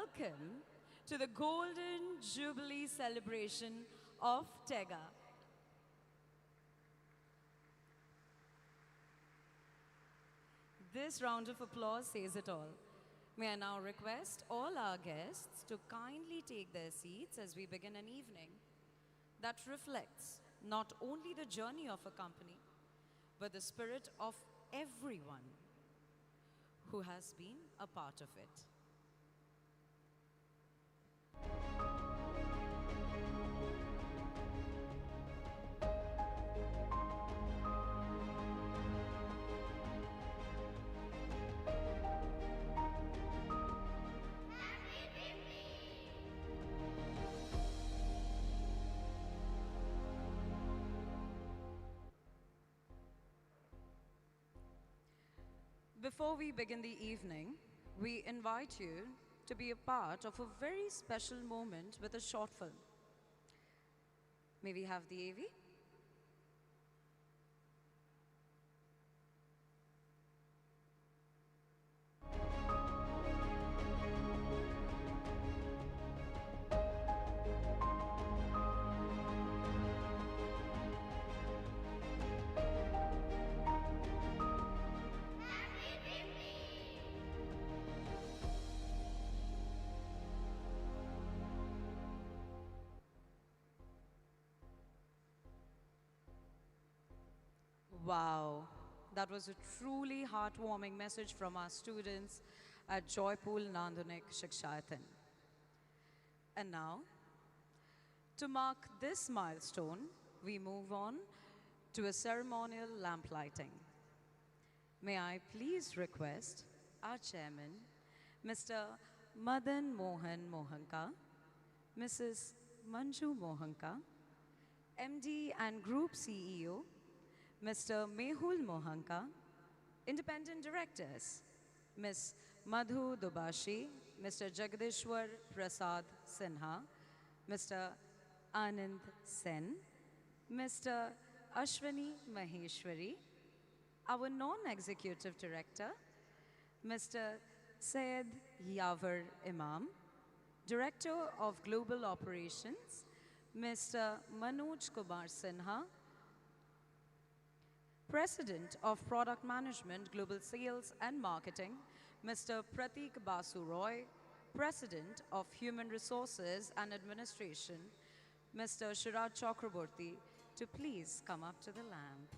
Welcome to the Golden Jubilee Celebration of Tega. This round of applause says it all. May I now request all our guests to kindly take their seats as we begin an evening that reflects not only the journey of a company, but the spirit of everyone who has been a part of it. Before we begin the evening, we invite you to be a part of a very special moment with a short film. May we have the AV? Wow, that was a truly heartwarming message from our students at Joypool Nandunik Shikshayatan. And now, to mark this milestone, we move on to a ceremonial lamp lighting. May I please request our chairman, Mr. Madan Mohan Mohanka, Mrs. Manju Mohanka, MD and Group CEO, Mr. Mehul Mohanka, Independent Directors, Ms. Madhu Dubashi, Mr. Jagadishwar Prasad Sinha, Mr. Anand Sen, Mr. Ashwani Maheshwari, our non-executive director, Mr. Syed Yavar Imam, Director of Global Operations, Mr. Manoj Kumar Sinha, President of Product Management, Global Sales and Marketing, Mr. Pratik Basu Roy, President of Human Resources and Administration, Mr. Shiraj Chakraborty, to please come up to the lamp.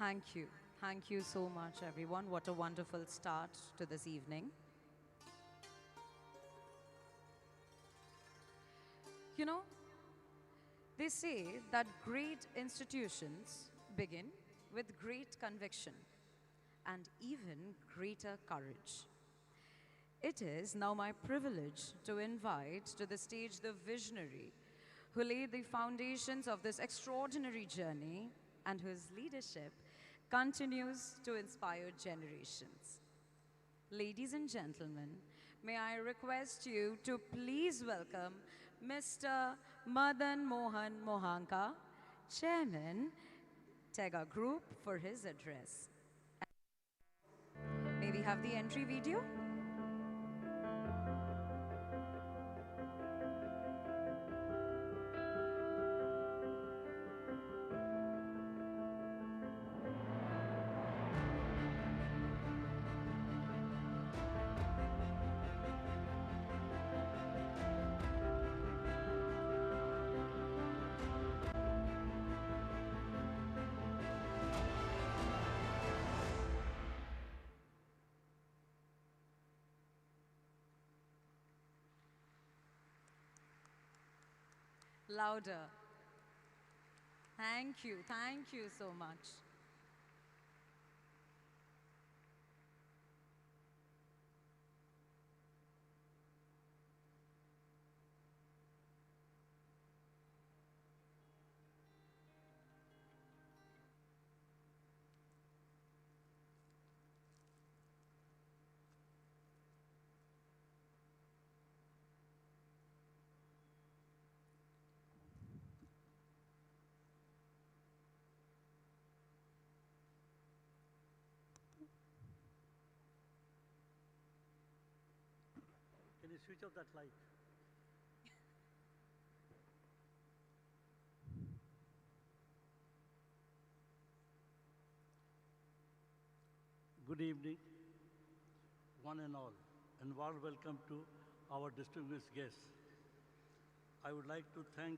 Thank you. Thank you so much, everyone. What a wonderful start to this evening. You know, they say that great institutions begin with great conviction and even greater courage. It is now my privilege to invite to the stage the visionary who laid the foundations of this extraordinary journey and whose leadership continues to inspire generations. Ladies and gentlemen, may I request you to please welcome Mr. Madan Mohan Mohanka, Chairman, Tega Group, for his address. May we have the entry video? Louder. Thank you. Thank you so much. Can you switch off that light? Good evening, one and all, and warm welcome to our distinguished guests. I would like to thank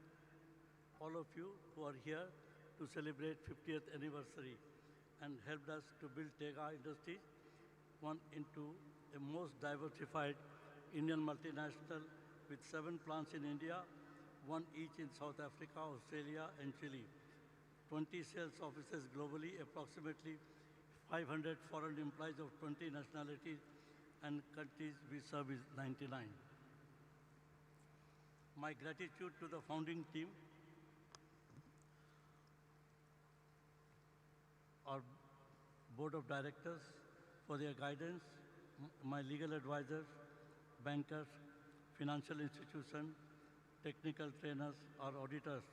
all of you who are here to celebrate 50th anniversary and helped us to build Tega Industries one into a most diversified Indian multinational with 7 plants in India, one each in South Africa, Australia, and Chile. 20 sales offices globally, approximately 500 foreign employees of 20 nationalities, and countries we serve is 99. My gratitude to the founding team, our board of directors for their guidance, my legal advisors, bankers, financial institutions, technical trainers, our auditors,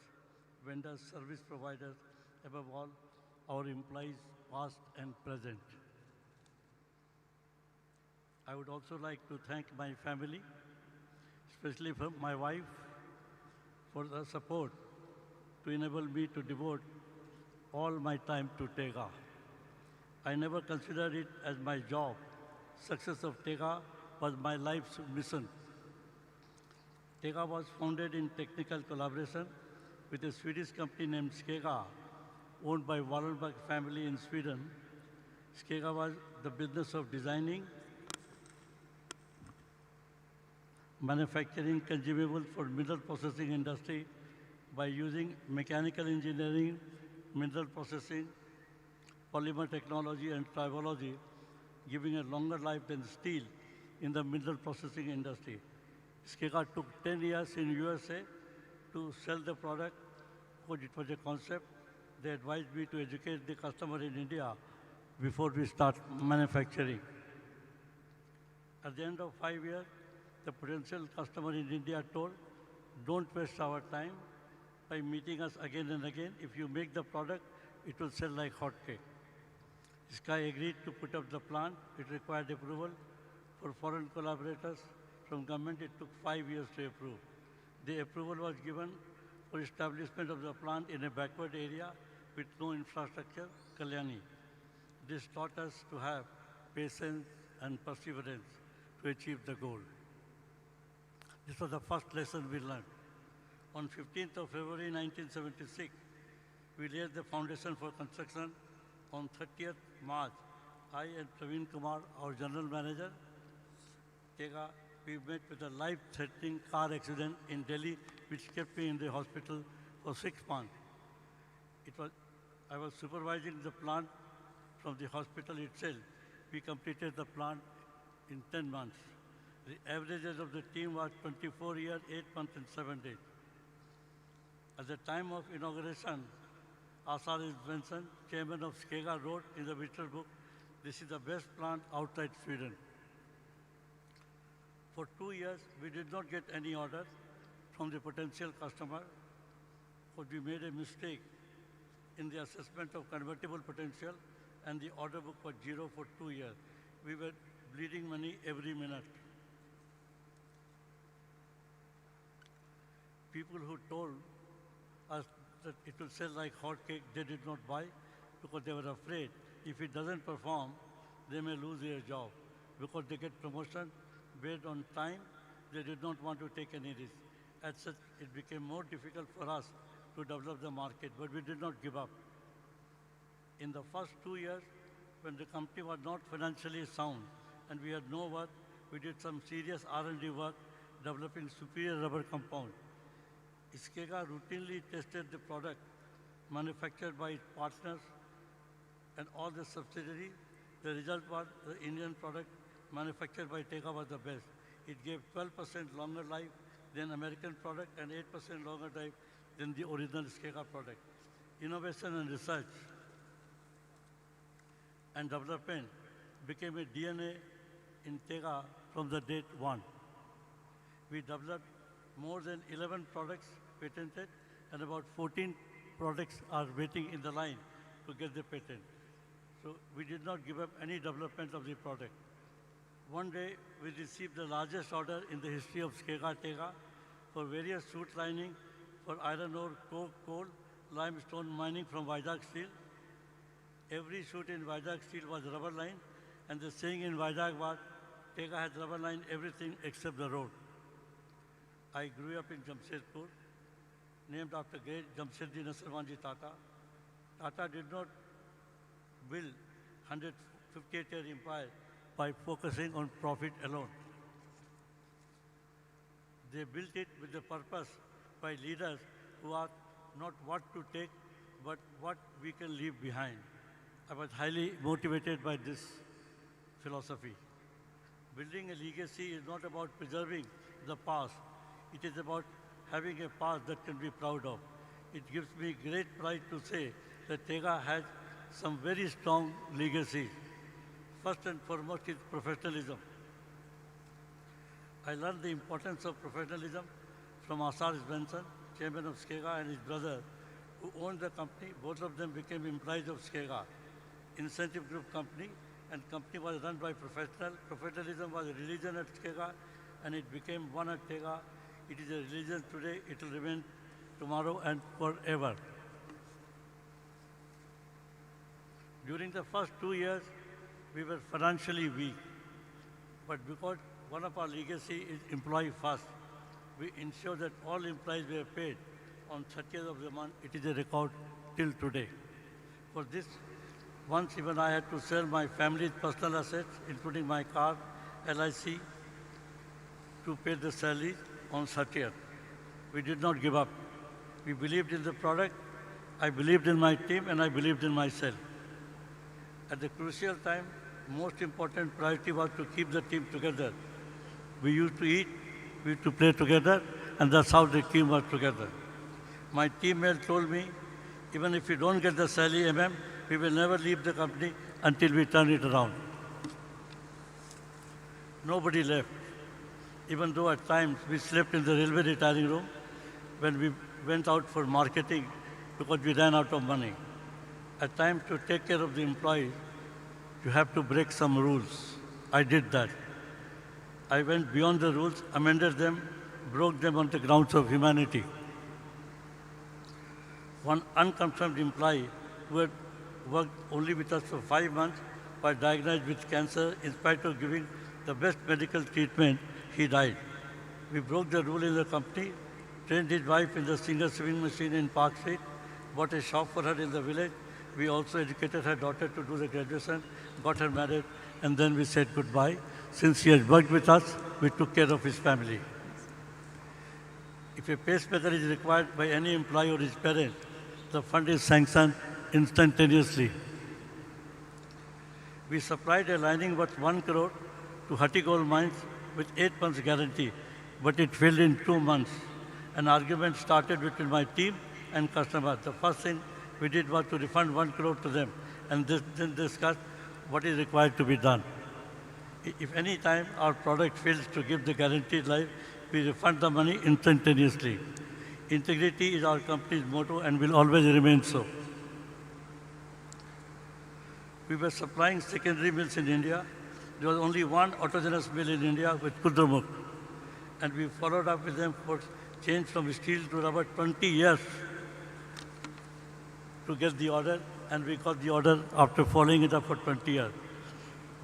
vendors, service providers, above all, our employees, past and present. I would also like to thank my family, especially for my wife, for the support to enable me to devote all my time to Tega. I never considered it as my job. Success of Tega was my life's mission. Tega was founded in technical collaboration with a Swedish company named Skega, owned by Wallenberg family in Sweden. Skega was the business of designing, manufacturing consumables for mineral processing industry by using mechanical engineering, mineral processing, polymer technology, and tribology, giving a longer life than steel in the mineral processing industry. Skega took 10 years in USA to sell the product because it was a concept. They advised me to educate the customer in India before we start manufacturing. At the end of 5 years, the potential customer in India told, don't waste our time by meeting us again and again. If you make the product, it will sell like hotcake. Sky agreed to put up the plant. It required approval for foreign collaborators from government. It took 5 years to approve. The approval was given for establishment of the plant in a backward area with no infrastructure, Kalyani. This taught us to have patience and perseverance to achieve the goal. This was the first lesson we learned. On 15th of February 1976, we laid the foundation for construction. On 30th March, I and Praveen Kumar, our general manager, Tega, we met with a life-threatening car accident in Delhi, which kept me in the hospital for 6 months. I was supervising the plant from the hospital itself. We completed the plant in 10 months. The average age of the team was 24 years, 8 months, and 7 days. At the time of inauguration, Asar is mentioned, chairman of Skega wrote in the visitor book, this is the best plant outside Sweden. For 2 years, we did not get any orders from the potential customer, but we made a mistake in the assessment of convertible potential, and the order book was zero for 2 years. We were bleeding money every minute. People who told us that it will sell like hotcake, they did not buy because they were afraid if it doesn't perform, they may lose their job. Because they get promotion based on time, they did not want to take any risk. As such, it became more difficult for us to develop the market, but we did not give up. In the first 2 years, when the company was not financially sound and we had no work, we did some serious R&D work developing superior rubber compound. Skega routinely tested the product manufactured by its partners and all the subsidiaries. The result was the Indian product manufactured by Tega was the best. It gave 12% longer life than American product and 8% longer life than the original Skega product. Innovation and research and development became a DNA in Tega from the date one. We developed more than 11 products patented and about 14 products are waiting in the line to get the patent. So we did not give up any development of the product. One day we received the largest order in the history of Skega Tega for various suit lining for iron ore, coke, coal, limestone mining from Vizag Steel. Every suit in Vizag Steel was rubber lined, and the saying in Vizag was, Tega has rubber lined everything except the road. I grew up in Jamshedpur, named after great Jamshedji Nasrmanji Tata. Tata did not build 158-year empire by focusing on profit alone. They built it with the purpose by leaders who are not what to take, but what we can leave behind. I was highly motivated by this philosophy. Building a legacy is not about preserving the past. It is about having a past that can be proud of. It gives me great pride to say that Tega has some very strong legacy. First and foremost is professionalism. I learned the importance of professionalism from Asar Benson, chairman of Skega, and his brother, who owned the company. Both of them became employees of Skega, incentive group company, and company was run by professional. Professionalism was a religion at Skega, and it became one at Tega. It is a religion today, it will remain tomorrow and forever. During the first 2 years, we were financially weak, but because one of our legacy is employee first, we ensure that all employees were paid on 30th of the month. It is a record till today. For this, once even I had to sell my family's personal assets, including my car, LIC, to pay the salary on 30th. We did not give up. We believed in the product, I believed in my team, and I believed in myself. At the crucial time, most important priority was to keep the team together. We used to eat, we used to play together, and that's how the team was together. My teammate told me, even if we don't get the salary we will never leave the company until we turn it around. Nobody left. Even though at times we slept in the railway retiring room when we went out for marketing because we ran out of money. At times to take care of the employees, you have to break some rules. I did that. I went beyond the rules, amended them, broke them on the grounds of humanity. One unconfirmed employee who had worked only with us for 5 months was diagnosed with cancer. In spite of giving the best medical treatment, he died. We broke the rule in the company, trained his wife in the singer sewing machine in Park Street, bought a shop for her in the village. We also educated her daughter to do the graduation, got her married, and then we said goodbye. Since he has worked with us, we took care of his family. If a pacemaker is required by any employee or his parent, the fund is sanctioned instantaneously. We supplied a lining worth 1 crore to Hatti Gold Mines with 8 months guarantee, but it failed in 2 months. An argument started between my team and customer. The first thing we did was to refund 1 crore to them and then discuss what is required to be done. If any time our product fails to give the guaranteed life, we refund the money instantaneously. Integrity is our company's motto and will always remain so. We were supplying secondary mills in India. There was only one autogenous mill in India with Kudramukh. And we followed up with them for change from steel to rubber 20 years to get the order, and we got the order after following it up for 20 years.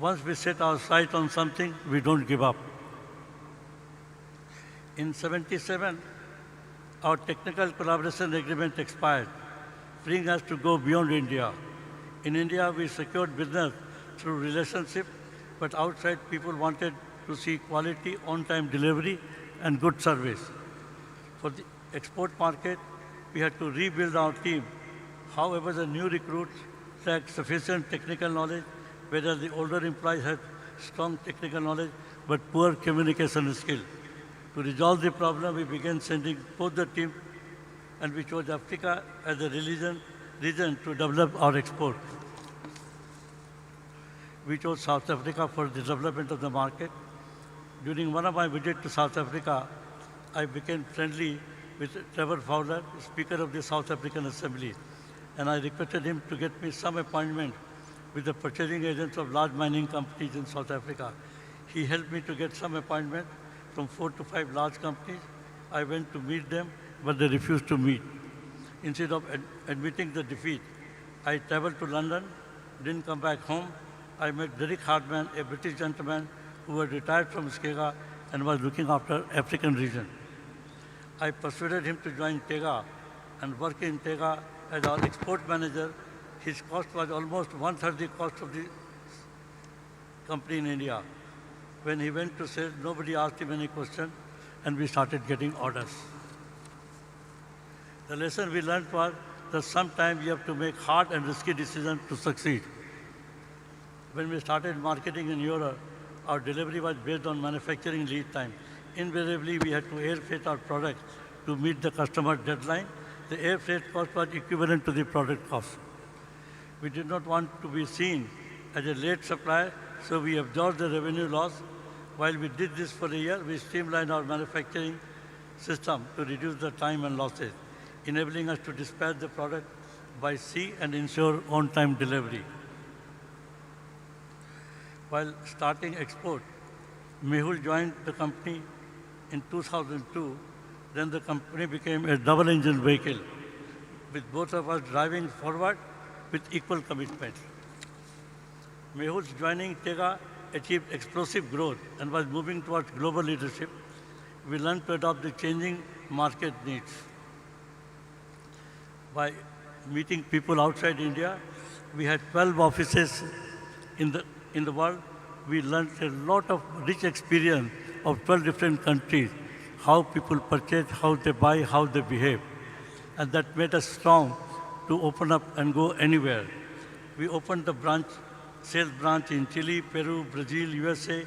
Once we set our sight on something, we don't give up. In '77, our technical collaboration agreement expired, freeing us to go beyond India. In India, we secured business through relationship, but outside people wanted to see quality, on-time delivery, and good service. export market, we had to rebuild our team. However, the new recruits lacked sufficient technical knowledge, whereas the older employees had strong technical knowledge but poor communication skill. To resolve the problem, we began sending both the team, and we chose Africa as a region to develop our export. We chose South Africa for the development of the market. During one of my visits to South Africa, I became friendly with Trevor Fowler, Speaker of the South African Assembly, and I requested him to get me some appointment with the purchasing agents of large mining companies in South Africa. He helped me to get some appointment from 4 to 5 large companies. I went to meet them, but they refused to meet. Instead of admitting the defeat, I traveled to London, didn't come back home. I met Derek Hardman, a British gentleman who had retired from Tega and was looking after African region. I persuaded him to join Tega and work in Tega as our export manager. His cost was almost one-third the cost of the company in India. When he went to sales, nobody asked him any question, and we started getting orders. The lesson we learned was that sometimes you have to make hard and risky decisions to succeed. When we started marketing in Europe, our delivery was based on manufacturing lead time. Invariably, we had to air freight our product to meet the customer deadline. The air freight cost was equivalent to the product cost. We did not want to be seen as a late supplier, so we absorbed the revenue loss. While we did this for a year, we streamlined our manufacturing system to reduce the time and losses, enabling us to dispatch the product by sea and ensure on-time delivery. While starting export, Mehul joined the company in 2002. Then the company became a double-engine vehicle, with both of us driving forward with equal commitment. Mehul's joining Tega achieved explosive growth and was moving towards global leadership. We learned to adopt the changing market needs. By meeting people outside India, we had 12 offices in the world. We learned a lot of rich experience of 12 different countries, how people purchase, how they buy, how they behave. And that made us strong to open up and go anywhere. We opened the sales branch in Chile, Peru, Brazil, USA,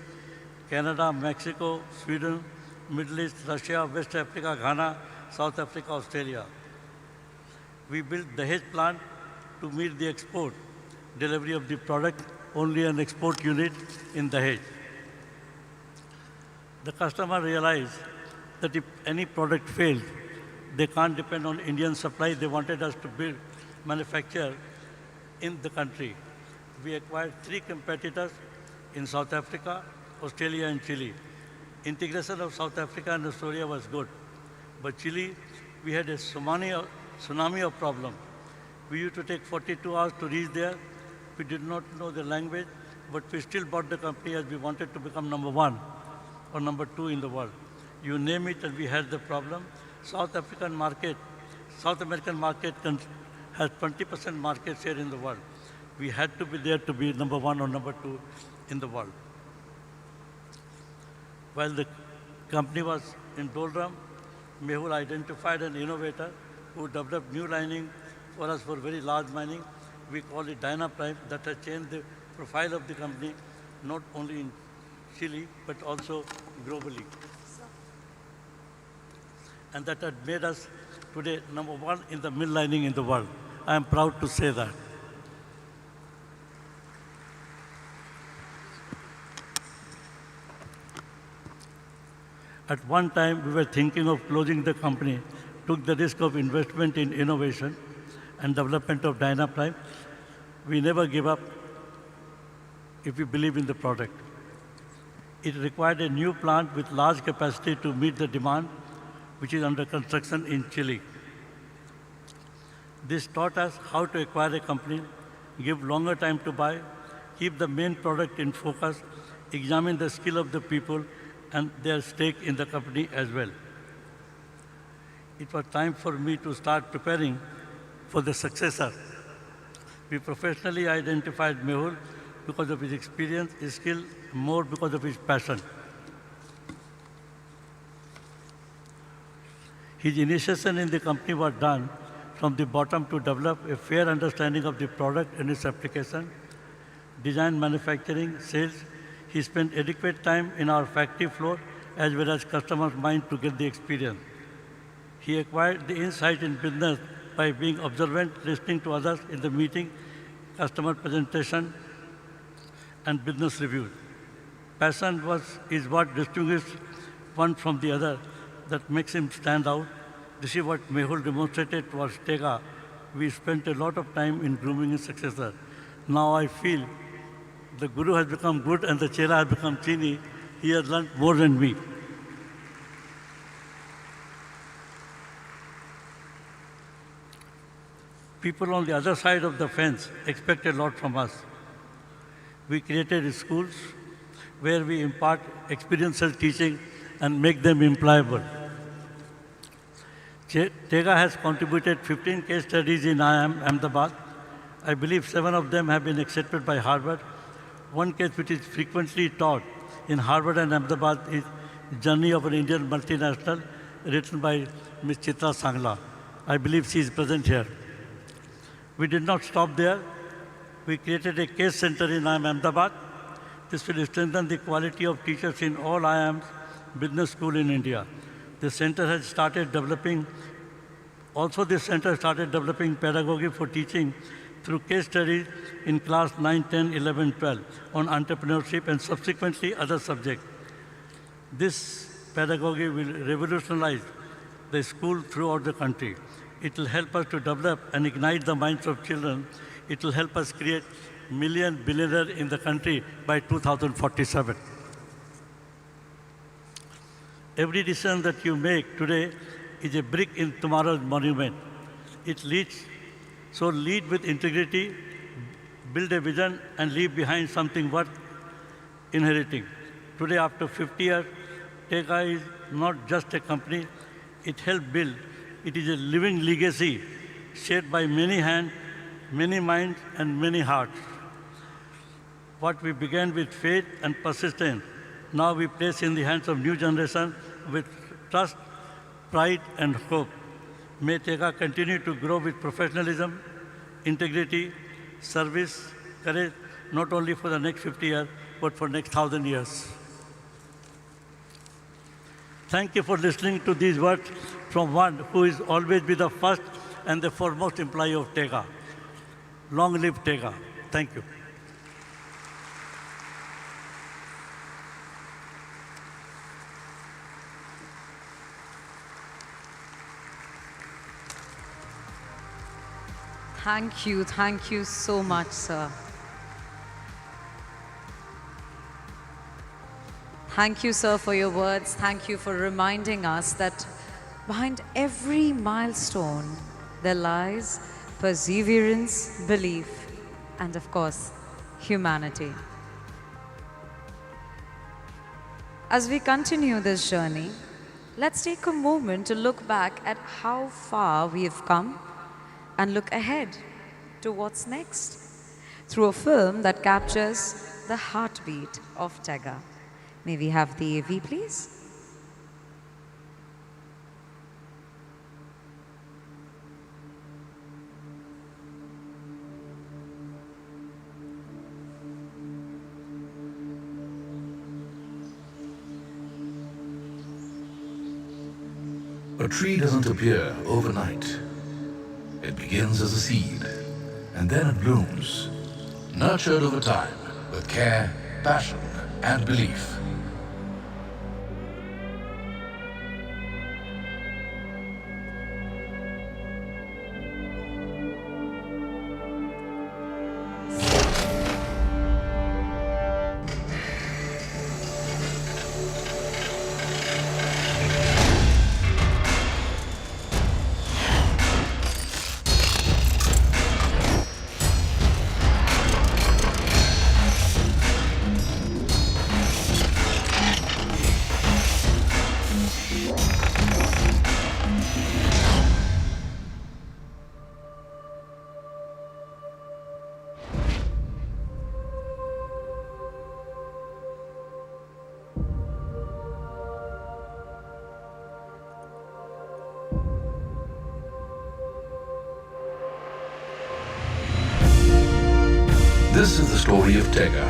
Canada, Mexico, Sweden, Middle East, Russia, West Africa, Ghana, South Africa, Australia. We built the Dahej plant to meet the export delivery of the product, only an export unit in Dahej. The customer realized that if any product failed, they can't depend on Indian supply. They wanted us to manufacture in the country. We acquired 3 competitors in South Africa, Australia, and Chile. Integration of South Africa and Australia was good. But Chile, we had a tsunami of problems. We used to take 42 hours to reach there. We did not know the language, but we still bought the company as we wanted to become number 1 or number 2 in the world. You name it, and we had the problem. South American market has 20% market share in the world. We had to be there to be number 1 or number 2 in the world. While the company was in doldrum, Mehul identified an innovator who developed new lining for us for very large mining. We call it Dynaprime, that has changed the profile of the company, not only in Chile, but also globally. And that had made us today number 1 in the mill lining in the world. I am proud to say that. At one time, we were thinking of closing the company, took the risk of investment in innovation and development of Dynaprime. We never give up if we believe in the product. It required a new plant with large capacity to meet the demand, which is under construction in Chile. This taught us how to acquire a company, give longer time to buy, keep the main product in focus, examine the skill of the people and their stake in the company as well. It was time for me to start preparing for the successor. We professionally identified Mehul because of his experience, his skill, more because of his passion. His initiation in the company was done from the bottom to develop a fair understanding of the product and its application, design, manufacturing, sales. He spent adequate time in our factory floor as well as customers' mind to get the experience. He acquired the insight in business by being observant, listening to others in the meeting, customer presentation, and business reviews. Passion is what distinguishes one from the other that makes him stand out. This is what Mehul demonstrated towards Tega. We spent a lot of time in grooming his successor. Now I feel the Guru has become good and the Chela has become Chini. He has learned more than me. People on the other side of the fence expect a lot from us. We created schools where we impart experiential teaching and make them employable. Tega has contributed 15 case studies in IIM Ahmedabad. I believe 7 of them have been accepted by Harvard. One case which is frequently taught in Harvard and Ahmedabad is Journey of an Indian Multinational, written by Ms. Chitra Sangla. I believe she is present here. We did not stop there. We created a case center in IIM Ahmedabad. This will strengthen the quality of teachers in all IIMs business school in India. This center started developing pedagogy for teaching through case studies in class 9, 10, 11, 12 on entrepreneurship and subsequently other subjects. This pedagogy will revolutionize the school throughout the country. It will help us to develop and ignite the minds of children. It will help us create million billionaires in the country by 2047. Every decision that you make today is a brick in tomorrow's monument. So lead with integrity, build a vision, and leave behind something worth inheriting. Today, after 50 years, Tega is not just a company, it helped build. It is a living legacy shaped by many hands, many minds, and many hearts. What we began with faith and persistence, now we place in the hands of new generation with trust, pride, and hope. May Tega continue to grow with professionalism, integrity, service, courage, not only for the next 50 years, but for next 1,000 years. Thank you for listening to these words from one who is always be the first and the foremost employee of Tega. Long live Tega. Thank you. Thank you so much, sir. Thank you, sir, for your words. Thank you for reminding us that behind every milestone, there lies perseverance, belief, and of course, humanity. As we continue this journey, let's take a moment to look back at how far we have come and look ahead to what's next through a film that captures the heartbeat of Tega. May we have the AV, please? A tree doesn't appear overnight. It begins as a seed, and then it blooms, nurtured over time with care, passion, and belief. is the story of Tega,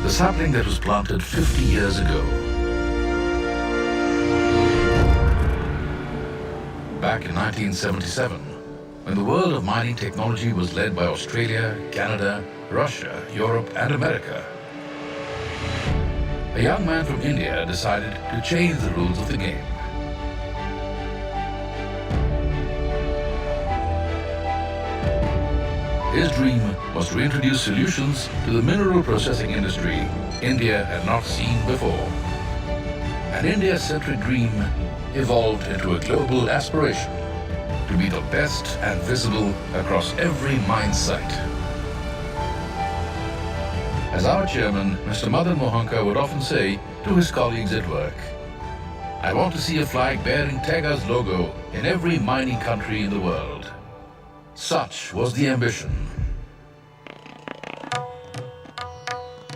the sapling that was planted 50 years ago. Back in 1977, when the world of mining technology was led by Australia, Canada, Russia, Europe, and America, a young man from India decided to change the rules of the game. His dream was to introduce solutions to the mineral processing industry India had not seen before. An India-centric dream evolved into a global aspiration to be the best and visible across every mine site. As our chairman, Mr. Madan Mohanka, would often say to his colleagues at work, "I want to see a flag bearing Tega's logo in every mining country in the world." Such was the ambition.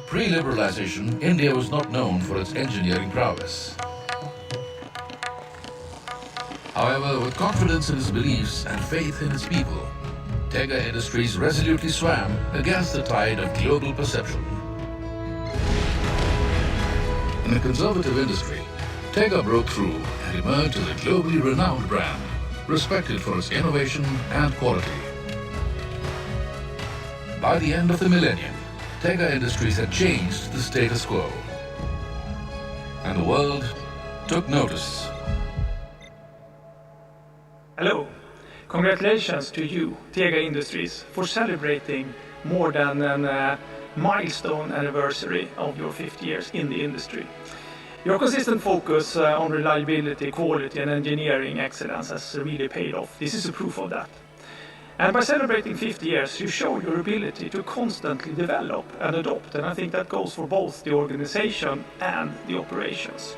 Pre-liberalization, India was not known for its engineering prowess. However, with confidence in its beliefs and faith in its people, Tega Industries resolutely swam against the tide of global perception. In the conservative industry, Tega broke through and emerged as a globally renowned brand, respected for its innovation and quality. By the end of the millennium, Tega Industries had changed the status quo, and the world took notice. Hello, congratulations to you, Tega Industries, for celebrating more than a milestone anniversary of your 50 years in the industry. Your consistent focus on reliability, quality and engineering excellence has really paid off. This is a proof of that. And by celebrating 50 years, you show your ability to constantly develop and adopt, and I think that goes for both the organization and the operations.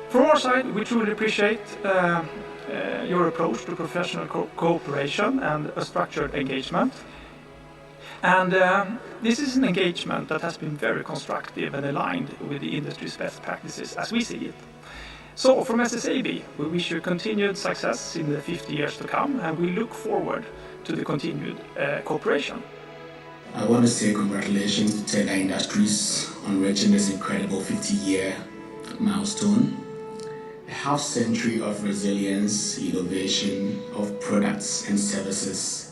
From our side, we truly appreciate your approach to professional cooperation and a structured engagement. And this is an engagement that has been very constructive and aligned with the industry's best practices as we see it. So from SSAB, we wish you continued success in the 50 years to come, and we look forward to the continued cooperation. I want to say congratulations to Tega Industries on reaching this incredible 50-year milestone. A half-century of resilience, innovation, of products and services.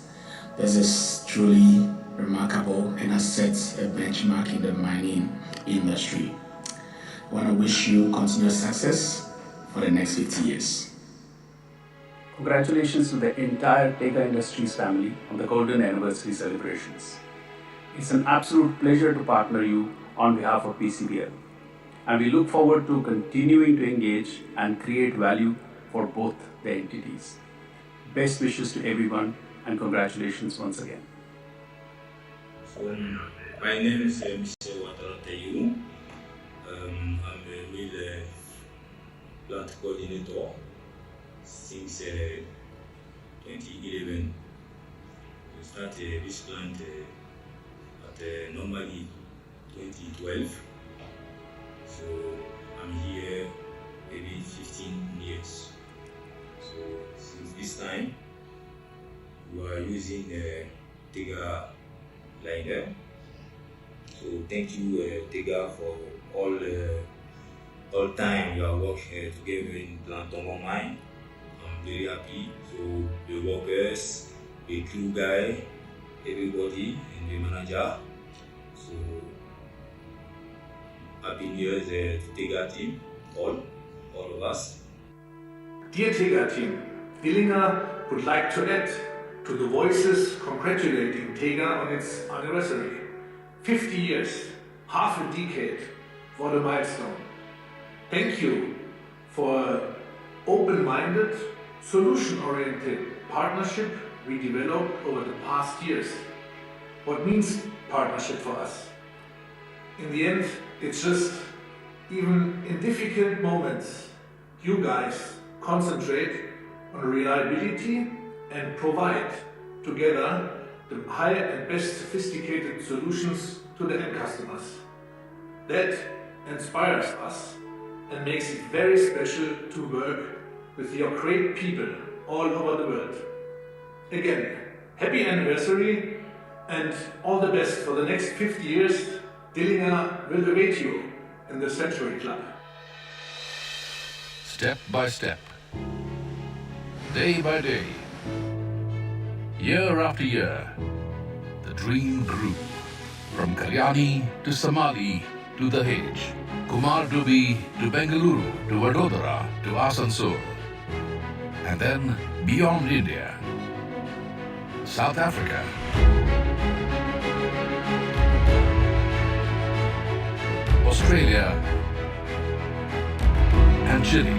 This is truly remarkable and has set a benchmark in the mining industry. I want to wish you continued success for the next 50 years. Congratulations to the entire Tega Industries family on the Golden Anniversary celebrations. It's an absolute pleasure to partner you on behalf of PCBL, and we look forward to continuing to engage and create value for both the entities. Best wishes to everyone, and congratulations once again. My name is Mr. Watarateyu. I'm a mill plant coordinator since 2011. We started this plant at normally 2012. So I'm here maybe 15 years. So since this time, we are using Tega liner. So thank you, Tega, for all time you are working together in Plantongo mine. I'm very happy. So the workers, the crew guy, everybody, and the manager. So happy New Year to Tega team, all of us. Dear Tega team, Dillinger would like to add to the voices congratulating Tega on its anniversary. 50 years, half a decade, what a milestone. Thank you for open-minded, solution-oriented partnership we developed over the past years. What means partnership for us? In the end, it's just, even in difficult moments, you guys concentrate on reliability and provide together the higher and best sophisticated solutions to the end customers. That inspires us and makes it very special to work with your great people all over the world. Again, happy anniversary And all the best for the next 50 years. Dillinger will await you in the Century Club. Step by step, day by day, year after year, the dream grew. From Kalyani to Somali to Dahej, Kumardubhi to Bengaluru to Vadodara to Asansol, and then beyond India, South Africa, Australia, and Chile.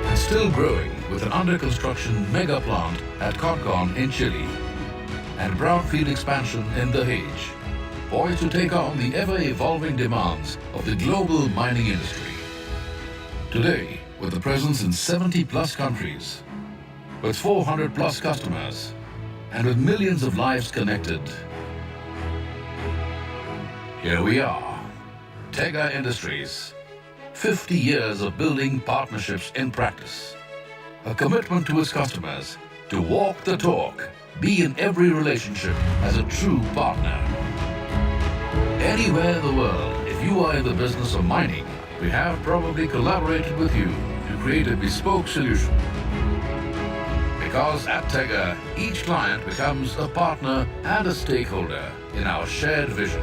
And still growing with an under-construction mega plant at Concon in Chile and brownfield expansion in Dahej, poised to take on the ever-evolving demands of the global mining industry. Today, with a presence in 70+ countries, with 400+ customers, and with millions of lives connected, here we are, Tega Industries, 50 years of building partnerships in practice. A commitment to its customers to walk the talk, be in every relationship as a true partner. Anywhere in the world, if you are in the business of mining, we have probably collaborated with you to create a bespoke solution. Because at Tega, each client becomes a partner and a stakeholder in our shared vision.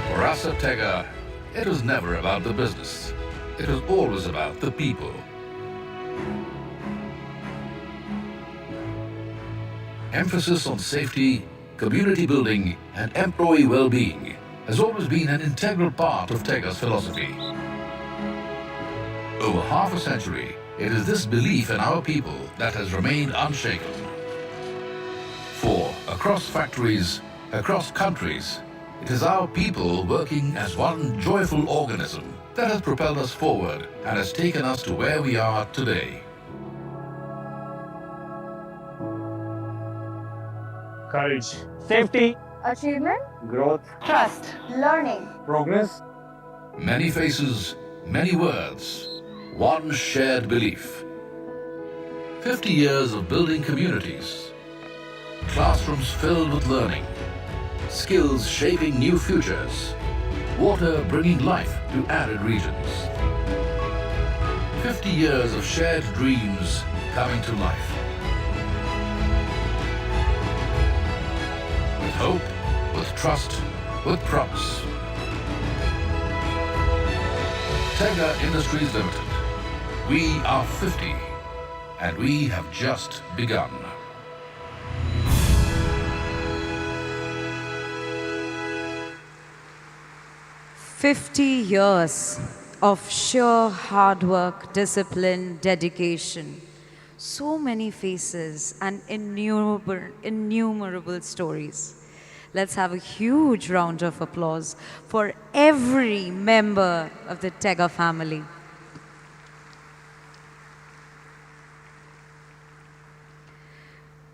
For us at Tega, it was never about the business. It was always about the people. Emphasis on safety, community building, and employee well-being has always been an integral part of Tega's philosophy. Over half a century, it is this belief in our people that has remained unshaken. For across factories, across countries, it is our people working as one joyful organism that has propelled us forward and has taken us to where we are today. Courage, safety, Achievement, growth, trust, learning, progress. Many faces, many words, one shared belief. 50 years of building communities, classrooms filled with learning, skills shaping new futures, water bringing life to arid regions. 50 years of shared dreams coming to life. With hope, with trust, with promise. Tega Industries Limited. We are 50, and we have just begun. "50 years of sheer hard work, discipline, dedication. So many faces and innumerable stories. Let's have a huge round of applause for every member of the Tega family.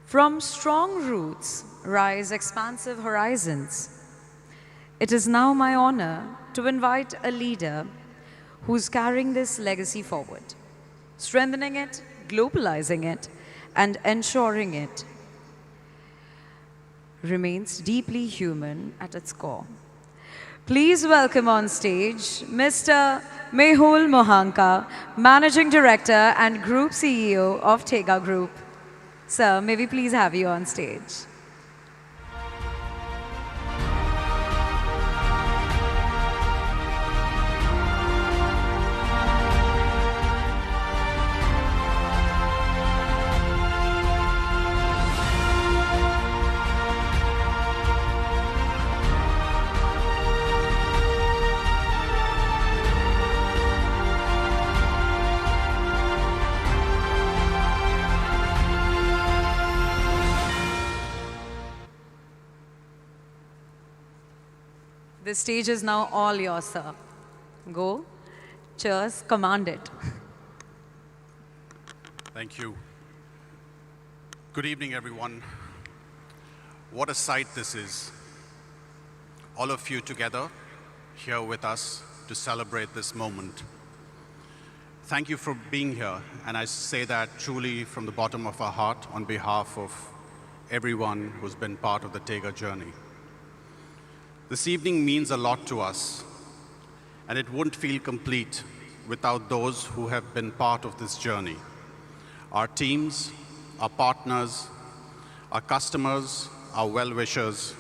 From strong roots rise expansive horizons. It is now my honor to invite a leader who's carrying this legacy forward, strengthening it, globalizing it, and ensuring it remains deeply human at its core. Please welcome on stage Mr. Mehul Mohanka, Managing Director and Group CEO of Tega Group. Sir, may we please have you on stage? The stage is now all yours, sir. Go, cheers, command it. Thank you. Good evening, everyone. What a sight this is. All of you together here with us to celebrate this moment. Thank you for being here, and I say that truly from the bottom of our heart on behalf of everyone who's been part of the Tega journey. This evening means a lot to us, and it wouldn't feel complete without those who have been part of this journey. Our teams, our partners, our customers, our well-wishers,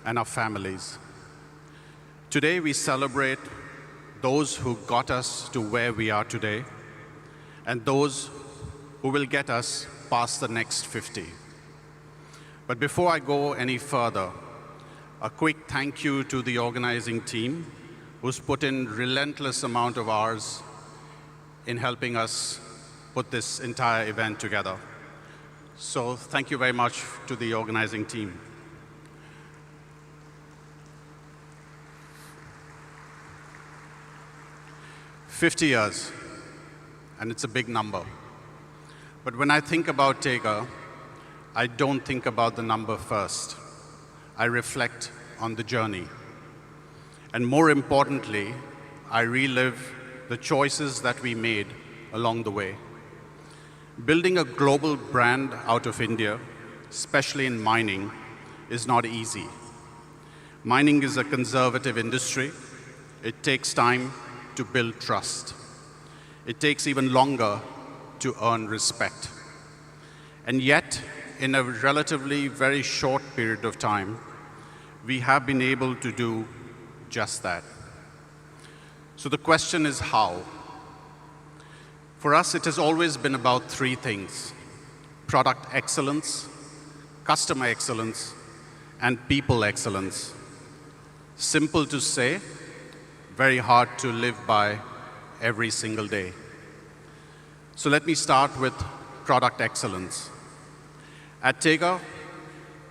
and our families. Today we celebrate those who got us to where we are today, and those who will get us past the next 50. But before I go any further, a quick thank you to the organizing team who's put in relentless amount of hours in helping us put this entire event together. So thank you very much to the organizing team. "50 years, and it's a big number. But when I think about Tega, I don't think about the number first. I reflect on the journey. And more importantly, I relive the choices that we made along the way. Building a global brand out of India, especially in mining, is not easy. Mining is a conservative industry. It takes time to build trust. It takes even longer to earn respect. And yet, in a relatively very short period of time, we have been able to do just that. So the question is how? For us, it has always been about three things: product excellence, customer excellence, and people excellence. Simple to say, very hard to live by every single day. So let me start with product excellence. At Tega,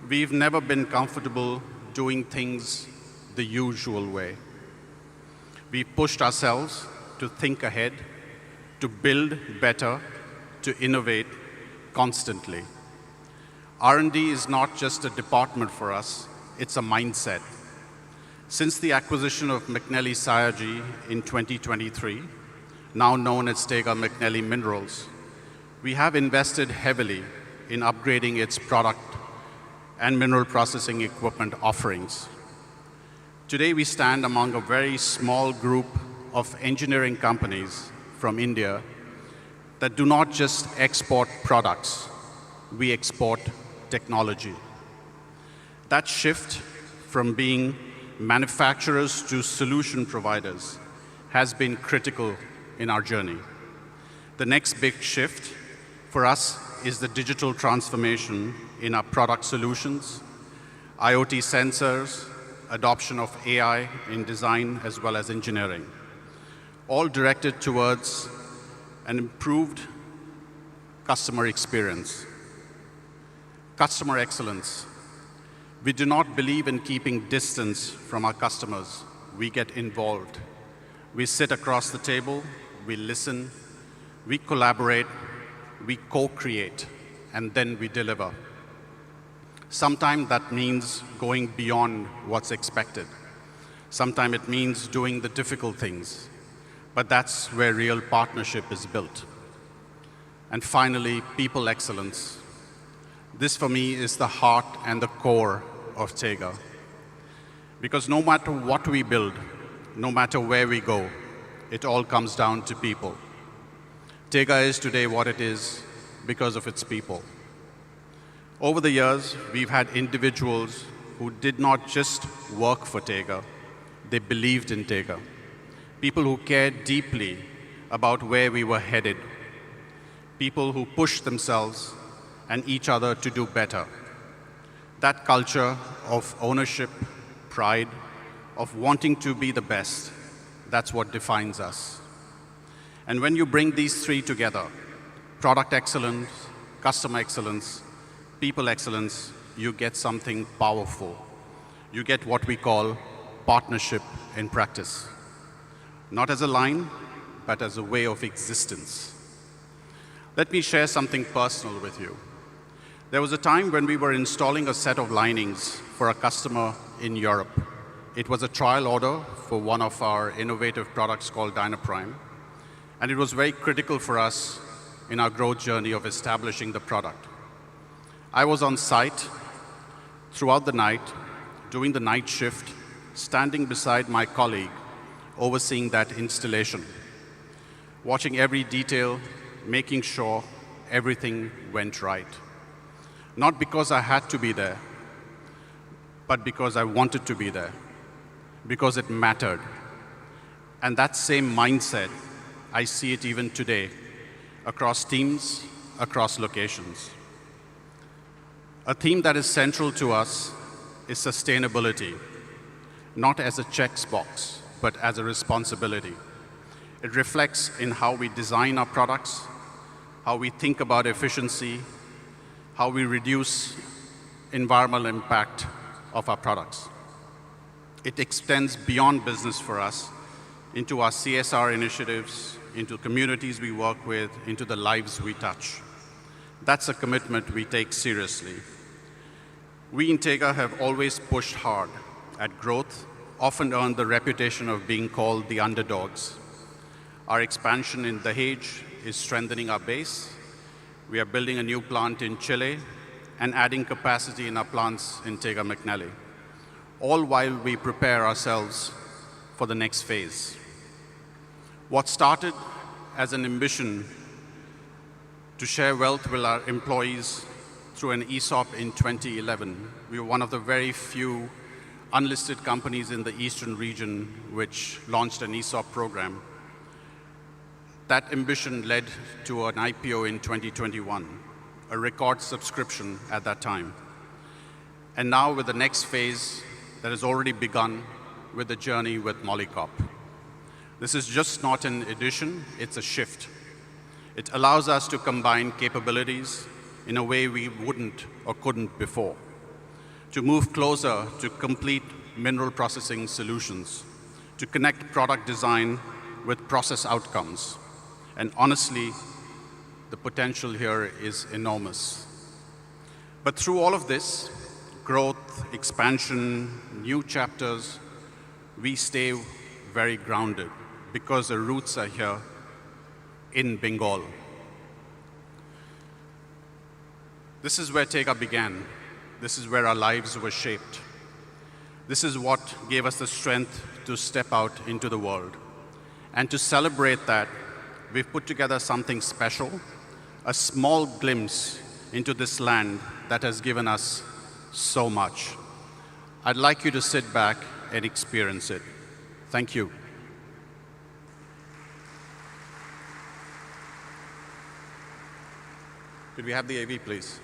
we've never been comfortable doing things the usual way. We pushed ourselves to think ahead, to build better, to innovate constantly. R&D is not just a department for us, it's a mindset. Since the acquisition of McNally Synergy in 2023, now known as Tega McNally Minerals, we have invested heavily in upgrading its product and mineral processing equipment offerings. Today, we stand among a very small group of engineering companies from India that do not just export products, we export technology. That shift from being manufacturers to solution providers has been critical in our journey. The next big shift for us is the digital transformation in our product solutions, IoT sensors, adoption of AI in design as well as engineering, all directed towards an improved customer experience. Customer excellence. We do not believe in keeping distance from our customers. We get involved. We sit across the table, we listen, we collaborate, we co-create, and then we deliver. Sometimes that means going beyond what's expected. Sometimes it means doing the difficult things. But that's where real partnership is built. And finally, people excellence. This, for me, is the heart and the core of Tega. Because no matter what we build, no matter where we go, it all comes down to people. Tega is today what it is because of its people. Over the years, we've had individuals who did not just work for Tega, they believed in Tega. People who cared deeply about where we were headed. People who pushed themselves and each other to do better. That culture of ownership, pride, of wanting to be the best, that's what defines us. And when you bring these three together, product excellence, customer excellence, people excellence, you get something powerful. You get what we call partnership in practice. Not as a line, but as a way of existence. Let me share something personal with you. There was a time when we were installing a set of linings for a customer in Europe, It was a trial order for one of our innovative products called Dynaprime, and it was very critical for us in our growth journey of establishing the product. I was on site throughout the night, doing the night shift, standing beside my colleague, overseeing that installation, watching every detail, making sure everything went right. Not because I had to be there, but because I wanted to be there, because it mattered. And that same mindset, I see it even today, across teams, across locations. A theme that is central to us is sustainability, not as a checkbox, but as a responsibility. It reflects in how we design our products, how we think about efficiency, how we reduce environmental impact of our products. It extends beyond business for us into our CSR initiatives, into communities we work with, into the lives we touch. That's a commitment we take seriously. We in Tega have always pushed hard at growth, often earned the reputation of being called the underdogs. Our expansion in Dahej is strengthening our base. We are building a new plant in Chile and adding capacity in our plants in Tega McNally, all while we prepare ourselves for the next phase. What started as an ambition to share wealth with our employees through an ESOP in 2011. We were one of the very few unlisted companies in the Eastern region which launched an ESOP program. That ambition led to an IPO in 2021, a record subscription at that time. And now with the next phase that has already begun with the journey with Molycop. This is just not an addition, it's a shift. It allows us to combine capabilities in a way we wouldn't or couldn't before, to move closer to complete mineral processing solutions, to connect product design with process outcomes. And honestly, the potential here is enormous. But through all of this, growth, expansion, new chapters, we stay very grounded because the roots are here in Bengal. This is where Tega began. This is where our lives were shaped. This is what gave us the strength to step out into the world. And to celebrate that, we've put together something special, a small glimpse into this land that has given us so much. I'd like you to sit back and experience it. Thank you. Could we have the AV, please?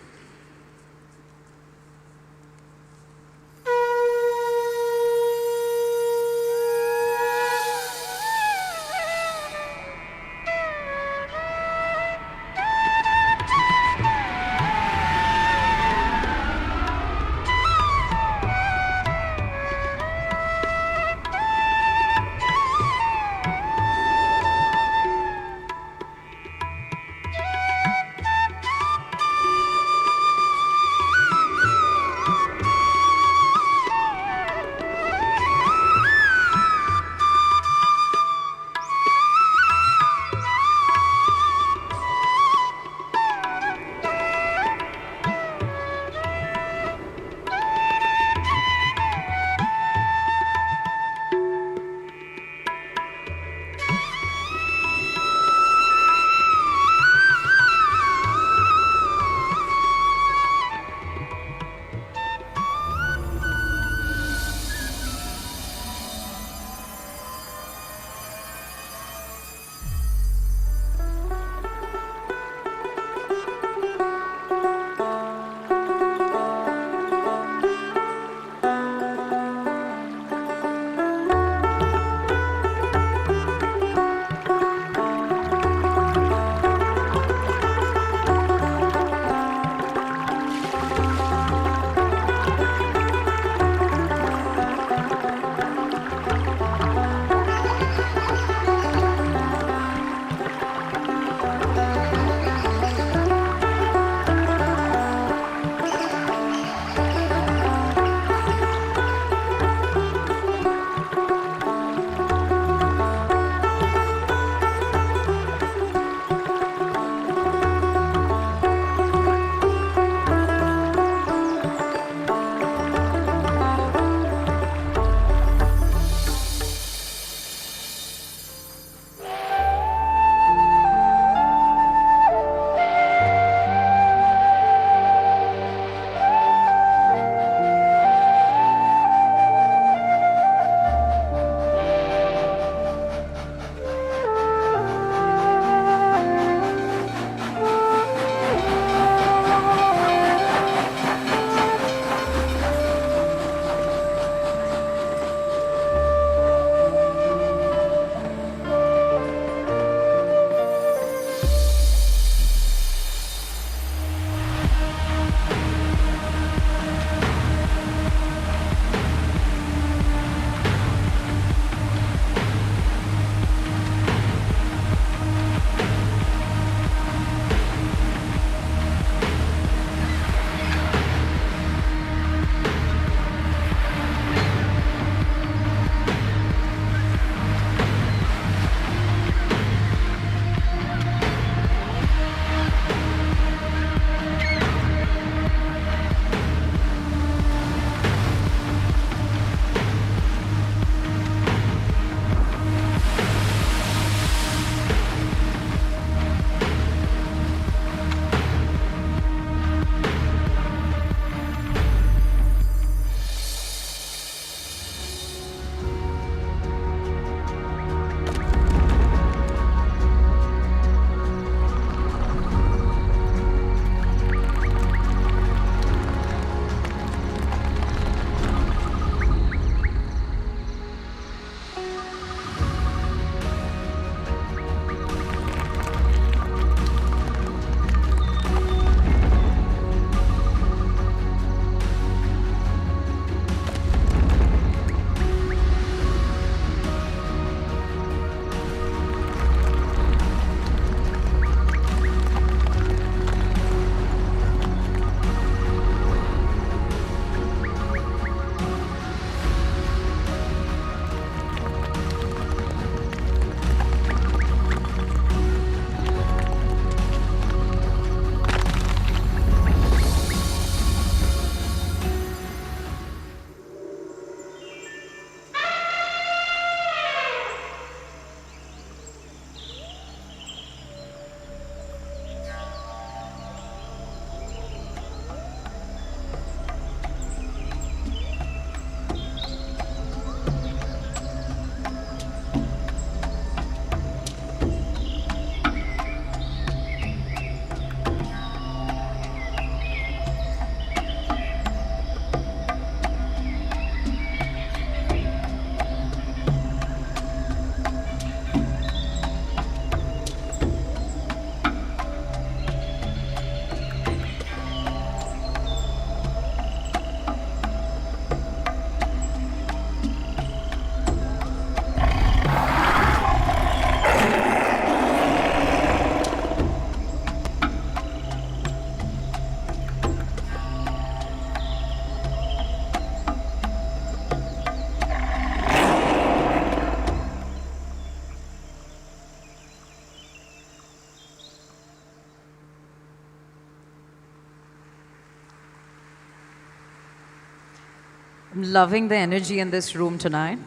I'm loving the energy in this room tonight.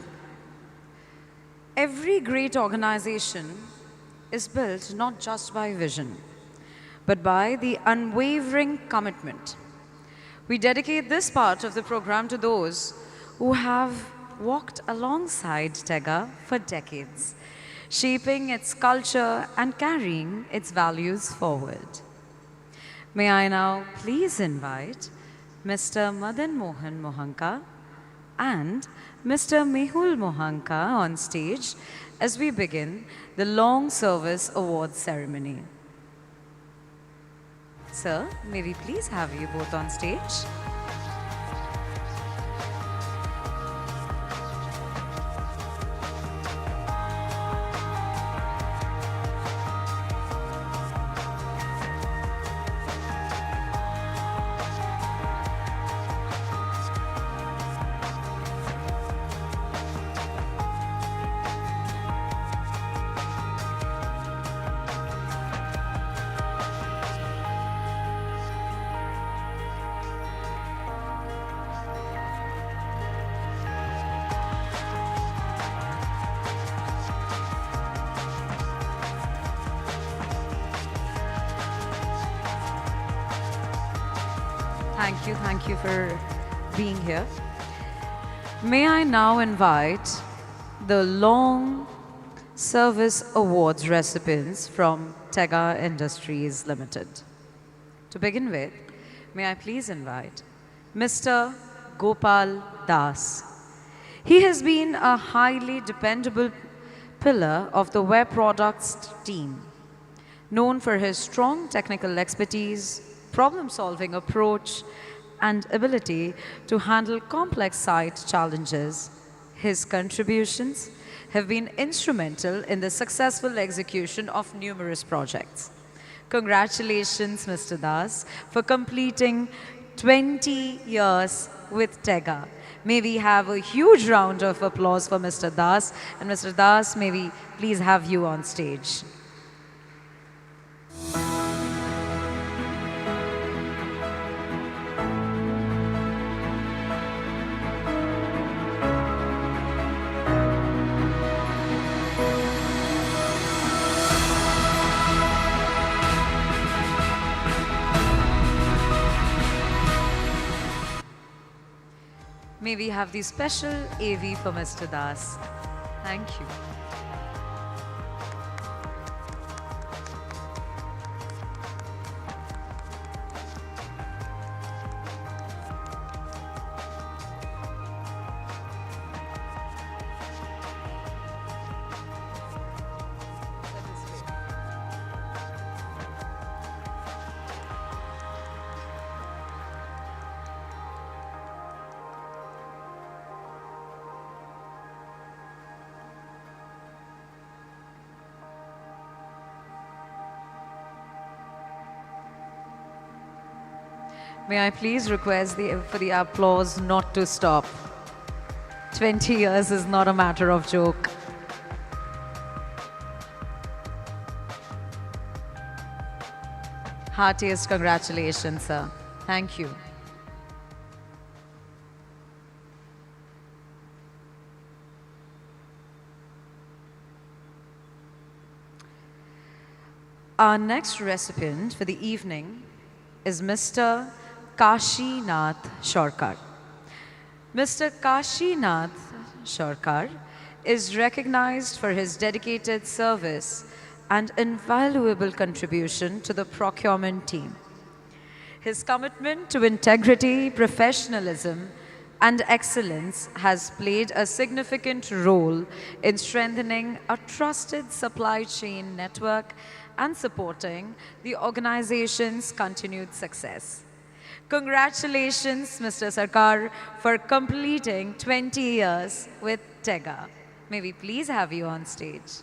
Every great organization is built not just by vision, but by the unwavering commitment. We dedicate this part of the program to those who have walked alongside Tega for decades, shaping its culture and carrying its values forward. May I now please invite Mr. Madan Mohan Mohanka and Mr. Mehul Mohanka on stage as we begin the Long Service Awards ceremony. Sir, may we please have you both on stage? Thank you for being here. May I now invite the Long Service Awards recipients from Tega Industries Limited. To begin with, may I please invite Mr. Gopal Das. He has been a highly dependable pillar of the web products team, known for his strong technical expertise, problem-solving approach, and ability to handle complex site challenges. His contributions have been instrumental in the successful execution of numerous projects. Congratulations, Mr. Das, for completing 20 years with Tega. May we have a huge round of applause for Mr. Das. And Mr. Das, may we please have you on stage. May we have the special AV for Mr. Das. Thank you. May I please request for the applause not to stop. 20 years is not a matter of joke. Heartiest congratulations, sir. Thank you. Our next recipient for the evening is Mr. Kashinath Shorkar. Mr. Kashinath Shorkar is recognized for his dedicated service and invaluable contribution to the procurement team. His commitment to integrity, professionalism, and excellence has played a significant role in strengthening a trusted supply chain network and supporting the organization's continued success. Congratulations, Mr. Sarkar, for completing 20 years with Tega. May we please have you on stage.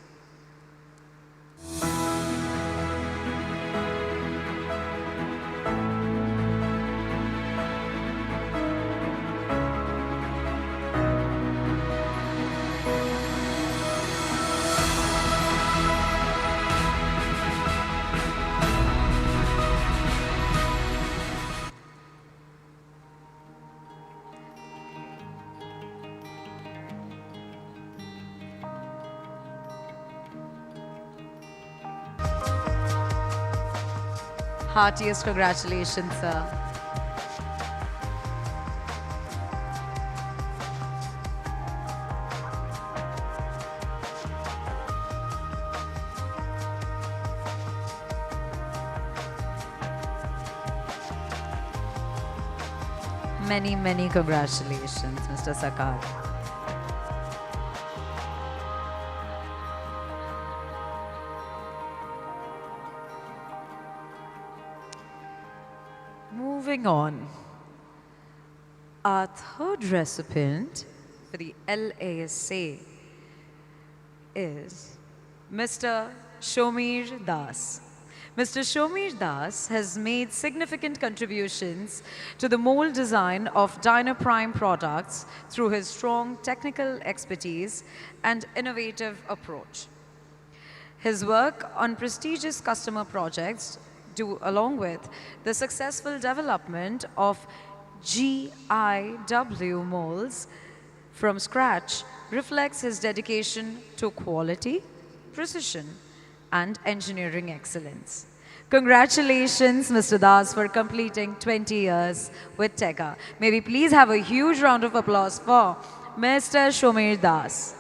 Heartiest congratulations, sir. Many, many congratulations, Mr. Sakar. Moving on. Our third recipient for the LASA is Mr. Shomir Das. Mr. Shomir Das has made significant contributions to the mold design of Dynaprime products through his strong technical expertise and innovative approach. His work on prestigious customer projects, along with the successful development of GIW molds from scratch, reflects his dedication to quality, precision, and engineering excellence. Congratulations, Mr. Das, for completing 20 years with Tega. May we please have a huge round of applause for Mr. Shomir Das.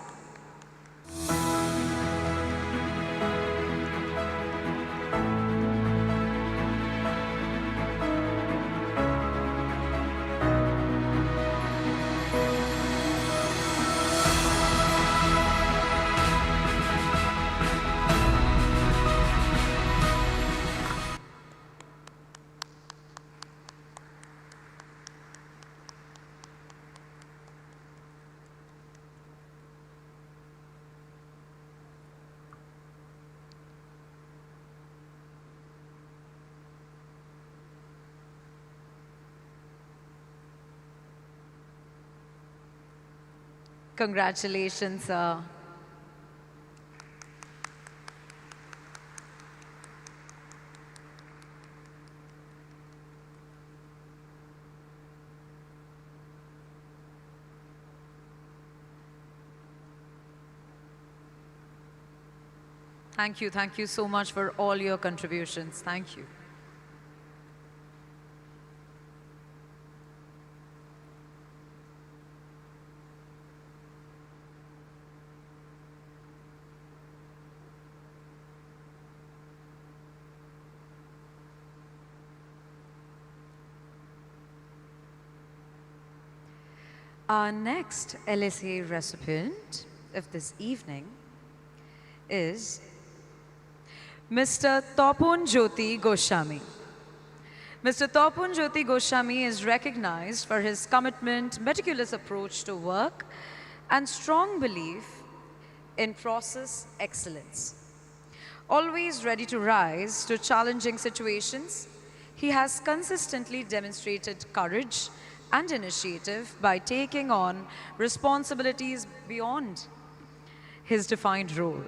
Congratulations, sir. Thank you so much for all your contributions. Thank you. Our next LSA recipient of this evening is Mr. Topon Jyoti Goswami. Mr. Topon Jyoti Goswami is recognized for his commitment, meticulous approach to work, and strong belief in process excellence. Always ready to rise to challenging situations, he has consistently demonstrated courage and initiative by taking on responsibilities beyond his defined role,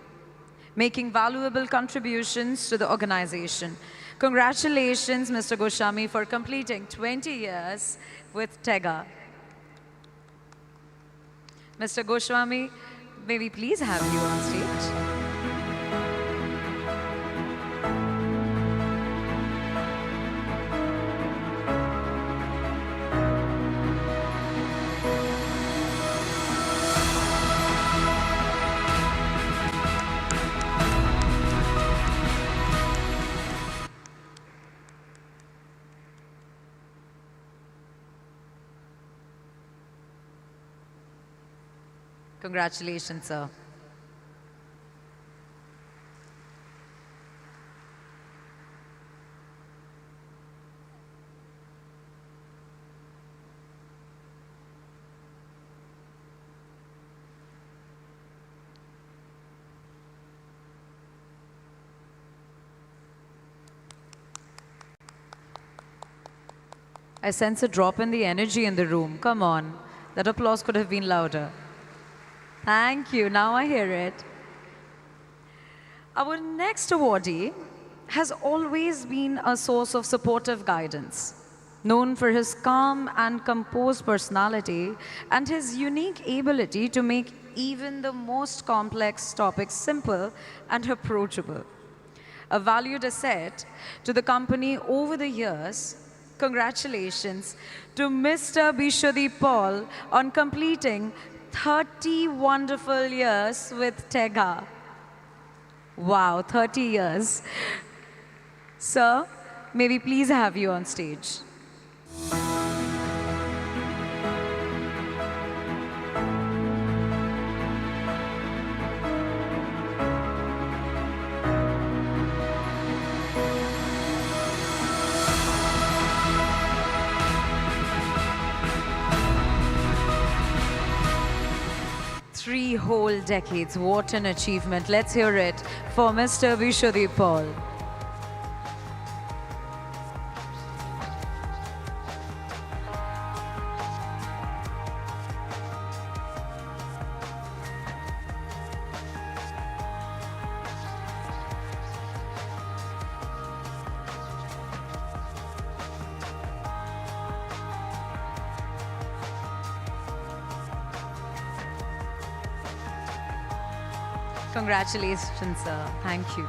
making valuable contributions to the organization. Congratulations, Mr. Goswami, for completing 20 years with Tega. Mr. Goswami, may we please have you on stage? Congratulations, sir. I sense a drop in the energy in the room. Come on. That applause could have been louder. Thank you. Now I hear it. Our next awardee has always been a source of supportive guidance. Known for his calm and composed personality and his unique ability to make even the most complex topics simple and approachable. a valued asset to the company over the years, congratulations to Mr. Bishwadip Paul on completing 30 wonderful years with Tega. Wow, 30 years. Sir, may we please have you on stage? Three whole decades, what an achievement. Let's hear it for Mr. Bishwadip Paul. Congratulations, sir. Thank you.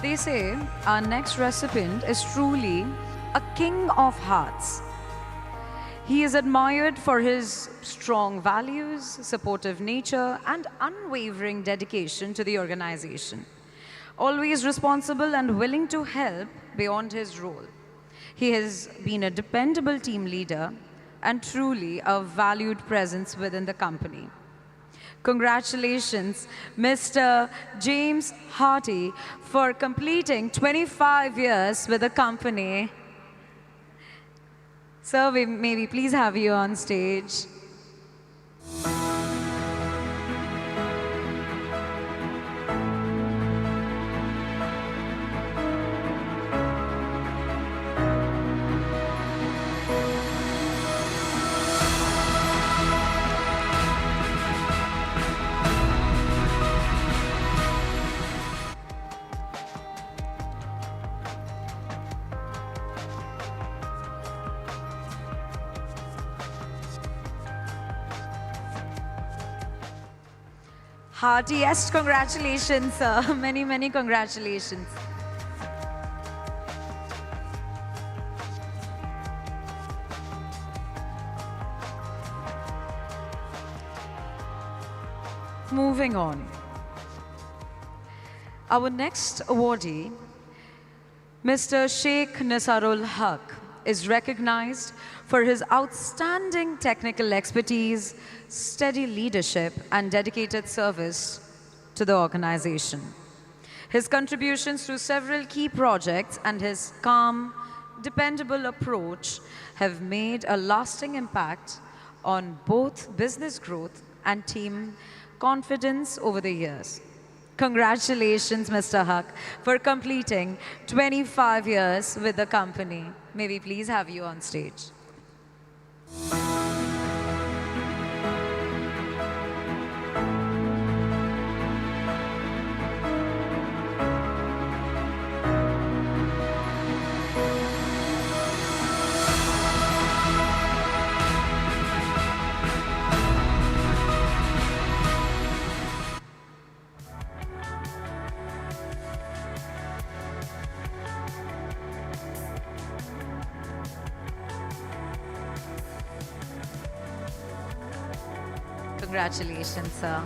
They say our next recipient is truly a king of hearts. He is admired for his strong values, supportive nature, and unwavering dedication to the organization. Always responsible and willing to help beyond his role. He has been a dependable team leader and truly a valued presence within the company. Congratulations, Mr. James Harty, for completing 25 years with the company. Sir, may we please have you on stage? Heartiest congratulations, sir. Many, many congratulations. Moving on. Our next awardee, Mr. Sheikh Nisarul Haq, is recognized for his outstanding technical expertise, steady leadership, and dedicated service to the organization. His contributions to several key projects and his calm, dependable approach have made a lasting impact on both business growth and team confidence over the years. Congratulations, Mr. Haq, for completing 25 years with the company. May we please have you on stage? Congratulations, sir.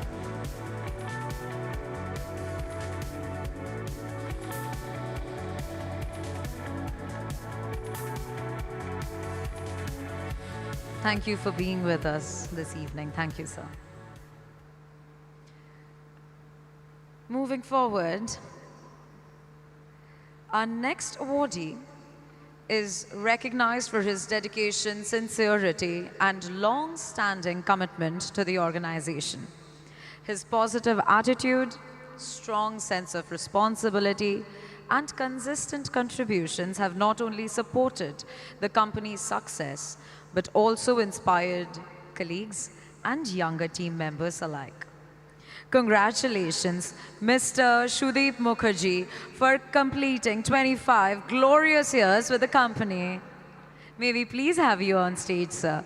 Thank you for being with us this evening. Thank you, sir. Moving forward, our next awardee is recognized for his dedication, sincerity, and long-standing commitment to the organization. His positive attitude, strong sense of responsibility, and consistent contributions have not only supported the company's success, but also inspired colleagues and younger team members alike. Congratulations, Mr. Shudeep Mukherjee, for completing 25 glorious years with the company. May we please have you on stage, sir?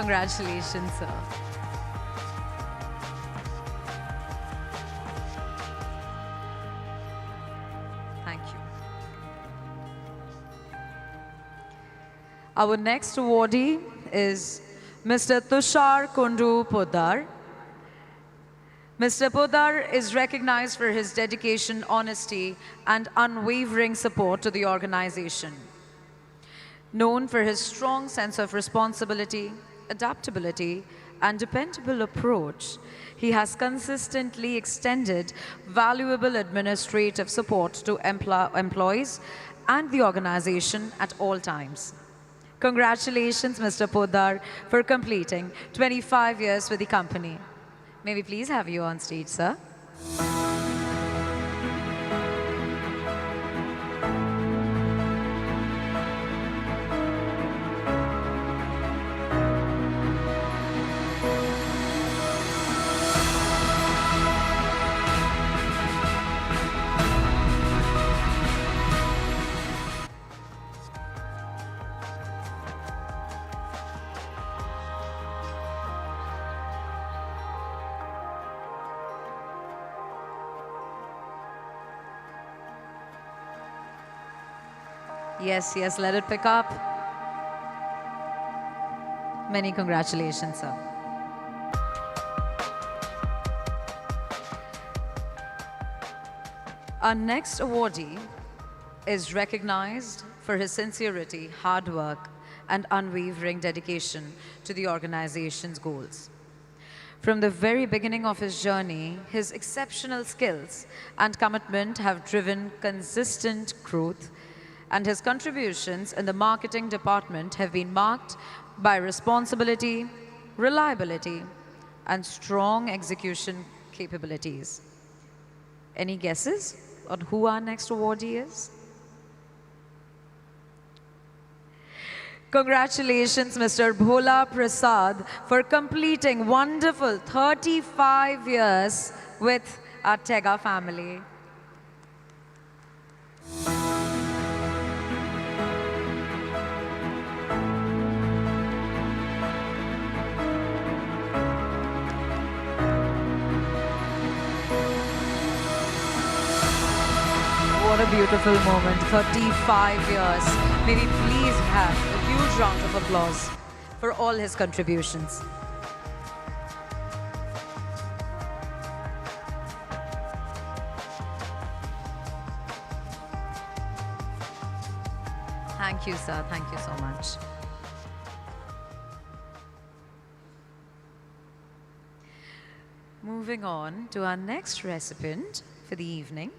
Congratulations, sir. Thank you. Our next awardee is Mr. Tushar Kundu Poddar. Mr. Poddar is recognized for his dedication, honesty, and unwavering support to the organization. Known for his strong sense of responsibility, adaptability, and dependable approach, he has consistently extended valuable administrative support to employees and the organization at all times. Congratulations, Mr. Poddar, for completing 25 years with the company. May we please have you on stage, sir? Yes, yes, let it pick up. Many congratulations, sir. Our next awardee is recognized for his sincerity, hard work, and unwavering dedication to the organization's goals. From the very beginning of his journey, his exceptional skills and commitment have driven consistent growth, and his contributions in the marketing department have been marked by responsibility, reliability, and strong execution capabilities. Any guesses on who our next awardee is? Congratulations, Mr. Bhola Prasad, for completing wonderful 35 years with our Tega family. What a beautiful moment, 35 years. May we please have a huge round of applause for all his contributions. Thank you, sir. Thank you so much. Moving on to our next recipient for the evening.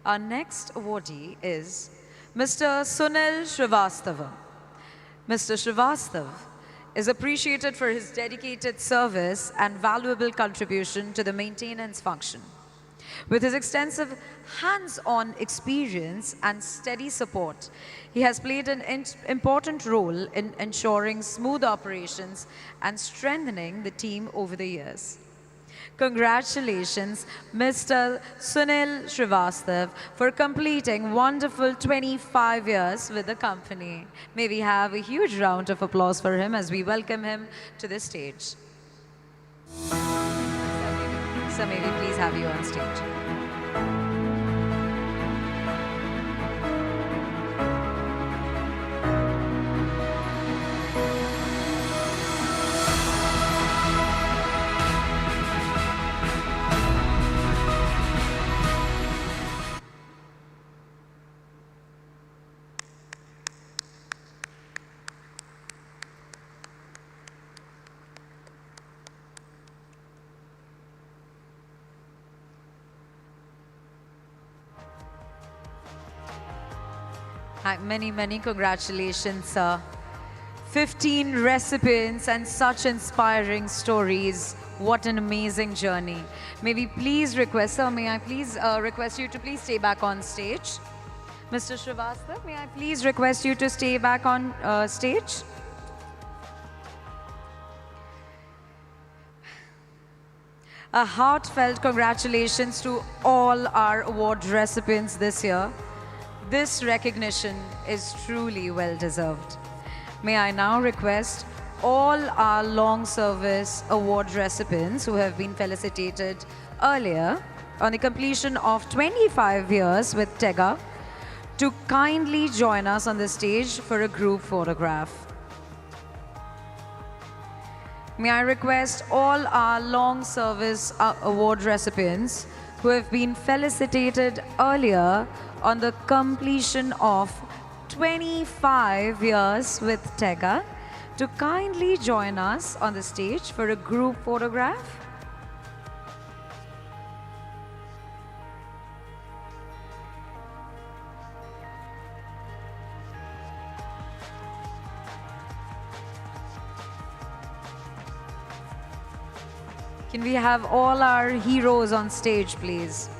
Our next awardee is Mr. Sunil Srivastava. Mr. Srivastava is appreciated for his dedicated service and valuable contribution to the maintenance function. With his extensive hands-on experience and steady support, he has played an important role in ensuring smooth operations and strengthening the team over the years. Congratulations, Mr. Sunil Srivastava, for completing wonderful 25 years with the company. May we have a huge round of applause for him as we welcome him to the stage. Sir, may we please have you on stage. Many, many congratulations, sir. 15 recipients and such inspiring stories. What an amazing journey. May we please request, sir, may I please request you to please stay back on stage. Mr. Srivastava, may I please request you to stay back on stage? A heartfelt congratulations to all our award recipients this year. This recognition is truly well deserved. May I now request all our long service award recipients who have been felicitated earlier on the completion of 25 years with Tega to kindly join us on the stage for a group photograph. May I request all our long service award recipients who have been felicitated earlier on the completion of 25 years with Tega to kindly join us on the stage for a group photograph. Can we have all our heroes on stage, please?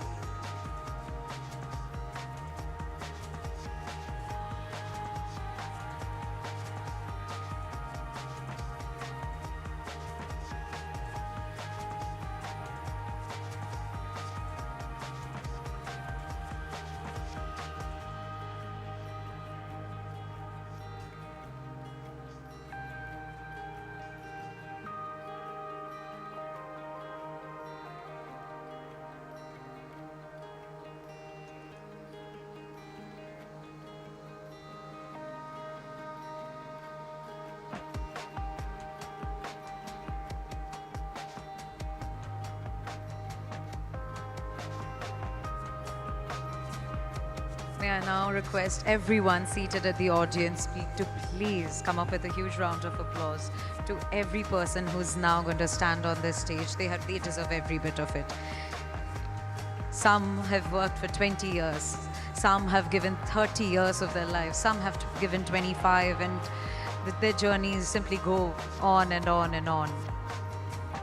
May I now request everyone seated at the audience to please come up with a huge round of applause to every person who's now going to stand on this stage. They deserve every bit of it. Some have worked for 20 years. Some have given 30 years of their lives. Some have given 25, and their journeys simply go on and on and on.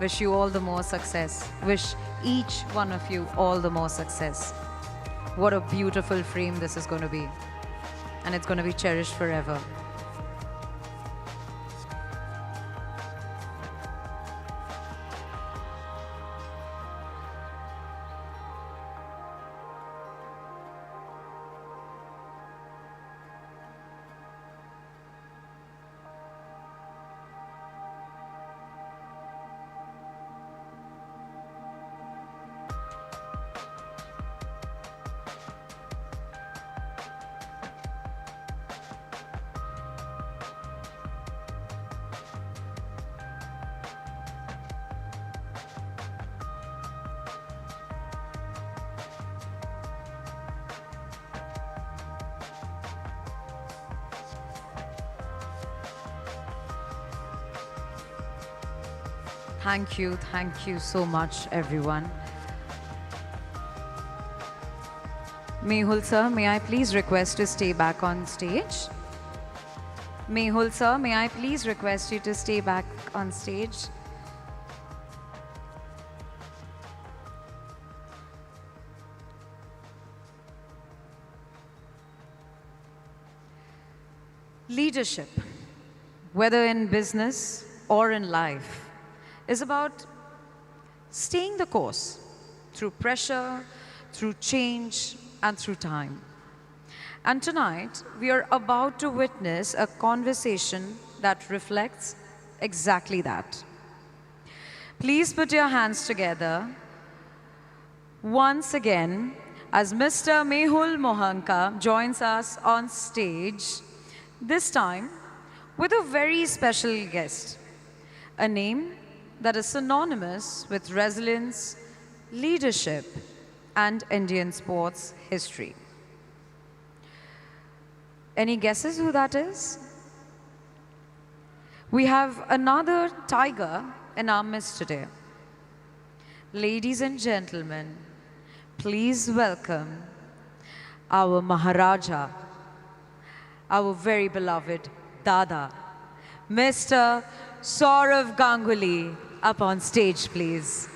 Wish you all the more success. Wish each one of you all the more success. What a beautiful frame this is going to be. And it's going to be cherished forever. Thank you so much, everyone. Mehul sir, may I please request to stay back on stage? Mehul sir, may I please request you to stay back on stage? Leadership, whether in business or in life, is about staying the course through pressure, through change, and through time. And tonight, we are about to witness a conversation that reflects exactly that. Please put your hands together once again as Mr. Mehul Mohanka joins us on stage, this time with a very special guest, a name that is synonymous with resilience, leadership, and Indian sports history. Any guesses who that is? We have another tiger in our midst today. Ladies and gentlemen, please welcome our Maharaja, our very beloved Dada, Mr. Sourav Ganguly, up on stage, please.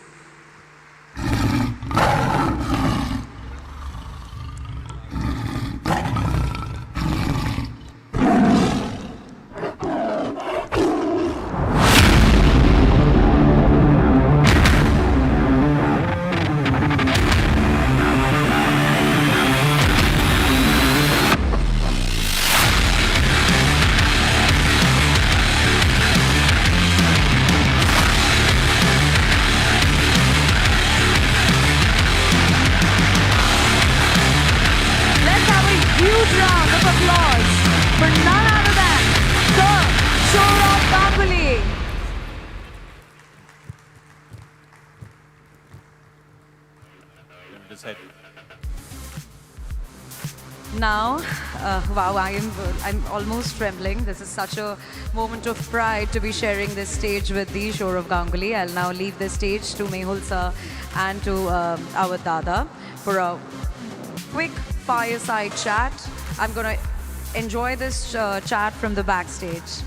his head. Now, wow, I'm almost trembling. This is such a moment of pride to be sharing this stage with the Sourav Ganguly. I'll now leave the stage to Mehul sir and to our Dada for a quick fireside chat. I'm going to enjoy this chat from the backstage.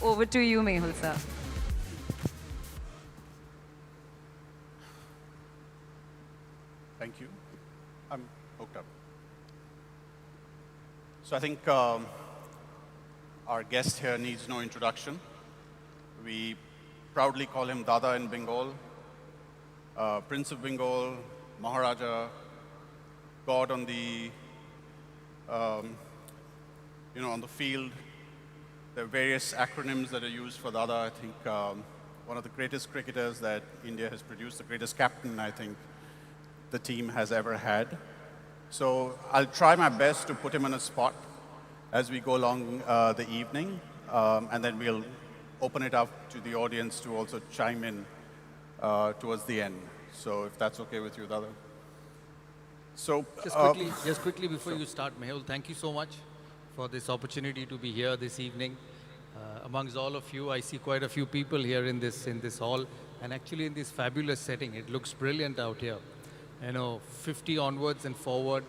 Over to you, Mehul sir. Thank you. I'm hooked up. So I think our guest here needs no introduction. We proudly call him Dada in Bengal, Prince of Bengal, Maharaja, God on the, on the field. There are various acronyms that are used for Dada. I think one of the greatest cricketers that India has produced, the greatest captain, I think, the team has ever had. So I'll try my best to put him on a spot as we go along the evening, and then we'll open it up to the audience to also chime in towards the end. So if that's okay with you, Dada. So just quickly before you start, Mehul, thank you so much for this opportunity to be here this evening. Amongst all of you, I see quite a few people here in this hall, and actually in this fabulous setting. It looks brilliant out here. 50 onwards and forward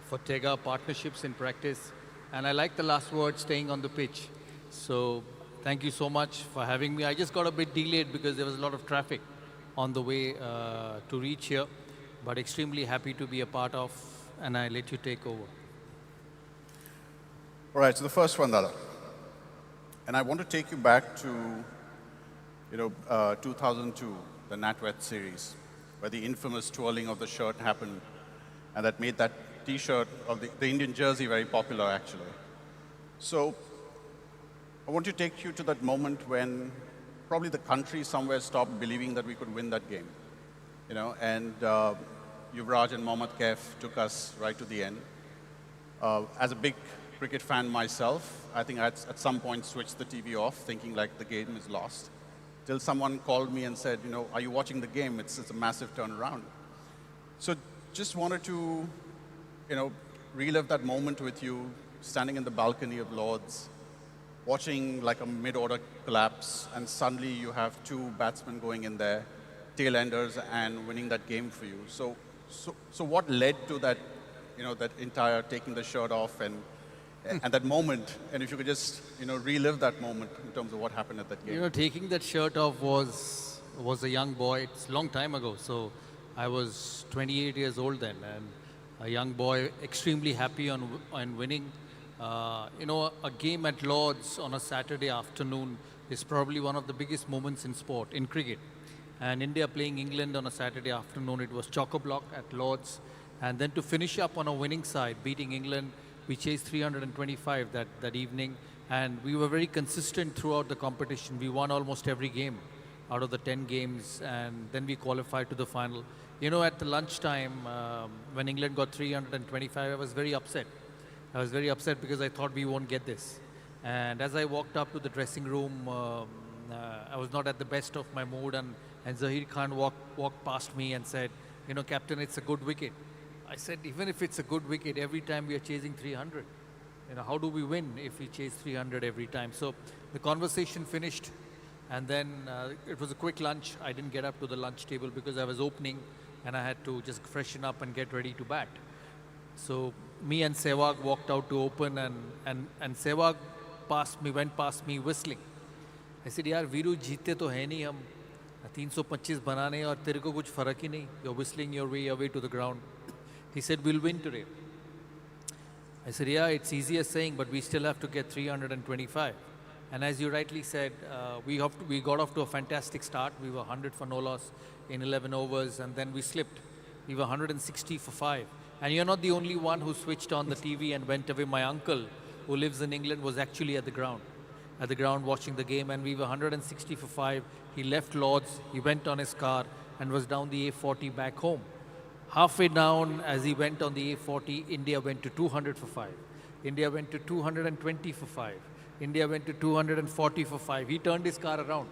for Tega, partnerships in practice. And I like the last word, staying on the pitch. So thank you so much for having me. I just got a bit delayed because there was a lot of traffic on the way to reach here, but extremely happy to be a part of, and I let you take over. All right, so the first one, Dada. And I want to take you back to, 2002, the NatWet series, where the infamous twirling of the shirt happened, and that made that T-shirt of the Indian jersey very popular, actually. So I want to take you to that moment when probably the country somewhere stopped believing that we could win that game, and Yuvraj and Mohammad Kaif took us right to the end. As a big cricket fan myself, I think I at some point switched the TV off, thinking like the game is lost, till someone called me and said, are you watching the game? It's a massive turnaround. So just wanted to, relive that moment with you, standing in the balcony of Lord's, watching like a mid-order collapse, and suddenly you have two batsmen going in there, tail-enders, and winning that game for you. So what led to that, that entire taking the shirt off and that moment, and if you could just, relive that moment in terms of what happened at that game. Taking that shirt off was a young boy. It's a long time ago. So I was 28 years old then, and a young boy, extremely happy on winning. A game at Lord's on a Saturday afternoon is probably one of the biggest moments in sport, in cricket. And India playing England on a Saturday afternoon, it was chock-a-block at Lord's. And then to finish up on a winning side, beating England, we chased 325 that evening, and we were very consistent throughout the competition. We won almost every game out of the 10 games, and then we qualified to the final. At the lunchtime, when England got 325, I was very upset. I was very upset because I thought we won't get this. And as I walked up to the dressing room, I was not at the best of my mood, and Zahir Khan walked past me and said, Captain, it's a good wicket. I said, even if it's a good wicket, every time we are chasing 300, how do we win if we chase 300 every time? So the conversation finished, and then it was a quick lunch. I didn't get up to the lunch table because I was opening, and I had to just freshen up and get ready to bat. So me and Sehwag walked out to open, and Sehwag went past me whistling. I said, yaar, Viru, jeete to hai nahi hum. 325 banane aur tere ko kuch farak hi nahi. You're whistling your way away to the ground. He said, we'll win today. I said, yeah, it's easier saying, but we still have to get 325. And as you rightly said, we got off to a fantastic start. We were 100 for no loss in 11 overs, and then we slipped. We were 160 for 5. And you're not the only one who switched on the TV and went away. My uncle, who lives in England, was actually at the ground watching the game, and we were 160 for 5. He left Lord's, he went on his car and was down the A40 back home. Halfway down, as he went on the A40, India went to 200 for 5. India went to 220 for 5. India went to 240 for 5. He turned his car around.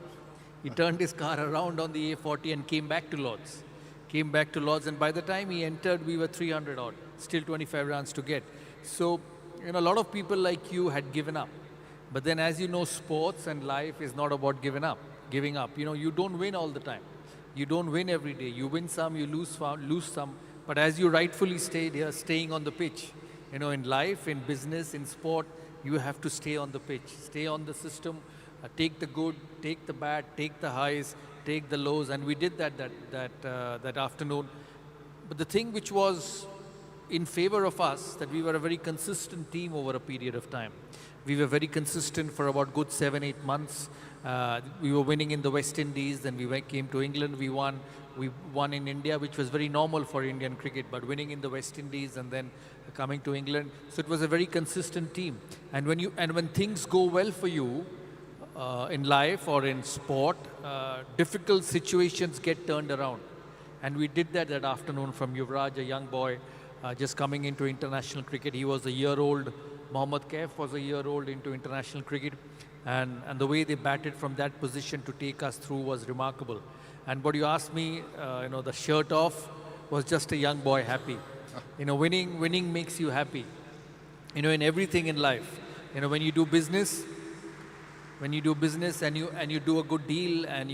He turned his car around on the A40 and came back to Lord's. came back to Lords, and by the time he entered, we were 300 odd, still 25 runs to get. So, you know, a lot of people like you had given up. But then, as you know, sports and life is not about giving up. You know, you don't win all the time. You don't win every day. You win some, you lose some. But as you rightfully stayed here, staying on the pitch, you know, in life, in business, in sport, you have to stay on the pitch, stay on the system, take the good, take the bad, take the highs, take the lows, and we did that afternoon. But the thing which was in favor of us, that we were a very consistent team over a period of time. We were very consistent for about good 7-8 months. We were winning in the West Indies, then came to England, we won in India, which was very normal for Indian cricket, but winning in the West Indies and then coming to England. So it was a very consistent team. And when things go well for you in life or in sport, difficult situations get turned around. And we did that afternoon from Yuvraj, a young boy just coming into international cricket. He was a year old. Mohammad Kaif was a year old into international cricket. And the way they batted from that position to take us through was remarkable. And what you asked me, you know, the shirt off was just a young boy happy. You know, winning makes you happy. You know, in everything in life. You know, when you do business and you do a good deal, and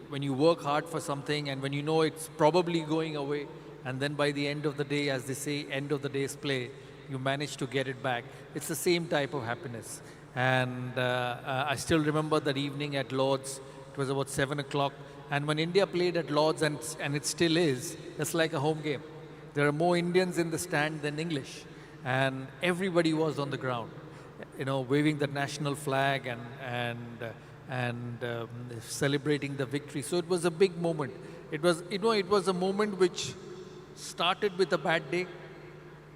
when you work hard for something, and when you know it's probably going away, and then by the end of the day, as they say, end of the day's play, you manage to get it back. It's the same type of happiness. And I still remember that evening at Lords. It was about 7 o'clock. And when India played at Lords, and it still is, it's like a home game. There are more Indians in the stand than English. And everybody was on the ground, you know, waving the national flag and celebrating the victory. So it was a big moment. It was a moment which started with a bad day,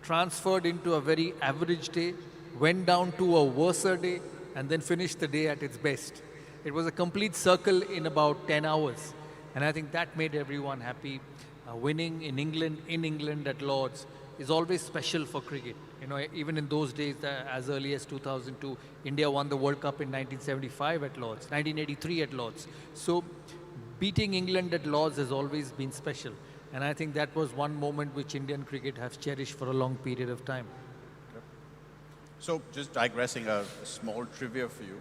transferred into a very average day, went down to a worser day, and then finished the day at its best. It was a complete circle in about 10 hours. And I think that made everyone happy. Winning in England at Lords is always special for cricket. You know, even in those days, as early as 2002, India won the World Cup in 1975 at Lords, 1983 at Lords. So beating England at Lords has always been special. And I think that was one moment which Indian cricket has cherished for a long period of time. So just digressing, a small trivia for you.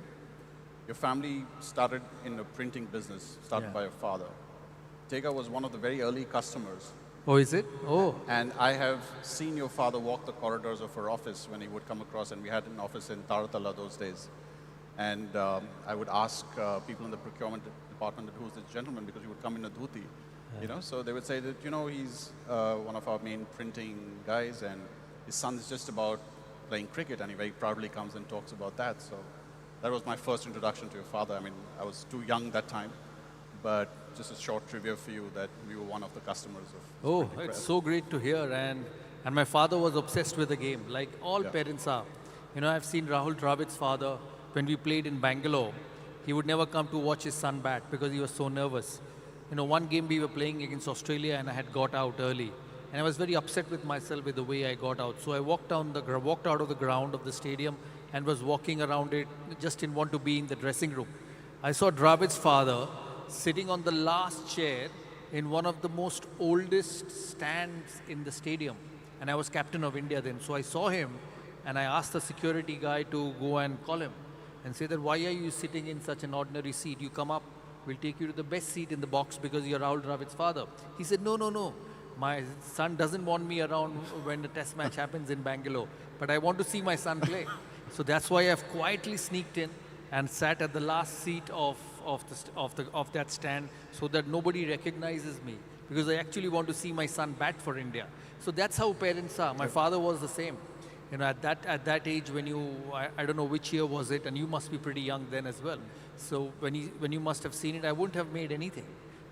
Your family started in a printing business, started by your father. Tega was one of the very early customers. Oh, is it? Oh. And I have seen your father walk the corridors of her office when he would come across, and we had an office in Taratala those days. And I would ask people in the procurement department, who's this gentleman, because he would come in a dhuti. You know, so they would say that, you know, he's one of our main printing guys, and his son's just about playing cricket, and he very proudly comes and talks about that. So that was my first introduction to your father. I mean, I was too young that time, but just a short trivia for you that we were one of the customers of Oh, it's so great to hear. And my father was obsessed with the game, like all parents are. You know, I've seen Rahul Dravid's father, when we played in Bangalore, he would never come to watch his son bat because he was so nervous. You know, one game we were playing against Australia, and I had got out early. And I was very upset with myself with the way I got out. So I walked out of the ground of the stadium and was walking around it, just didn't want to be in the dressing room. I saw Dravid's father sitting on the last chair in one of the most oldest stands in the stadium. And I was captain of India then. So I saw him, and I asked the security guy to go and call him and say that, why are you sitting in such an ordinary seat? You come up, we'll take you to the best seat in the box because you're Rahul Dravid's father. He said, no. My son doesn't want me around when the test match happens in Bangalore, but I want to see my son play. So that's why I've quietly sneaked in and sat at the last seat of that stand so that nobody recognizes me, because I actually want to see my son bat for India. So that's how parents are. My father was the same. You know, at that age, when I don't know which year was it, and you must be pretty young then as well. So when you must have seen it, I wouldn't have made anything.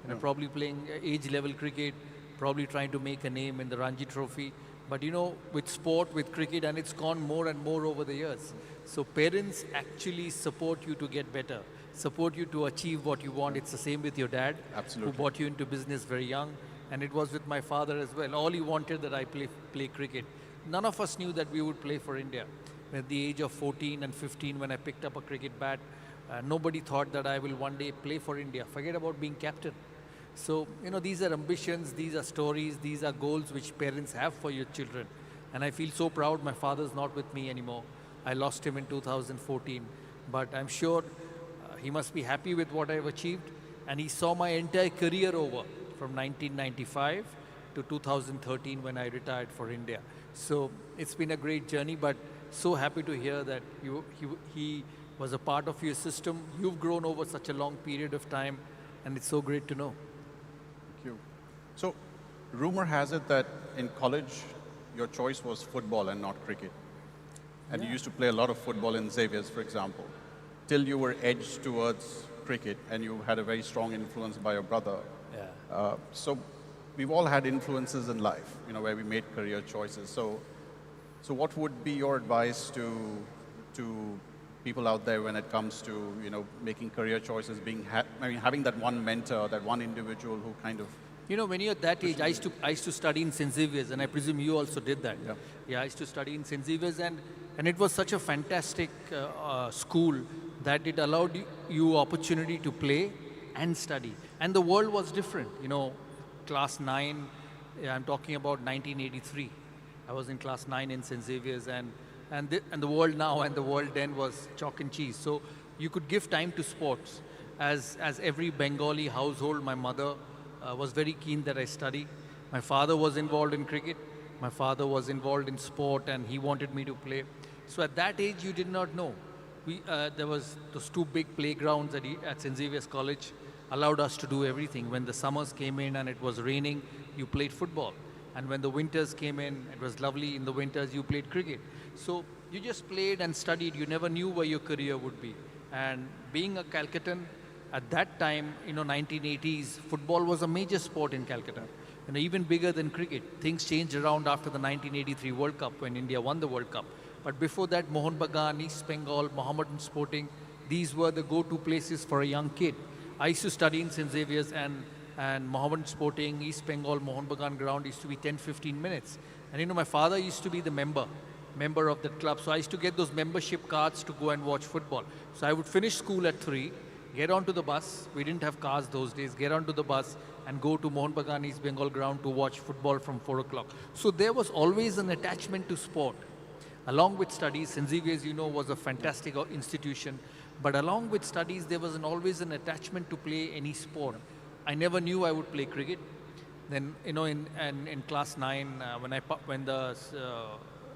You know, probably playing age level cricket, probably trying to make a name in the Ranji Trophy. But you know, with sport, with cricket, and it's gone more and more over the years. So parents actually support you to get better, support you to achieve what you want. It's the same with your dad, who brought you into business very young. And it was with my father as well. All he wanted that I play cricket. None of us knew that we would play for India. At the age of 14 and 15, when I picked up a cricket bat, nobody thought that I will one day play for India. Forget about being captain. So, these are ambitions, these are stories, these are goals which parents have for your children. And I feel so proud my father's not with me anymore. I lost him in 2014. But I'm sure he must be happy with what I've achieved. And he saw my entire career over from 1995 to 2013 when I retired for India. So it's been a great journey, but so happy to hear that he was a part of your system. You've grown over such a long period of time, and it's so great to know. Thank you. So, rumor has it that in college, your choice was football and not cricket. And you used to play a lot of football in Xavier's, for example, till you were edged towards cricket and you had a very strong influence by your brother. Yeah. So we've all had influences in life, where we made career choices. So what would be your advice to people out there when it comes to, making career choices, having that one mentor, that one individual who kind of... When you're at that age, I used to study in St. Xavier's, and I presume you also did that. Yeah, I used to study in St. Xavier's, and it was such a fantastic school that it allowed you opportunity to play and study. And the world was different. Class 9, I'm talking about 1983. I was in class 9 in St. Xavier's, and the world now and the world then was chalk and cheese. So you could give time to sports. As every Bengali household, my mother was very keen that I study. My father was involved in cricket. My father was involved in sport, and he wanted me to play. So at that age, you did not know. There was those two big playgrounds at St. Xavier's College, allowed us to do everything. When the summers came in and it was raining, you played football. And when the winters came in, it was lovely. In the winters, you played cricket. So you just played and studied. You never knew where your career would be. And being a Calcuttan, at that time, 1980s, football was a major sport in Calcutta. Even bigger than cricket. Things changed around after the 1983 World Cup when India won the World Cup. But before that, Mohun Bagan, East Bengal, Mohammedan Sporting, these were the go-to places for a young kid. I used to study in St. Xavier's, and Mohammedan Sporting, East Bengal, Mohun Bagan ground used to be 10-15 minutes. And my father used to be the member of that club. So I used to get those membership cards to go and watch football. So I would finish school at 3, get onto the bus. We didn't have cars those days. Get onto the bus and go to Mohun Bagan, East Bengal ground to watch football from 4 o'clock. So there was always an attachment to sport. Along with studies, St. Xavier's, was a fantastic institution. But along with studies, there was always an attachment to play any sport. I never knew I would play cricket. Then, in class 9, when the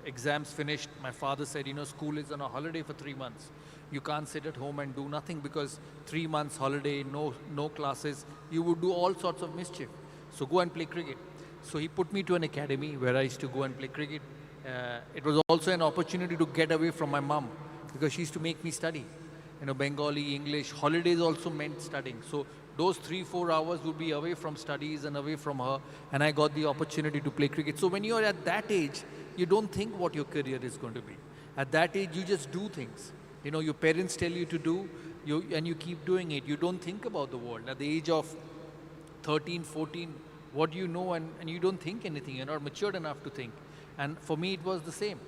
exams finished, my father said, school is on a holiday for 3 months. You can't sit at home and do nothing because 3 months holiday, no classes, you would do all sorts of mischief. So go and play cricket. So he put me to an academy where I used to go and play cricket. It was also an opportunity to get away from my mom because she used to make me study. Bengali, English, holidays also meant studying. So those 3-4 hours would be away from studies and away from her, and I got the opportunity to play cricket. So when you're at that age, you don't think what your career is going to be. At that age, you just do things. Your parents tell you to do, and you keep doing it. You don't think about the world. At the age of 13, 14, what do you know? And you don't think anything. You're not matured enough to think. And for me, it was the same.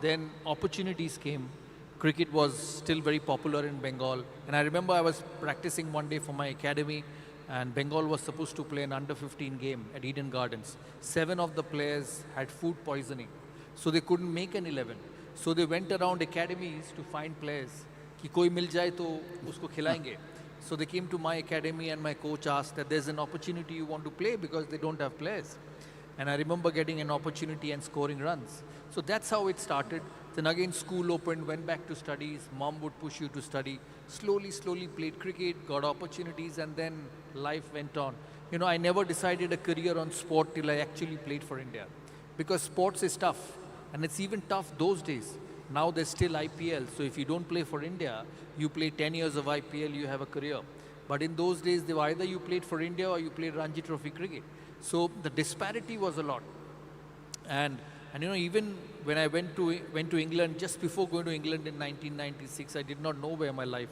Then opportunities came. Cricket was still very popular in Bengal. And I remember I was practicing one day for my academy, and Bengal was supposed to play an under-15 game at Eden Gardens. 7 of the players had food poisoning, so they couldn't make an 11. So they went around academies to find players. Ki koi mil jaye to usko khilayenge. So they came to my academy, and my coach asked that there's an opportunity you want to play because they don't have players. And I remember getting an opportunity and scoring runs. So that's how it started. Then again, school opened, went back to studies. Mom would push you to study. Slowly played cricket, got opportunities, and then life went on. I never decided a career on sport till I actually played for India. Because sports is tough. And it's even tough those days. Now there's still IPL. So if you don't play for India, you play 10 years of IPL, you have a career. But in those days, either you played for India or you played Ranji Trophy cricket. So the disparity was a lot. And even when I went to England, just before going to England in 1996, I did not know where my life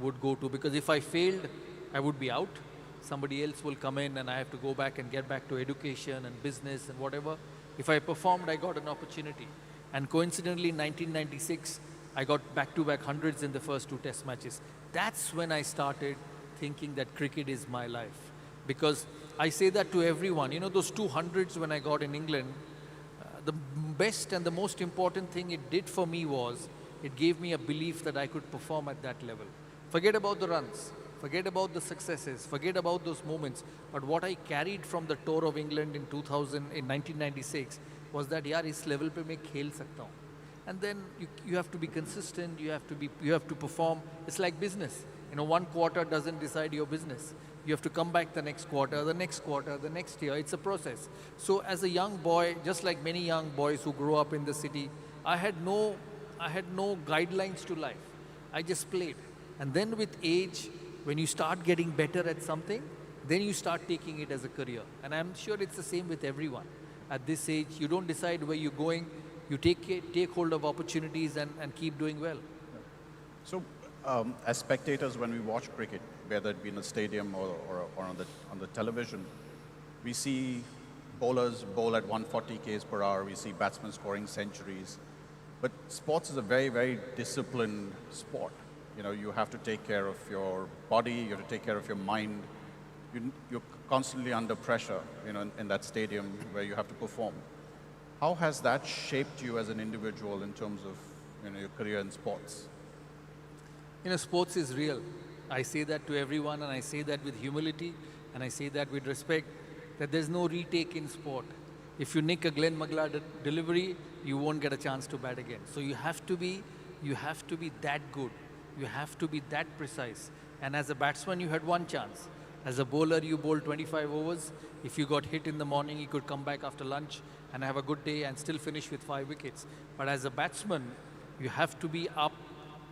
would go to, because if I failed, I would be out. Somebody else will come in and I have to go back and get back to education and business and whatever. If I performed, I got an opportunity. And coincidentally, in 1996, I got back-to-back hundreds in the first 2 test matches. That's when I started thinking that cricket is my life. Because I say that to everyone. You know, those 200s when I got in England, the best and the most important thing it did for me was it gave me a belief that I could perform at that level. Forget about the runs, forget about the successes, forget about those moments. But what I carried from the tour of England in 1996 was that yaar is level pe main khel sakta hu. And then you have to be consistent, you have to perform. It's like business. You know, one quarter doesn't decide your business. You have to come back the next quarter, the next year. It's a process. So as a young boy, just like many young boys who grow up in the city, I had no guidelines to life. I just played. And then with age, when you start getting better at something, then you start taking it as a career. And I'm sure it's the same with everyone. At this age, you don't decide where you're going. You take hold of opportunities and keep doing well. So, as spectators, when we watch cricket, whether it be in a stadium or on the television, we see bowlers bowl at 140 k's per hour. We see batsmen scoring centuries. But sports is a very, very disciplined sport. You know, you have to take care of your body. You have to take care of your mind. You're constantly under pressure, you know, in that stadium where you have to perform. How has that shaped you as an individual in terms of, you know, your career in sports? You know, sports is real. I say that to everyone, and I say that with humility, and I say that with respect, that there's no retake in sport. If you nick a Glenn Magla delivery, you won't get a chance to bat again. So you have to be that good. You have to be that precise. And as a batsman, you had one chance. As a bowler, you bowled 25 overs. If you got hit in the morning, you could come back after lunch and have a good day and still finish with 5 wickets. But as a batsman, you have to be up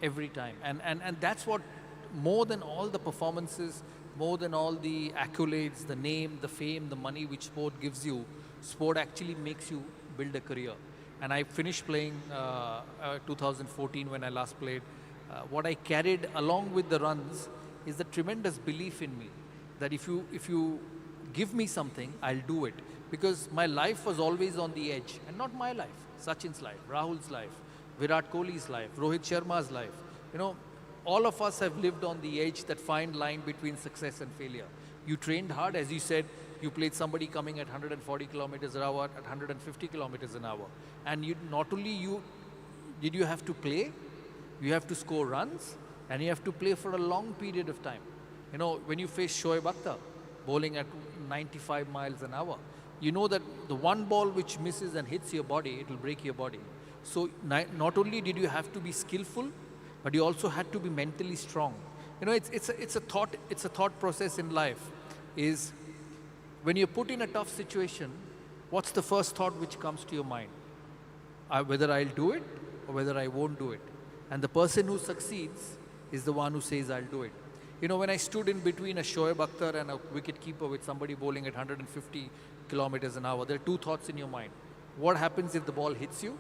every time. And that's what, more than all the performances, more than all the accolades, the name, the fame, the money which sport gives you, sport actually makes you build a career. And I finished playing 2014 when I last played. What I carried along with the runs is the tremendous belief in me that if you give me something, I'll do it. Because my life was always on the edge, and not my life, Sachin's life, Rahul's life, Virat Kohli's life, Rohit Sharma's life. You know, all of us have lived on the edge, that fine line between success and failure. You trained hard, as you said, you played somebody coming at 140 kilometers an hour, at 150 kilometers an hour. And not only did you have to play, you have to score runs, and you have to play for a long period of time. You know, when you face Shoaib Akhtar, bowling at 95 miles an hour, you know that the one ball which misses and hits your body, it will break your body. So not only did you have to be skillful, but you also had to be mentally strong. You know, it's a thought process in life. Is when you're put in a tough situation, what's the first thought which comes to your mind? Whether I'll do it or whether I won't do it. And the person who succeeds is the one who says, I'll do it. You know, when I stood in between a Shoaib Akhtar and a wicketkeeper with somebody bowling at 150 kilometers an hour, there are two thoughts in your mind. What happens if the ball hits you?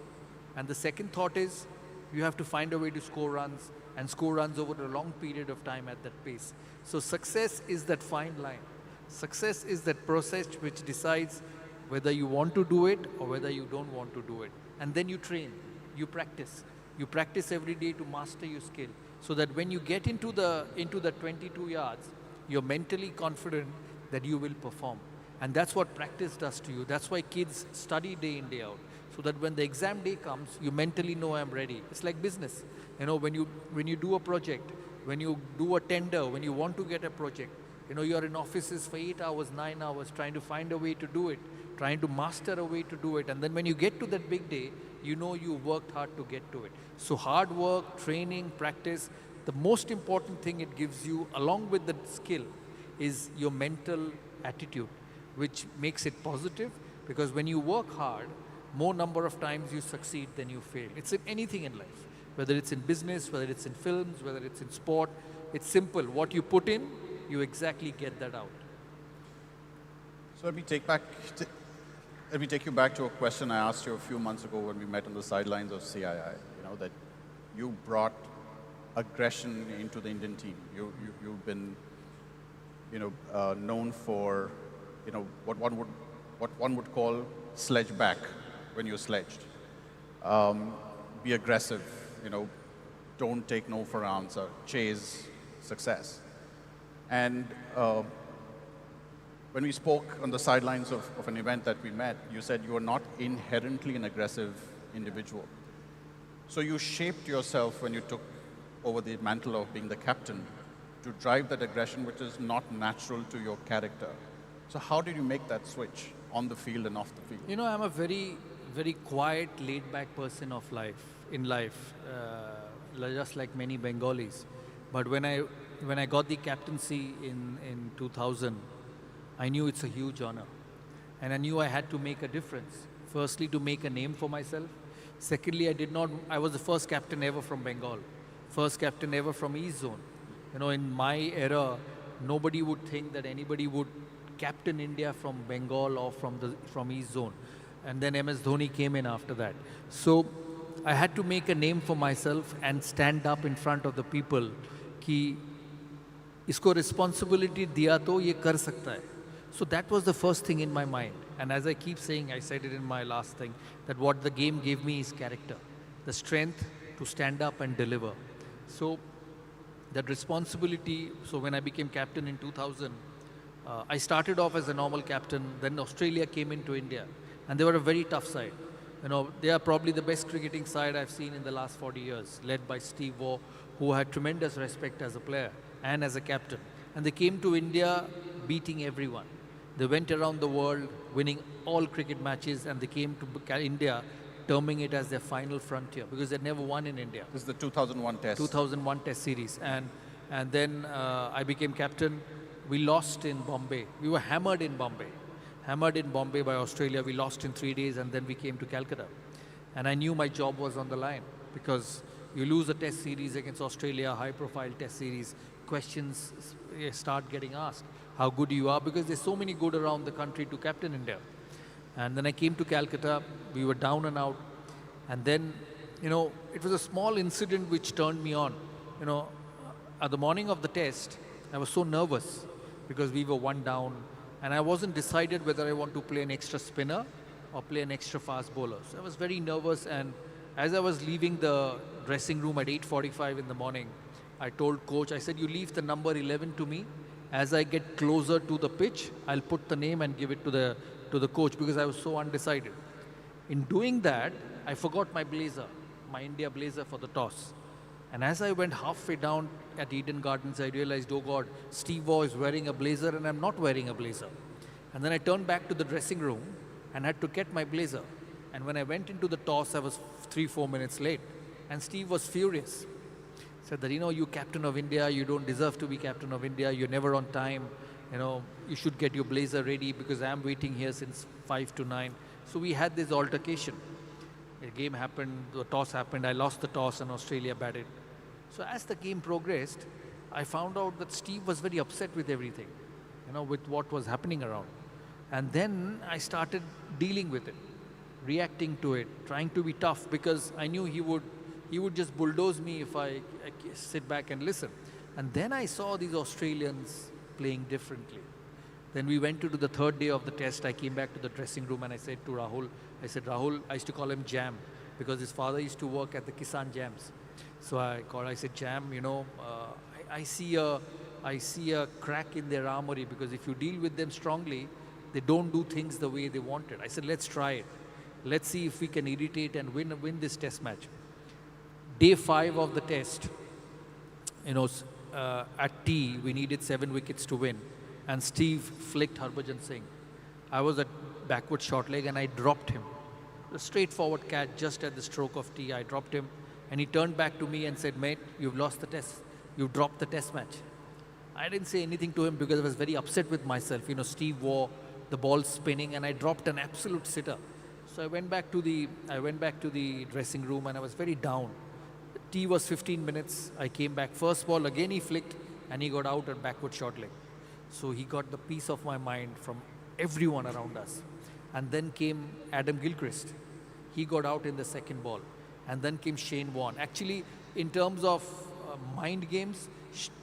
And the second thought is, you have to find a way to score runs, and score runs over a long period of time at that pace. So success is that fine line. Success is that process which decides whether you want to do it or whether you don't want to do it. And then you train, you practice. You practice every day to master your skill, so that when you get into the 22 yards, you're mentally confident that you will perform. And that's what practice does to you. That's why kids study day in, day out, so that when the exam day comes, you mentally know I'm ready. It's like business. You know, when you do a project, when you do a tender, when you want to get a project, you know, you're in offices for 8 hours, 9 hours, trying to find a way to do it, trying to master a way to do it. And then when you get to that big day, you know you worked hard to get to it. So hard work, training, practice, the most important thing it gives you, along with the skill, is your mental attitude, which makes it positive. Because when you work hard, more number of times you succeed than you fail. It's in anything in life, whether it's in business, whether it's in films, whether it's in sport. It's simple. What you put in, you exactly get that out. So let me take you back to a question I asked you a few months ago when we met on the sidelines of CII. You know, that you brought aggression into the Indian team. You've been, you know, known for, you know, what one would call sledge back when you're sledged. Be aggressive, you know, don't take no for an answer, chase success. And when we spoke on the sidelines of an event that we met, you said you are not inherently an aggressive individual. So you shaped yourself when you took over the mantle of being the captain to drive that aggression, which is not natural to your character. So how did you make that switch on the field and off the field? You know, I'm a very, very quiet, laid-back person in life, just like many Bengalis. But when I got the captaincy in 2000, I knew it's a huge honor. And I knew I had to make a difference. Firstly, to make a name for myself. Secondly, I was the first captain ever from Bengal. First captain ever from East Zone. You know, in my era, nobody would think that anybody would captain India from Bengal or from East Zone. And then MS Dhoni came in after that. So I had to make a name for myself and stand up in front of the people कि इसको responsibility दिया तो ये कर सकता है. So that was the first thing in my mind. And as I keep saying, I said it in my last thing, that what the game gave me is character. The strength to stand up and deliver. So that responsibility, so when I became captain in 2000, I started off as a normal captain, then Australia came into India. And they were a very tough side. You know, they are probably the best cricketing side I've seen in the last 40 years, led by Steve Waugh, who had tremendous respect as a player and as a captain. And they came to India beating everyone. They went around the world, winning all cricket matches, and they came to India, terming it as their final frontier, because they'd never won in India. This is the 2001 Test. 2001 Test series. And then I became captain. We lost in Bombay. We were hammered in Bombay. Hammered in Bombay by Australia. We lost in 3 days, and then we came to Calcutta. And I knew my job was on the line, because you lose a test series against Australia, high-profile test series, questions start getting asked, how good you are, because there's so many good around the country to captain India. And then I came to Calcutta, we were down and out. And then, you know, it was a small incident which turned me on. You know, at the morning of the test, I was so nervous because we were one down, and I wasn't decided whether I want to play an extra spinner or play an extra fast bowler. So I was very nervous, and as I was leaving the dressing room at 8:45 in the morning, I told coach, I said, you leave the number 11 to me. As I get closer to the pitch, I'll put the name and give it to the coach, because I was so undecided. In doing that, I forgot my blazer, my India blazer for the toss. And as I went halfway down at Eden Gardens, I realized, oh God, Steve Waugh is wearing a blazer and I'm not wearing a blazer. And then I turned back to the dressing room and had to get my blazer. And when I went into the toss, I was 3-4 minutes late. And Steve was furious. Said that, you know, you captain of India, you don't deserve to be captain of India, you're never on time, you know, you should get your blazer ready, because I'm waiting here since 5 to 9. So we had this altercation. The game happened, the toss happened, I lost the toss and Australia batted. So as the game progressed, I found out that Steve was very upset with everything, you know, with what was happening around. And then I started dealing with it, reacting to it, trying to be tough, because I knew he would just bulldoze me if I sit back and listen. And then I saw these Australians playing differently. Then we went to the third day of the test. I came back to the dressing room and I said to Rahul, Rahul, I used to call him Jam, because his father used to work at the Kisan Jams. So I said, Jam, you know, I see a crack in their armory, because if you deal with them strongly, they don't do things the way they wanted. I said, let's try it. Let's see if we can irritate and win this test match. Day 5 of the test, you know, at tea, we needed 7 wickets to win. And Steve flicked Harbhajan Singh. I was at backward short leg and I dropped him. A straightforward catch just at the stroke of tea. I dropped him and he turned back to me and said, mate, you've lost the test. You've dropped the test match. I didn't say anything to him because I was very upset with myself. You know, Steve Waugh, the ball spinning, and I dropped an absolute sitter. So I went back to the dressing room and I was very down. The tea was 15 minutes. I came back. First ball, again he flicked and he got out at backward short leg. So he got the peace of my mind from everyone around us. And then came Adam Gilchrist. He got out in the second ball. And then came Shane Warne. Actually, in terms of mind games,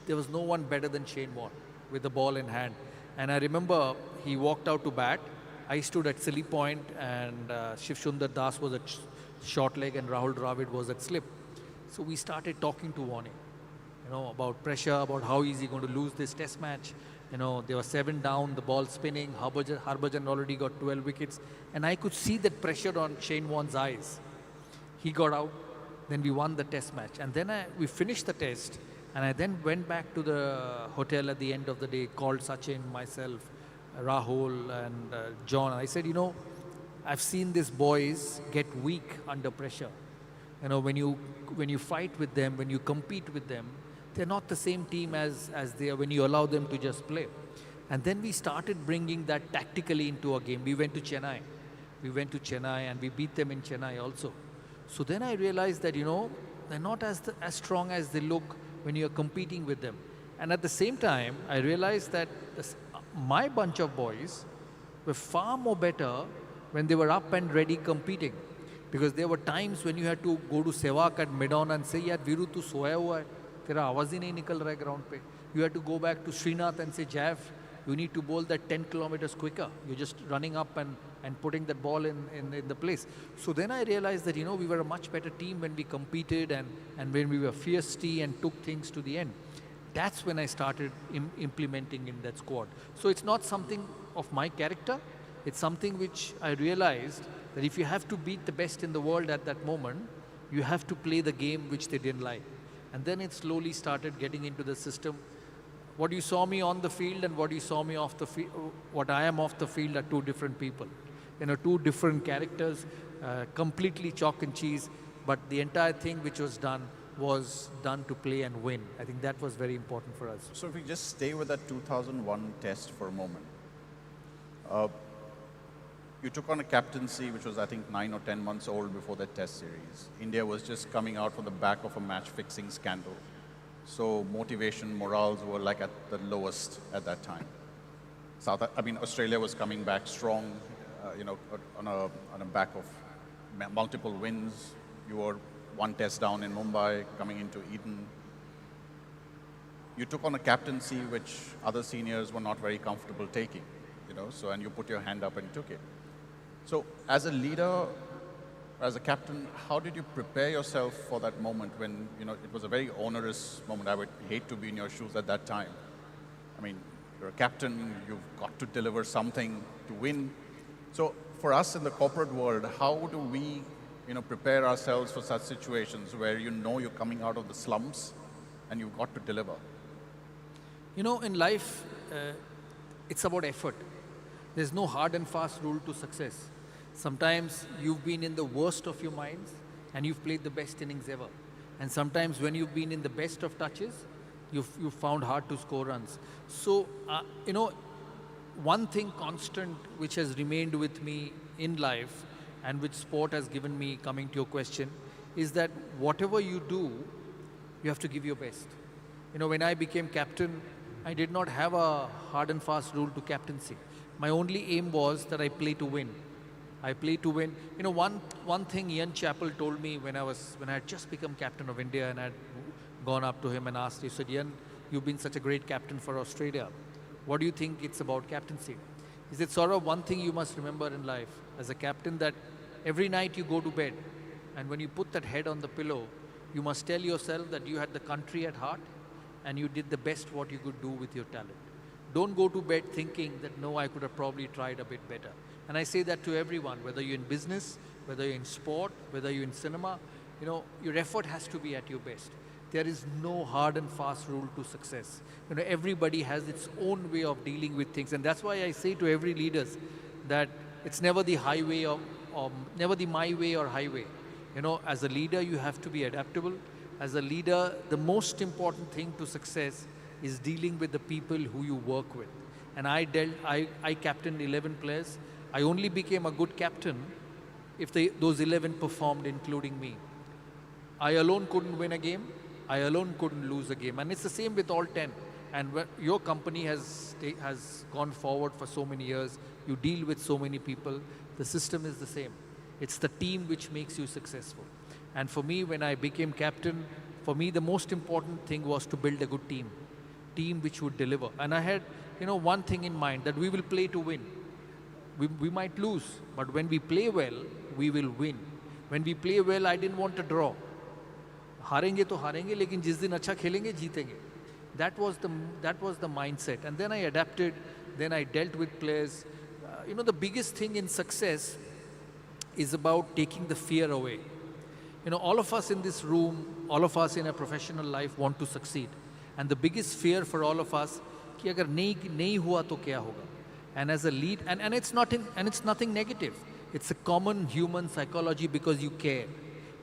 there was no one better than Shane Warne with the ball in hand. And I remember he walked out to bat. I stood at silly point and Shiv Sundar Das was at short leg and Rahul Dravid was at slip. So we started talking to Warne, you know, about pressure, about how is he going to lose this test match. You know, they were 7 down, the ball spinning, Harbhajan already got 12 wickets. And I could see that pressure on Shane Warne's eyes. He got out, then we won the test match. And then we finished the test, and I then went back to the hotel at the end of the day, called Sachin, myself, Rahul and John. I said, you know, I've seen these boys get weak under pressure. You know, when you fight with them, when you compete with them, they're not the same team as they are when you allow them to just play. And then we started bringing that tactically into our game. We went to Chennai. And we beat them in Chennai also. So then I realized that, you know, they're not as strong as they look when you're competing with them. And at the same time, I realized that my bunch of boys were far more better when they were up and ready competing. Because there were times when you had to go to Sehwag at mid-on and say, yaar, Viru, tu soya hua hai. Tera awaaz hi nahi nikal raha hai ground pe. You had to go back to Srinath and say, Jav, you need to bowl that 10 kilometers quicker. You're just running up and putting that ball in the place. So then I realized that, you know, we were a much better team when we competed and when we were fiercely and took things to the end. That's when I started implementing in that squad. So it's not something of my character. It's something which I realized that if you have to beat the best in the world at that moment, you have to play the game which they didn't like. And then it slowly started getting into the system. What you saw me on the field and what you saw me off the field, what I am off the field are two different people. You know, two different characters, completely chalk and cheese, but the entire thing which was done to play and win. I think that was very important for us. So if we just stay with that 2001 test for a moment. You took on a captaincy which was, I think, 9 or 10 months old before that test series. India was just coming out from the back of a match-fixing scandal. So motivation, morals were like at the lowest at that time. Australia was coming back strong, you know, on a back of multiple wins. You were 1 test down in Mumbai, coming into Eden. You took on a captaincy which other seniors were not very comfortable taking, you know, so, and you put your hand up and took it. So as a leader, as a captain, how did you prepare yourself for that moment when, you know, it was a very onerous moment? I would hate to be in your shoes at that time. I mean, you're a captain, you've got to deliver something to win. So for us in the corporate world, how do we, you know, prepare ourselves for such situations where you know you're coming out of the slums and you've got to deliver? You know, in life, it's about effort. There's no hard and fast rule to success. Sometimes you've been in the worst of your minds and you've played the best innings ever. And sometimes when you've been in the best of touches, you've found hard to score runs. So, you know, one thing constant which has remained with me in life and which sport has given me, coming to your question, is that whatever you do, you have to give your best. You know, when I became captain, I did not have a hard and fast rule to captaincy. My only aim was that I play to win. I play to win. You know, one thing Ian Chappell told me when I had just become captain of India, and I had gone up to him and asked, he said, Ian, you've been such a great captain for Australia. What do you think it's about captaincy? He said, Sourav, one thing you must remember in life as a captain, that every night you go to bed, and when you put that head on the pillow, you must tell yourself that you had the country at heart and you did the best what you could do with your talent. Don't go to bed thinking that, no, I could have probably tried a bit better. And I say that to everyone, whether you're in business, whether you're in sport, whether you're in cinema, you know, your effort has to be at your best. There is no hard and fast rule to success. You know, everybody has its own way of dealing with things. And that's why I say to every leader that it's never the highway or never the my way or highway. You know, as a leader, you have to be adaptable. As a leader, the most important thing to success is dealing with the people who you work with. And I captained 11 players. I only became a good captain if those 11 performed, including me. I alone couldn't win a game. I alone couldn't lose a game. And it's the same with all 10. And your company has gone forward for so many years. You deal with so many people. The system is the same. It's the team which makes you successful. And for me, when I became captain, for me, the most important thing was to build a good team which would deliver. And I had, you know, one thing in mind, that we will play to win. We might lose, but when we play well, we will win. When we play well, I didn't want to draw. हारेंगे तो हारेंगे, लेकिन जिस दिन अच्छा खेलेंगे जीतेंगे. That was the mindset. And then I adapted, then I dealt with players. The biggest thing in success is about taking the fear away. All of us in this room, all of us in a professional life want to succeed. And the biggest fear for all of us, कि अगर नहीं हुआ तो क्या होगा? And as a lead, and it's nothing negative. It's a common human psychology because you care.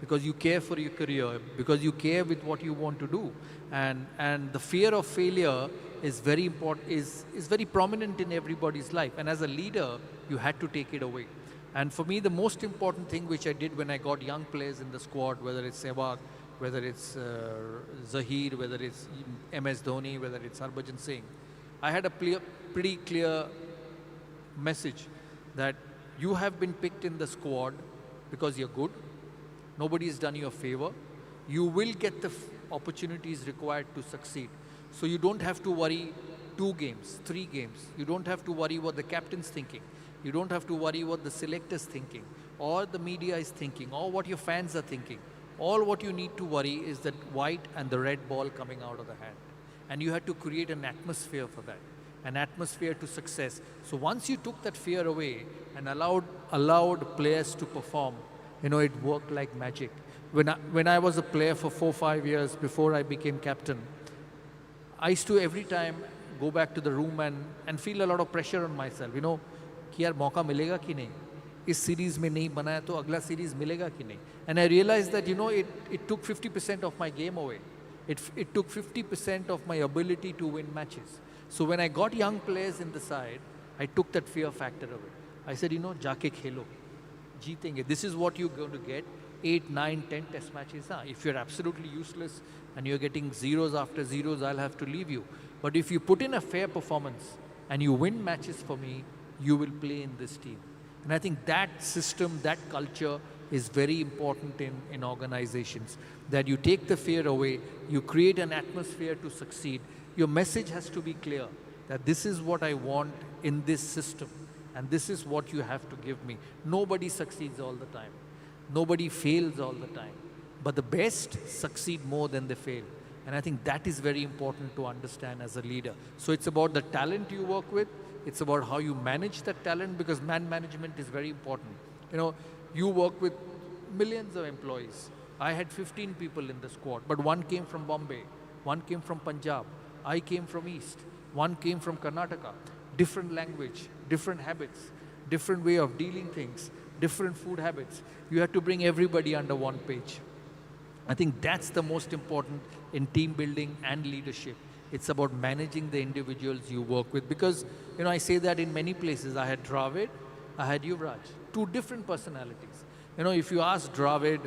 Because you care for your career, because you care with what you want to do. And the fear of failure is very important, is very prominent in everybody's life. And as a leader, you had to take it away. And for me, the most important thing which I did when I got young players in the squad, whether it's Sehwag, whether it's Zahir, whether it's MS Dhoni, whether it's Harbhajan Singh, I had a pretty clear message that you have been picked in the squad because you're good. Nobody has done you a favor. You will get the opportunities required to succeed. So you don't have to worry 2 games, 3 games. You don't have to worry what the captain's thinking. You don't have to worry what the selector's thinking, or the media is thinking, or what your fans are thinking. All what you need to worry is that white and the red ball coming out of the hand. And you had to create an atmosphere for that, an atmosphere to success. So once you took that fear away and allowed players to perform, it worked like magic. When I was a player for 4-5 years before I became captain, I used to every time go back to the room and feel a lot of pressure on myself. कि यार मौका मिलेगा कि नहीं, इस series में नहीं बनाया तो अगला सीरीज मिलेगा कि नहीं. And I realized that it took 50% of my game away. It took 50% of my ability to win matches. So when I got young players in the side, I took that fear factor away. I said, जाके खेलो, जीतेंगे. This is what you're going to get. 8, 9, 10 test matches. If you're absolutely useless and you're getting zeros after zeros, I'll have to leave you. But if you put in a fair performance and you win matches for me, you will play in this team. And I think that system, that culture is very important in organizations. That you take the fear away, you create an atmosphere to succeed. Your message has to be clear that this is what I want in this system and this is what you have to give me. Nobody succeeds all the time. Nobody fails all the time. But the best succeed more than they fail. And I think that is very important to understand as a leader. So it's about the talent you work with. It's about how you manage that talent, because man management is very important. You work with millions of employees. I had 15 people in the squad, but one came from Bombay, one came from Punjab, I came from East, one came from Karnataka. Different language, different habits, different way of dealing things, different food habits. You have to bring everybody under one page. I think that's the most important in team building and leadership. It's about managing the individuals you work with, because I say that in many places. I had Dravid, I had Yuvraj, 2 different personalities. If you ask Dravid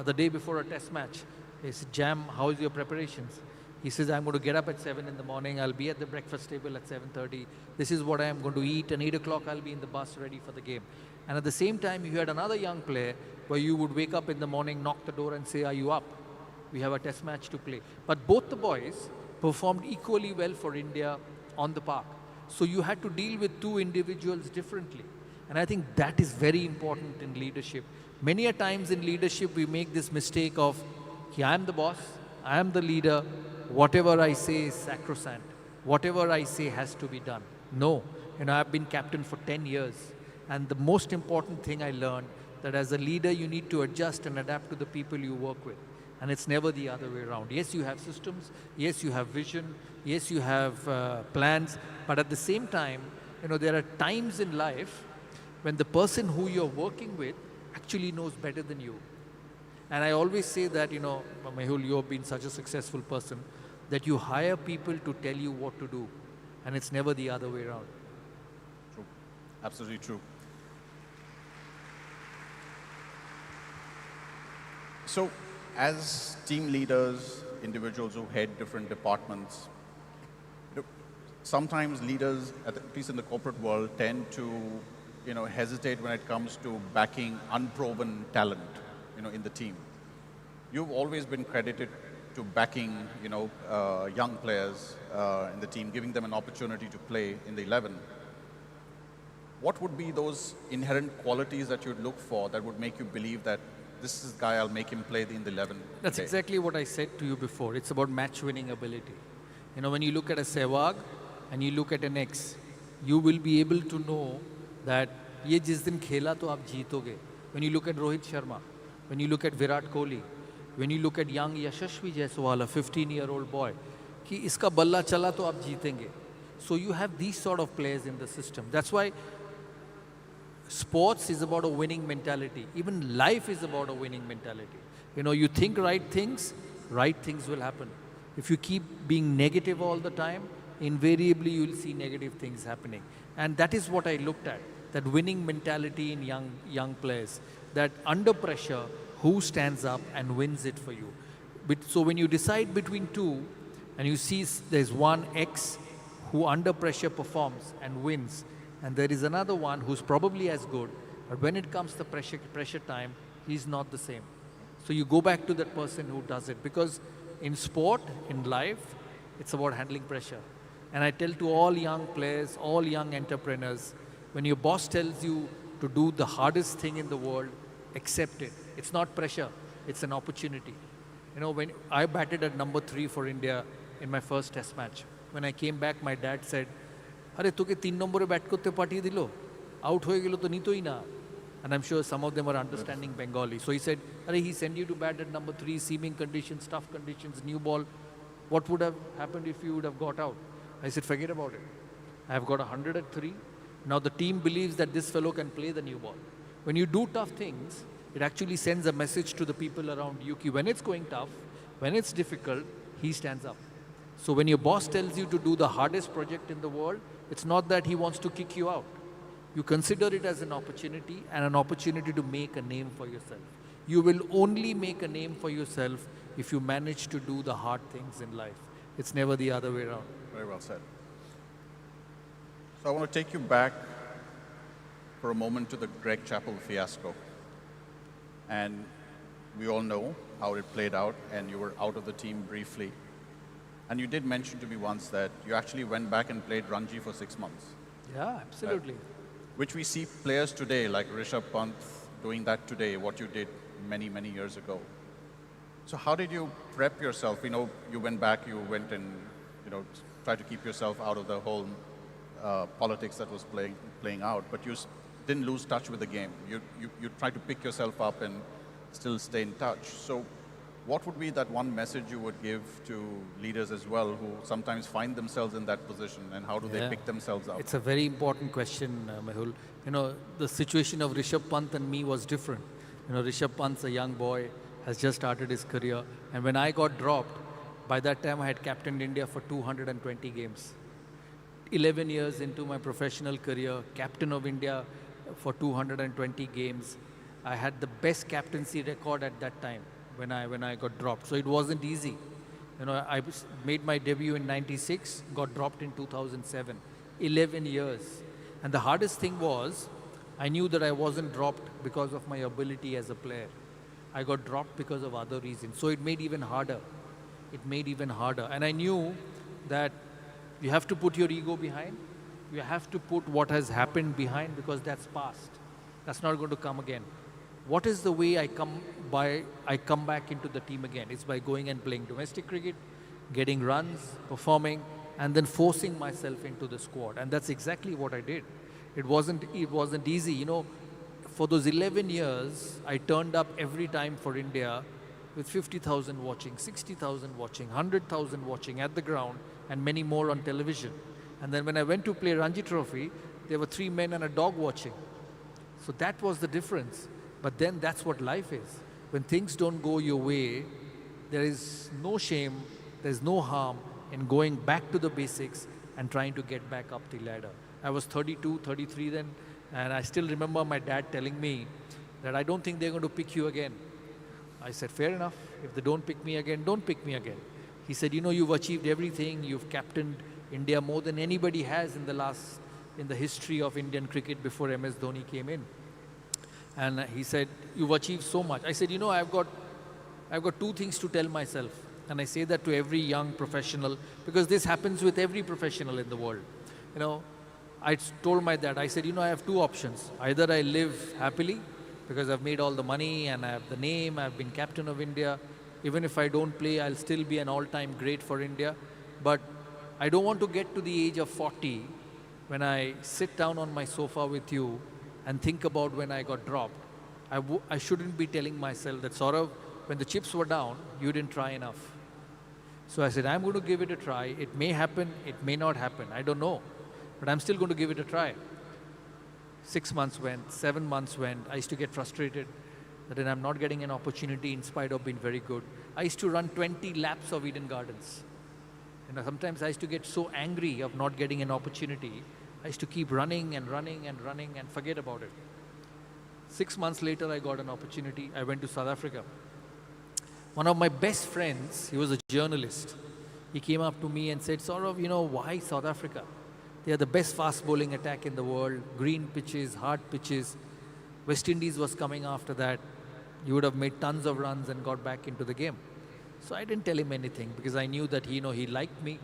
the day before a test match, he said, Jam, how's your preparations? He says, I'm going to get up at 7 in the morning, I'll be at the breakfast table at 7:30. This is what I am going to eat, and 8 o'clock I'll be in the bus ready for the game. And at the same time, you had another young player where you would wake up in the morning, knock the door and say, are you up? We have a test match to play. But both the boys performed equally well for India on the park. So you had to deal with 2 individuals differently. And I think that is very important in leadership. Many a times in leadership, we make this mistake of, I am the boss, I am the leader, whatever I say is sacrosanct. Whatever I say has to be done. No, I've been captain for 10 years. And the most important thing I learned, that as a leader, you need to adjust and adapt to the people you work with. And it's never the other way around. Yes, you have systems. Yes, you have vision. Yes, you have plans. But at the same time, there are times in life when the person who you're working with actually knows better than you. And I always say that, Mehul, you have been such a successful person, that you hire people to tell you what to do. And it's never the other way around. True. Absolutely true. So, as team leaders, individuals who head different departments, sometimes leaders, at least in the corporate world, tend to, hesitate when it comes to backing unproven talent, in the team. You've always been credited to backing, young players in the team, giving them an opportunity to play in the 11. What would be those inherent qualities that you'd look for that would make you believe that this is the guy, I'll make him play in the 11? That's exactly what I said to you before. It's about match-winning ability. You know, when you look at a Sehwag and you look at an X, you will be able to know that ये जिस दिन खेला तो आप जीतोगे. When you look at Rohit Sharma, when you look at Virat Kohli, when you look at young Yashasvi Jaiswal, a 15-year-old boy, कि इसका बल्ला चला तो आप जीतेंगे. So you have these sort of players in the system. That's why sports is about a winning mentality. Even life is about a winning mentality. You know, you think right things will happen. If you keep being negative all the time, invariably you will see negative things happening. And that is what I looked at, that winning mentality in young players, that under pressure, who stands up and wins it for you. So when you decide between two, and you see there's one X who under pressure performs and wins, and there is another one who's probably as good, but when it comes to pressure time, he's not the same. So you go back to that person who does it, because in sport, in life, it's about handling pressure. And I tell to all young players, all young entrepreneurs, when your boss tells you to do the hardest thing in the world, accept it. It's not pressure, it's an opportunity. You know, when I batted at number 3 for India in my first test match, when I came back, my dad said, "Are toke 3 number bat korte patiye dilo, out hoye gelo to nitoi na." And I'm sure some of them are understanding Bengali. So he said, "Are he sent you to bat at number 3, seaming conditions, tough conditions, new ball. What would have happened if you would have got out?" I said, "Forget about it. I have got 100 at 3. Now the team believes that this fellow can play the new ball." When you do tough things, it actually sends a message to the people around you. When it's going tough, when it's difficult, he stands up. So when your boss tells you to do the hardest project in the world, it's not that he wants to kick you out. You consider it as an opportunity, and an opportunity to make a name for yourself. You will only make a name for yourself if you manage to do the hard things in life. It's never the other way around. Very well said. So I want to take you back for a moment to the Greg Chappell fiasco. And we all know how it played out, and you were out of the team briefly. And you did mention to me once that you actually went back and played Ranji for 6 months. Yeah, absolutely. Which we see players today, like Rishabh Pant, doing that today, what you did many, many years ago. So how did you prep yourself? You know, you went back, you went and, you know, tried to keep yourself out of the whole politics that was playing out, but you didn't lose touch with the game. You tried to pick yourself up and still stay in touch. So what would be that one message you would give to leaders as well who sometimes find themselves in that position, and how do they pick themselves up? It's a very important question, Mehul. You know, the situation of Rishabh Pant and me was different. You know, Rishabh Pant's a young boy, has just started his career, and when I got dropped, by that time I had captained India for 220 games. 11 years into my professional career, captain of India for 220 games. I had the best captaincy record at that time when I got dropped. So it wasn't easy. You know, I made my debut in '96, got dropped in 2007. 11 years. And the hardest thing was, I knew that I wasn't dropped because of my ability as a player. I got dropped because of other reasons. So it made even harder. It made even harder. And I knew that you have to put your ego behind. You have to put what has happened behind, because that's past. That's not going to come again. What is the way I come back into the team again? It's by going and playing domestic cricket, getting runs, performing, and then forcing myself into the squad. And that's exactly what I did. It wasn't easy. You know, for those 11 years, I turned up every time for India with 50,000 watching, 60,000 watching, 100,000 watching at the ground, and many more on television. And then when I went to play Ranji Trophy, there were 3 men and a dog watching. So that was the difference. But then that's what life is. When things don't go your way, there is no shame, there's no harm in going back to the basics and trying to get back up the ladder. I was 32, 33 then, and I still remember my dad telling me that I don't think they're going to pick you again. I said, fair enough. If they don't pick me again, don't pick me again. He said, you know, you've achieved everything. You've captained India more than anybody has in the history of Indian cricket before MS Dhoni came in. And he said, you've achieved so much. I said, you know, I've got 2 things to tell myself. And I say that to every young professional, because this happens with every professional in the world. You know, I told my dad, I said, you know, I have 2 options. Either I live happily, because I've made all the money and I have the name, I've been captain of India. Even if I don't play, I'll still be an all-time great for India. But I don't want to get to the age of 40 when I sit down on my sofa with you and think about when I got dropped. I shouldn't be telling myself that, Sourav, when the chips were down, you didn't try enough. So I said, I'm going to give it a try. It may happen, it may not happen. I don't know. But I'm still going to give it a try. 6 months went, 7 months went. I used to get frustrated that then I'm not getting an opportunity in spite of being very good. I used to run 20 laps of Eden Gardens. And sometimes I used to get so angry of not getting an opportunity. I used to keep running and running and running and forget about it. 6 months later, I got an opportunity. I went to South Africa. One of my best friends, he was a journalist. He came up to me and said, Sourav, you know, why South Africa? They are the best fast bowling attack in the world, green pitches, hard pitches. West Indies was coming after that. You would have made tons of runs and got back into the game. So I didn't tell him anything because I knew that he liked me.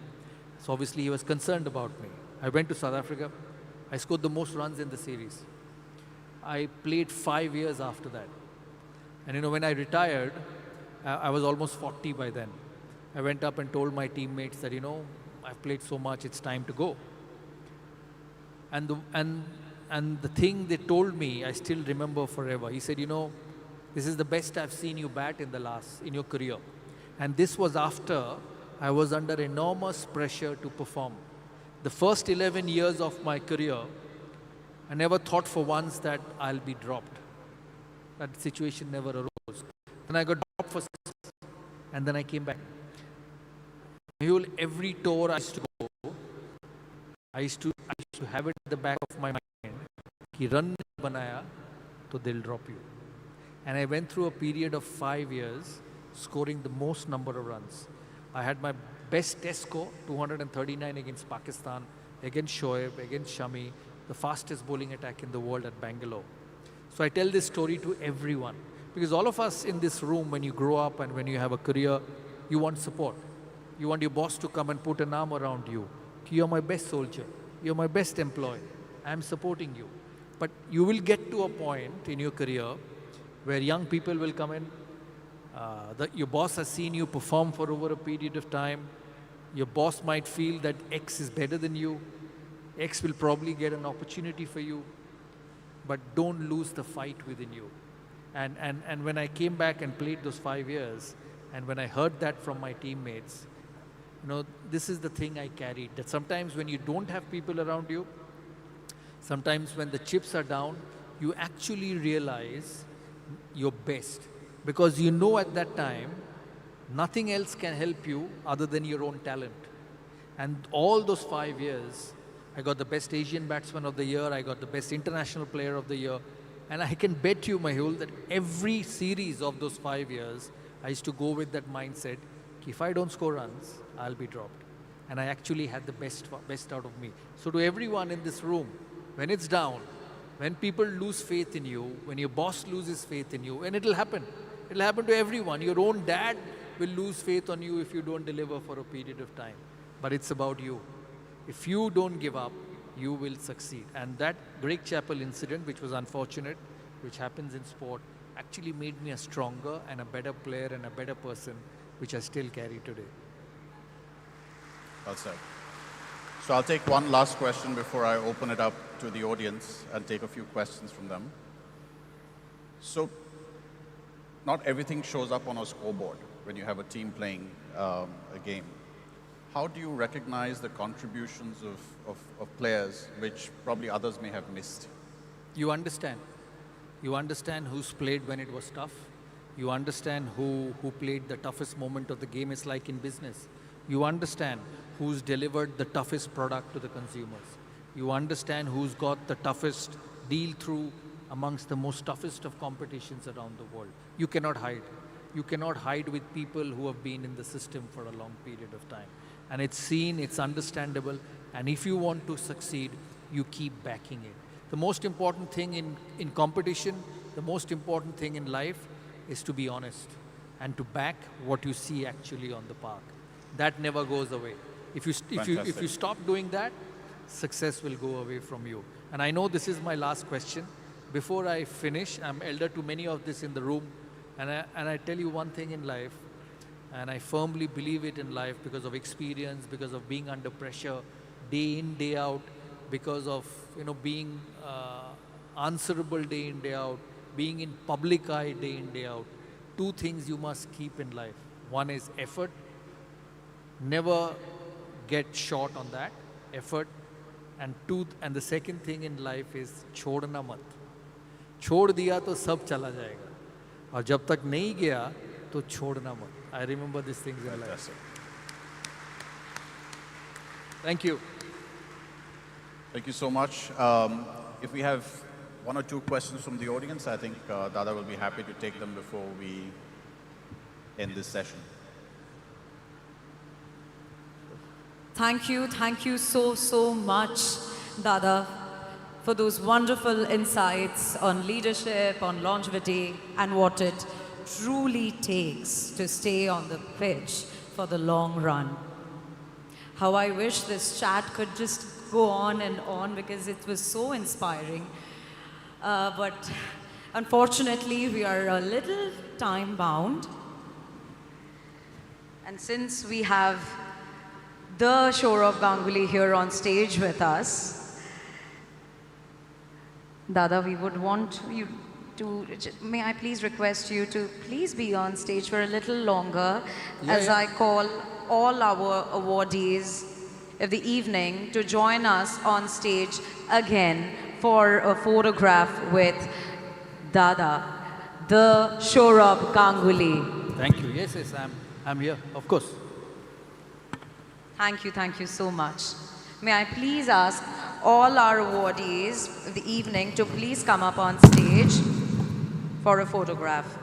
So obviously he was concerned about me. I went to South Africa. I scored the most runs in the series. I played 5 years after that. And when I retired, I was almost 40 by then. I went up and told my teammates that, I've played so much, it's time to go. And the thing they told me, I still remember forever. He said, this is the best I've seen you bat in your career. And this was after I was under enormous pressure to perform. The first 11 years of my career, I never thought for once that I'll be dropped. That situation never arose. Then I got dropped for 6 months, and then I came back. Every tour I used to go, I used to have it at the back of my mind, ki run nahi banaya, to they'll drop you. And I went through a period of 5 years, scoring the most number of runs. I had my best test score, 239 against Pakistan, against Shoaib, against Shami, the fastest bowling attack in the world at Bangalore. So I tell this story to everyone. Because all of us in this room, when you grow up and when you have a career, you want support. You want your boss to come and put an arm around you. You're my best soldier. You're my best employee. I'm supporting you. But you will get to a point in your career where young people will come in. Your boss has seen you perform for over a period of time. Your boss might feel that X is better than you. X will probably get an opportunity for you. But don't lose the fight within you. And when I came back and played those 5 years, and when I heard that from my teammates, this is the thing I carried. That sometimes when you don't have people around you, sometimes when the chips are down, you actually realize your best. Because at that time, nothing else can help you other than your own talent. And all those 5 years, I got the best Asian batsman of the year, I got the best international player of the year. And I can bet you, Mahul, that every series of those 5 years, I used to go with that mindset, if I don't score runs, I'll be dropped. And I actually had the best out of me. So to everyone in this room, when it's down, when people lose faith in you, when your boss loses faith in you, and it'll happen to everyone. Your own dad will lose faith on you if you don't deliver for a period of time. But it's about you. If you don't give up, you will succeed. And that Great Chapel incident, which was unfortunate, which happens in sport, actually made me a stronger and a better player and a better person, which I still carry today. Well said. So I'll take one last question before I open it up to the audience and take a few questions from them. So not everything shows up on a scoreboard when you have a team playing a game. How do you recognize the contributions of players which probably others may have missed? You understand. You understand who's played when it was tough. You understand who played the toughest moment of the game. It's like in business. You understand who's delivered the toughest product to the consumers. You understand who's got the toughest deal through amongst the most toughest of competitions around the world. You cannot hide. You cannot hide with people who have been in the system for a long period of time. And it's seen, it's understandable. And if you want to succeed, you keep backing it. The most important thing in competition, the most important thing in life is to be honest and to back what you see actually on the park. That never goes away. If you stop doing that, success will go away from you. And I know this is my last question. Before I finish, I'm elder to many of this in the room, and I tell you one thing in life, And I firmly believe it in life because of experience, because of being under pressure, day in, day out, because of being answerable day in, day out, being in public eye day in, day out. Two things you must keep in life. One is effort. Never get short on that effort. And the second thing in life is छोड़ना मत. छोड़ दिया तो सब चला जाएगा. और जब तक नहीं गया तो छोड़ना मत. I remember these things in life. Thank you. Thank you so much. If we have one or two questions from the audience, I think Dada will be happy to take them before we end this session. Thank you so much, Dada, for those wonderful insights on leadership, on longevity, and what it truly takes to stay on the pitch for the long run. How I wish this chat could just go on and on because it was so inspiring. But unfortunately, we are a little time bound. And since we have the Sourav Ganguly here on stage with us, Dada, we would want you to, may I please request you to please be on stage for a little longer I call all our awardees of the evening to join us on stage again for a photograph with Dada, the Sourav Ganguly. Thank you. Yes, I'm here, of course. Thank you so much. May I please ask all our awardees of the evening to please come up on stage for a photograph.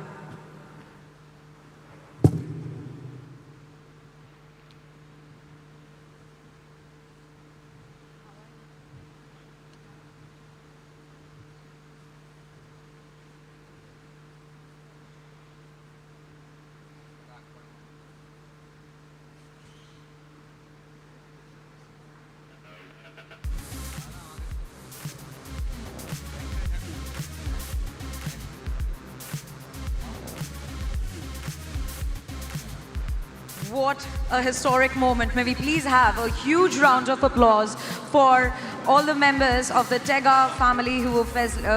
What a historic moment. May we please have a huge round of applause for all the members of the Tega family who were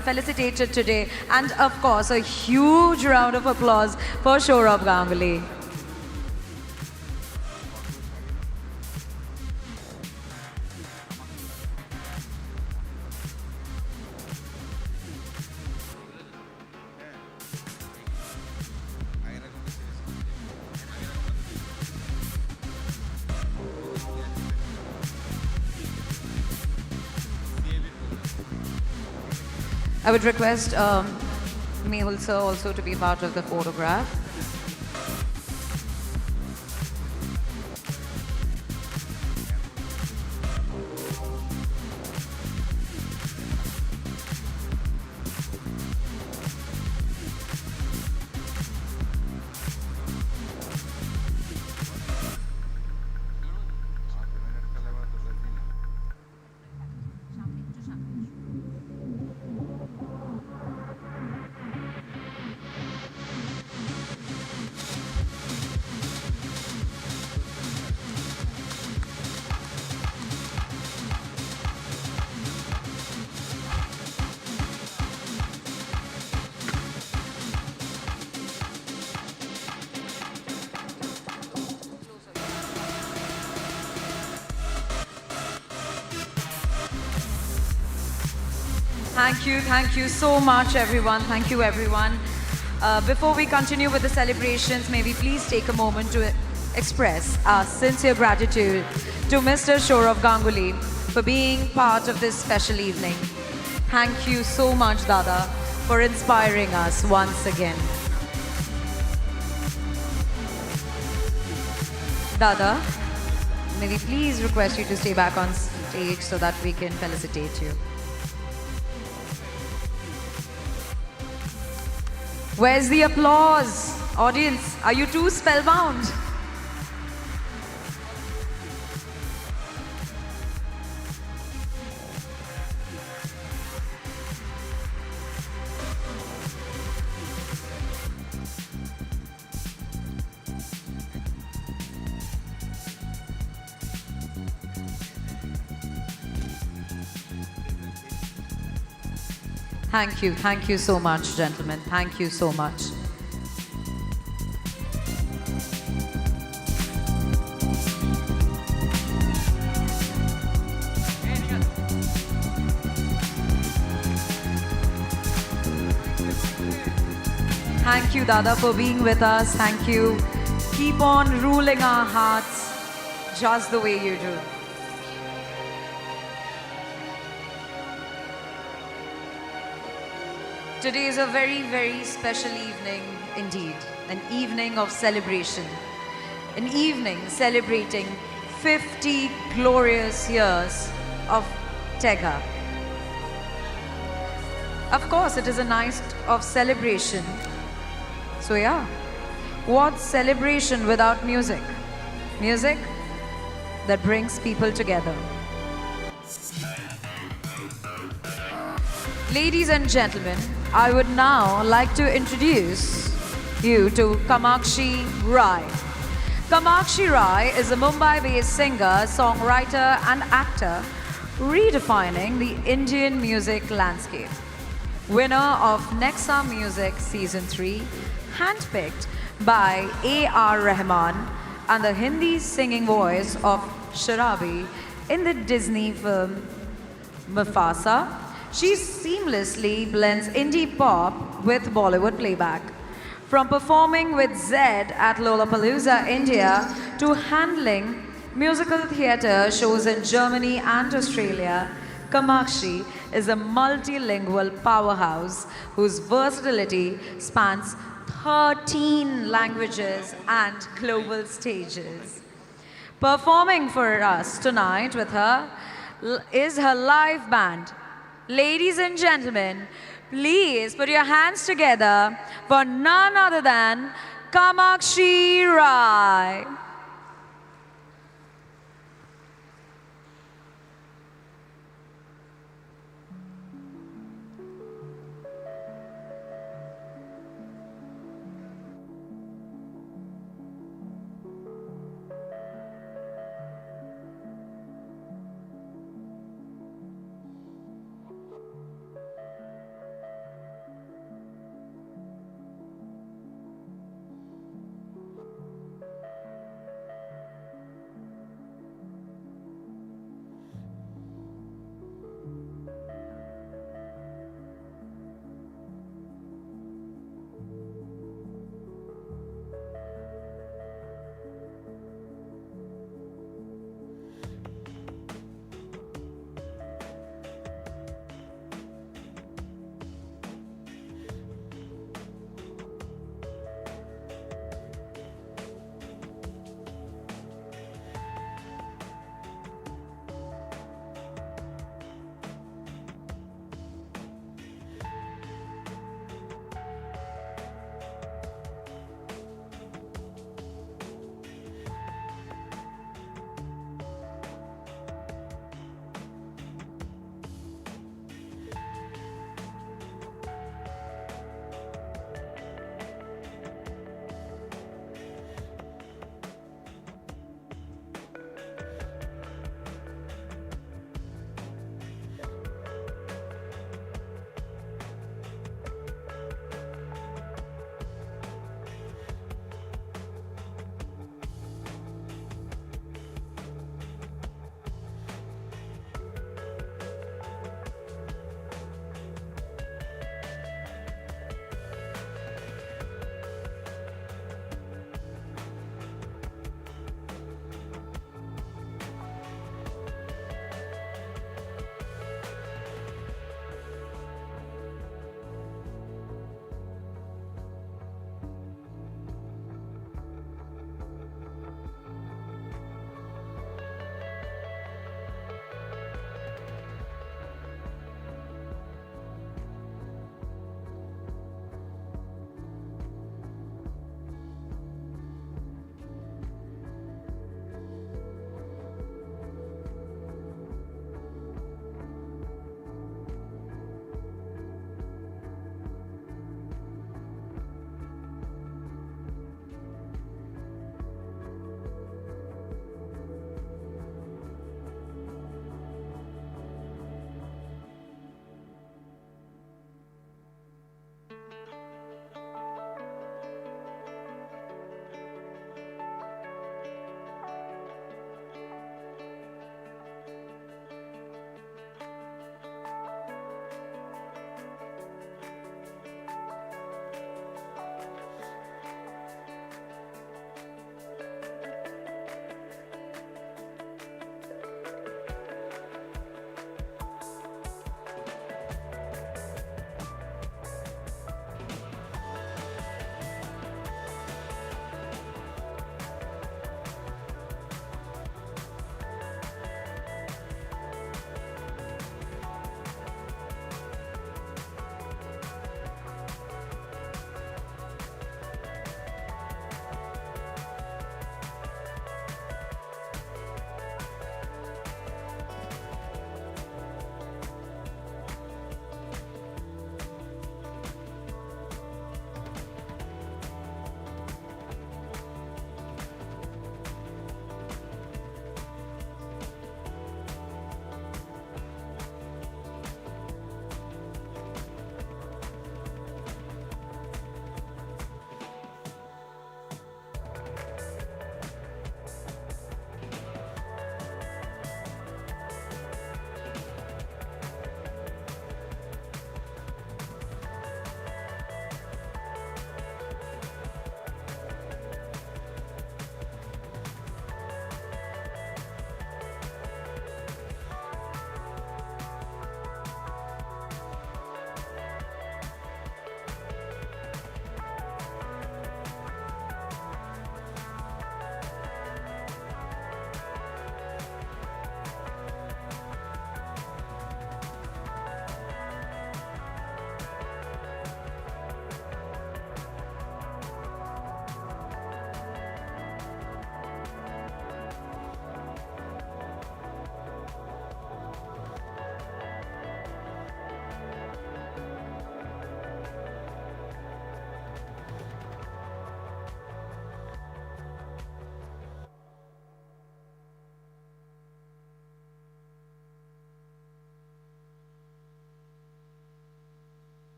felicitated today. And of course, a huge round of applause for Sourav Ganguly. I would request Mehul sir also to be part of the photograph. Thank you so much, everyone. Thank you, everyone. Before we continue with the celebrations, may we please take a moment to express our sincere gratitude to Mr. Sourav Ganguly for being part of this special evening. Thank you so much, Dada, for inspiring us once again. Dada, may we please request you to stay back on stage so that we can felicitate you. Where's the applause? Audience, are you too spellbound? Thank you so much, gentlemen. Thank you so much. Thank you, Dada, for being with us. Thank you. Keep on ruling our hearts just the way you do. Today is a very, very special evening indeed. An evening of celebration. An evening celebrating 50 glorious years of Tega. Of course, it is a night of celebration. So yeah, what's celebration without music? Music that brings people together. Ladies and gentlemen, I would now like to introduce you to Kamakshi Rai. Kamakshi Rai is a Mumbai-based singer, songwriter and actor redefining the Indian music landscape. Winner of Nexa Music Season 3, handpicked by A.R. Rahman and the Hindi singing voice of Sharabi in the Disney film Mufasa, she seamlessly blends indie pop with Bollywood playback. From performing with Zed at Lollapalooza, India, to handling musical theatre shows in Germany and Australia, Kamakshi is a multilingual powerhouse whose versatility spans 13 languages and global stages. Performing for us tonight with her is her live band. Ladies and gentlemen, please put your hands together for none other than Kamakshi Rai.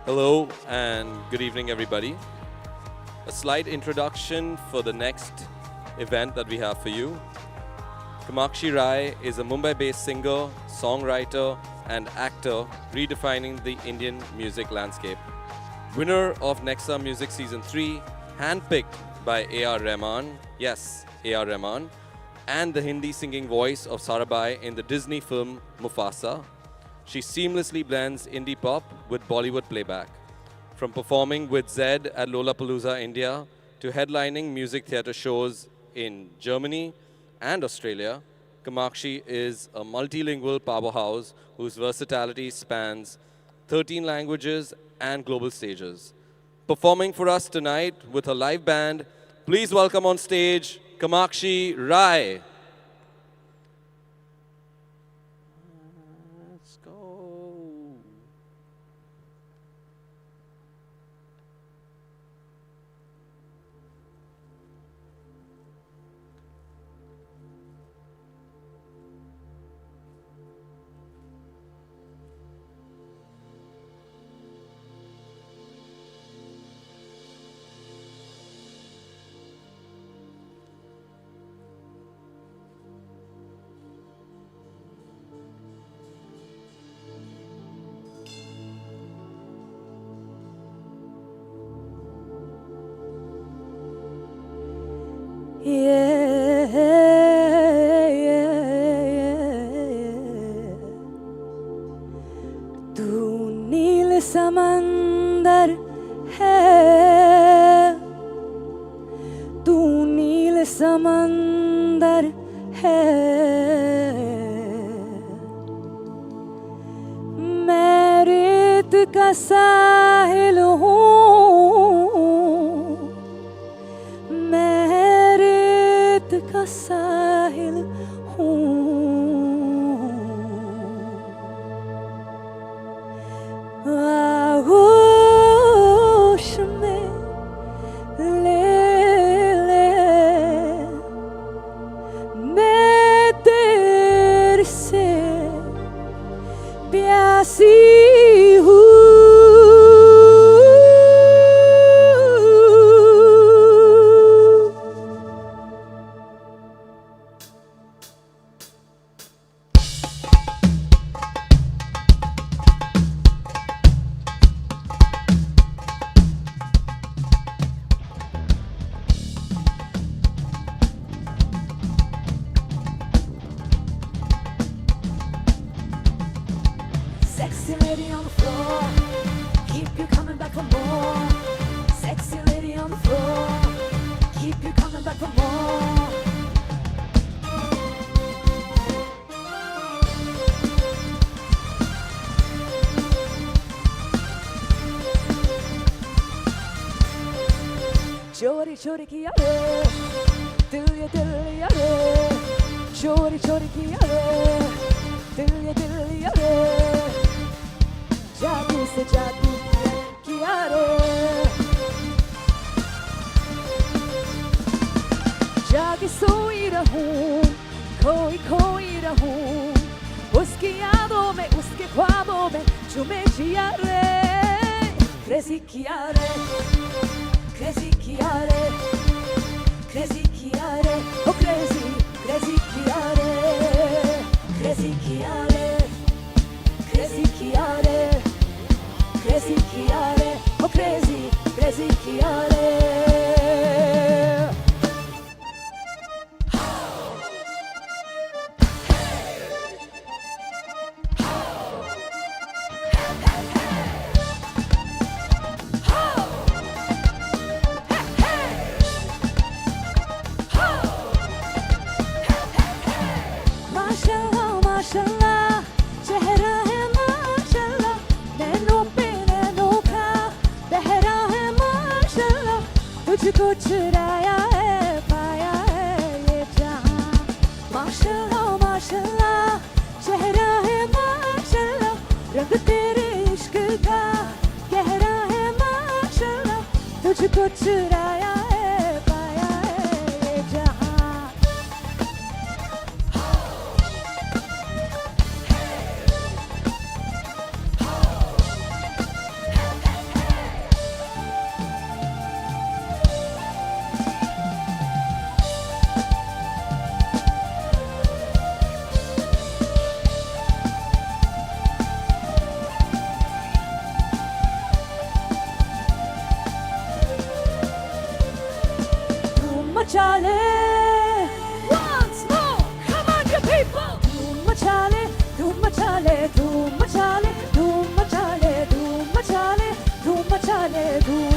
Hello and good evening, everybody. A slight introduction for the next event that we have for you. Kamakshi Rai is a Mumbai-based singer, songwriter, and actor redefining the Indian music landscape. Winner of Nexa Music Season 3, handpicked by A.R. Rahman, yes, A.R. Rahman, and the Hindi singing voice of Sarabhai in the Disney film Mufasa. She seamlessly blends indie pop with Bollywood playback. From performing with Zed at Lollapalooza, India, to headlining music theatre shows in Germany and Australia, Kamakshi is a multilingual powerhouse whose versatility spans 13 languages and global stages. Performing for us tonight with a live band, please welcome on stage Kamakshi Rai. Let's go. तू नील समंदर है, तू नील समंदर है, मैं रेत का साहिल हूँ, मैं रेत का साहिल हूँ, आगोश में ले ले मैं तेरे से प्यासी हूँ। Sexy lady on the floor, keep you coming back for more. Sexy lady on the floor, keep you coming back for more. चोरी चोरी किया रे, दिल ये रे, चोरी चोरी किया रे, दिल ये रे, जादू से जादू किया रे, जागे सोई रहूं, खोई रहूं, उसकी यादों में, उसके ख्वाबों में, चुमे जिया रे, क्रेजी किया रे, क्रेजी किया रे, क्रेजी किया रे, ओ क्रेजी, क्रेजी किया रे, क्रेजी किया रे, क्रेजी किया रे, क्रेजी किया रे, ओ क्रेजी, क्रेजी किया रे. माशाल्लाह माशाल्लाह चेहरा है माशाल्लाह नैनों पे नैनों का बहरा है माशाल्लाह तुझको चुराया है पाया है ये जहां माशाल्लाह माशाल्लाह चेहरा है माशाल्लाह रंग तेरे इश्क का गहरा है माशाल्लाह तुझको चुराया है पाया है ये जहां machale. Once more, come on, you people. Dhoom machale, dhoom machale, dhoom machale, dhoom machale, dhoom machale, dhoom machale, dhoom.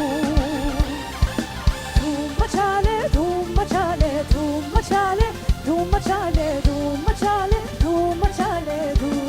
Dhoom machale, dhoom machale, dhoom machale, dhoom machale, dhoom machale, dhoom machale, dhoom.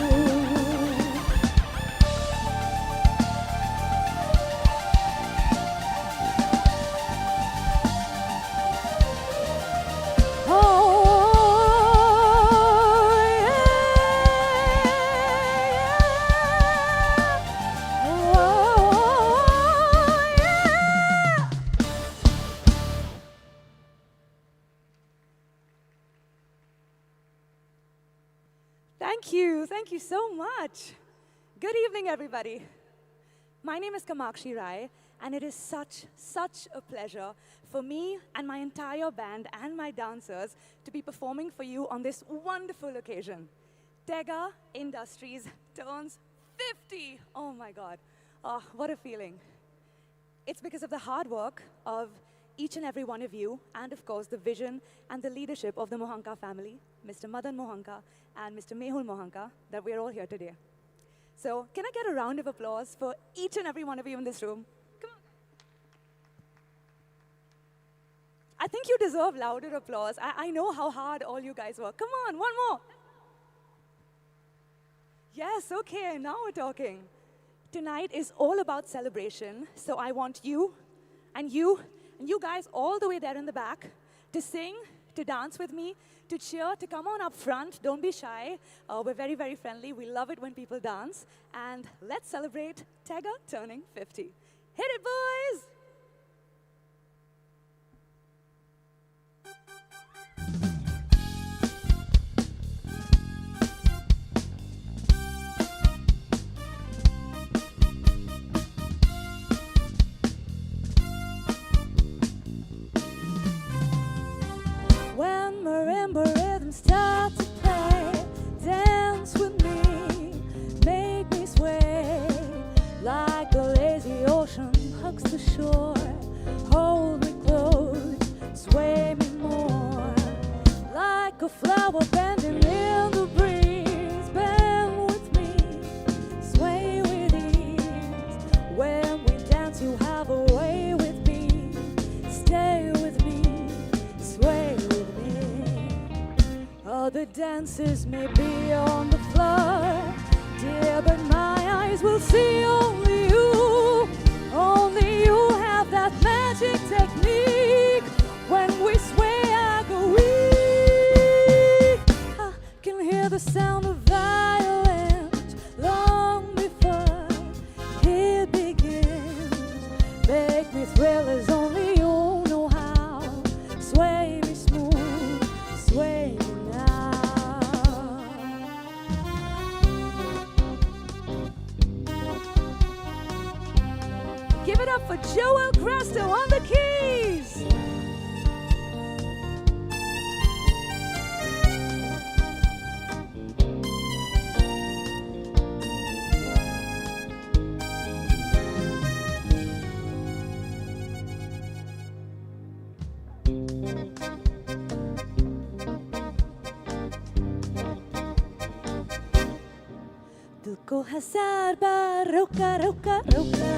Thank you so much. Good evening, everybody. My name is Kamakshi Rai, and it is such a pleasure for me and my entire band and my dancers to be performing for you on this wonderful occasion. Tega Industries turns 50. Oh my God. Oh, what a feeling. It's because of the hard work of each and every one of you, and of course the vision and the leadership of the Mohanka family, Mr. Madan Mohanka and Mr. Mehul Mohanka, that we're all here today. So can I get a round of applause for each and every one of you in this room? Come on. I think you deserve louder applause. I know how hard all you guys work. Come on, one more. Yes, okay, now we're talking. Tonight is all about celebration, so I want you and you guys all the way there in the back to sing, to dance with me, to cheer, to come on up front. Don't be shy. We're very, very friendly. We love it when people dance. And let's celebrate Tega turning 50. Hit it, boys! When marimba rhythms start to play, dance with me, make me sway, like the lazy ocean hugs the shore. Hold me close, sway me more, like a flower bending in the breeze. Bend with me, sway with ease. When we dance, you have a way with me. Stay with me, sway with me. Other dancers may be on the floor, dear, but my eyes will see only you. Only you have that magic technique. When we sway, I go weak. I can hear the sound of violence long before it begins. Make me thrill as only you know how. Sway me smooth, sway me now. Give it up for Joel Grasto on the keys. दिल को हजार बार रोका रोका रोका,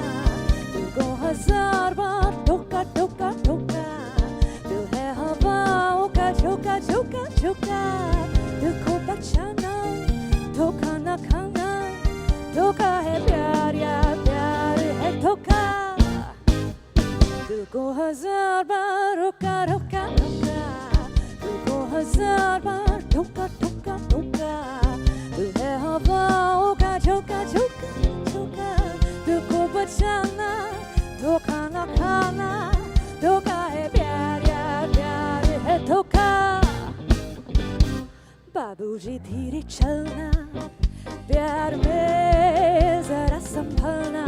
दिल को हजार बार ठोका ठोका ठोका, दिल है हवाओं का झोंका झोंका झोंका, दिल को बचाना धोखा न खाना, धोखा है प्यार या प्यार है धोखा। दिल को हजार बार रोका रोका रोका, दिल को हजार बार ठोका ठोका ठोका, दिल है हवाओं का झोंका झोंका झोंका, दिल को बचाना धोखा न खाना, धोखा है प्यार या प्यार है धोखा। बाबूजी धीरे चलना, प्यार में जरा संभलना।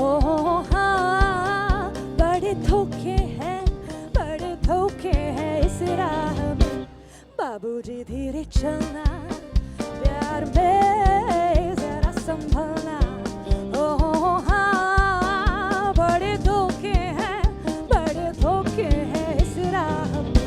ओह हाँ, बड़े धोखे हैं इस राह में। बाबूजी धीरे चलना, प्यार में जरा संभलना। ओह हाँ, बड़े धोखे हैं इस राह में।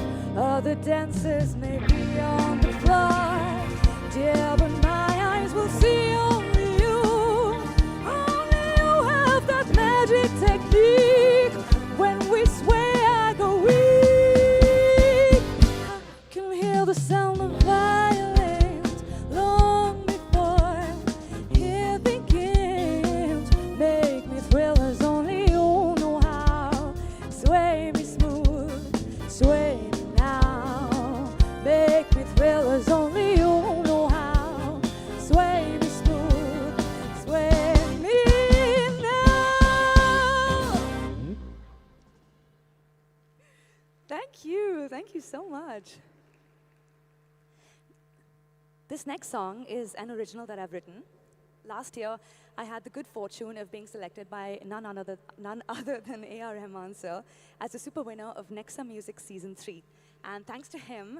Thank you so much. This next song is an original that I've written. Last year, I had the good fortune of being selected by none other than A.R. Rahman sir as the super winner of Nexa Music Season 3. And thanks to him,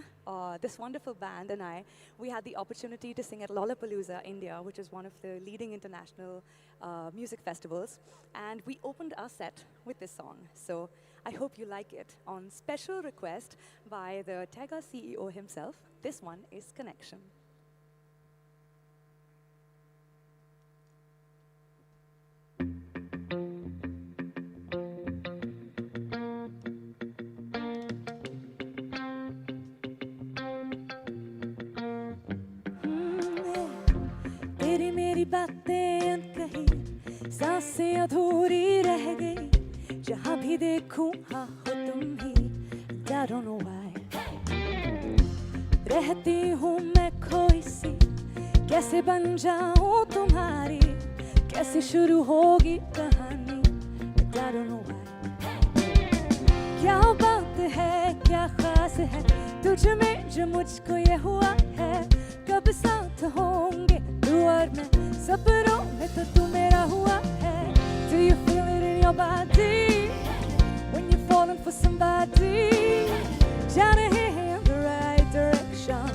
this wonderful band and we had the opportunity to sing at Lollapalooza, India, which is one of the leading international music festivals. And we opened our set with this song. So I hope you like it. On special request by the Tega CEO himself, this one is Connection. तेरी मेरी बातें अनकही सांसें अधूरी रह गई जहाँ भी देखूं हाँ हो तुम ही I don't know why रहती हूँ मैं खोई सी कैसे बन जाऊँ तुम्हारी कैसे शुरू होगी कहानी I don't know why क्या बात है क्या खास है तुझ में जो मुझको ये हुआ है कब साथ होंगे तू और मैं सपनों में तो तू मेरा हुआ है Do you feel it in your body when you're falling for somebody जा रहे हैं in the right direction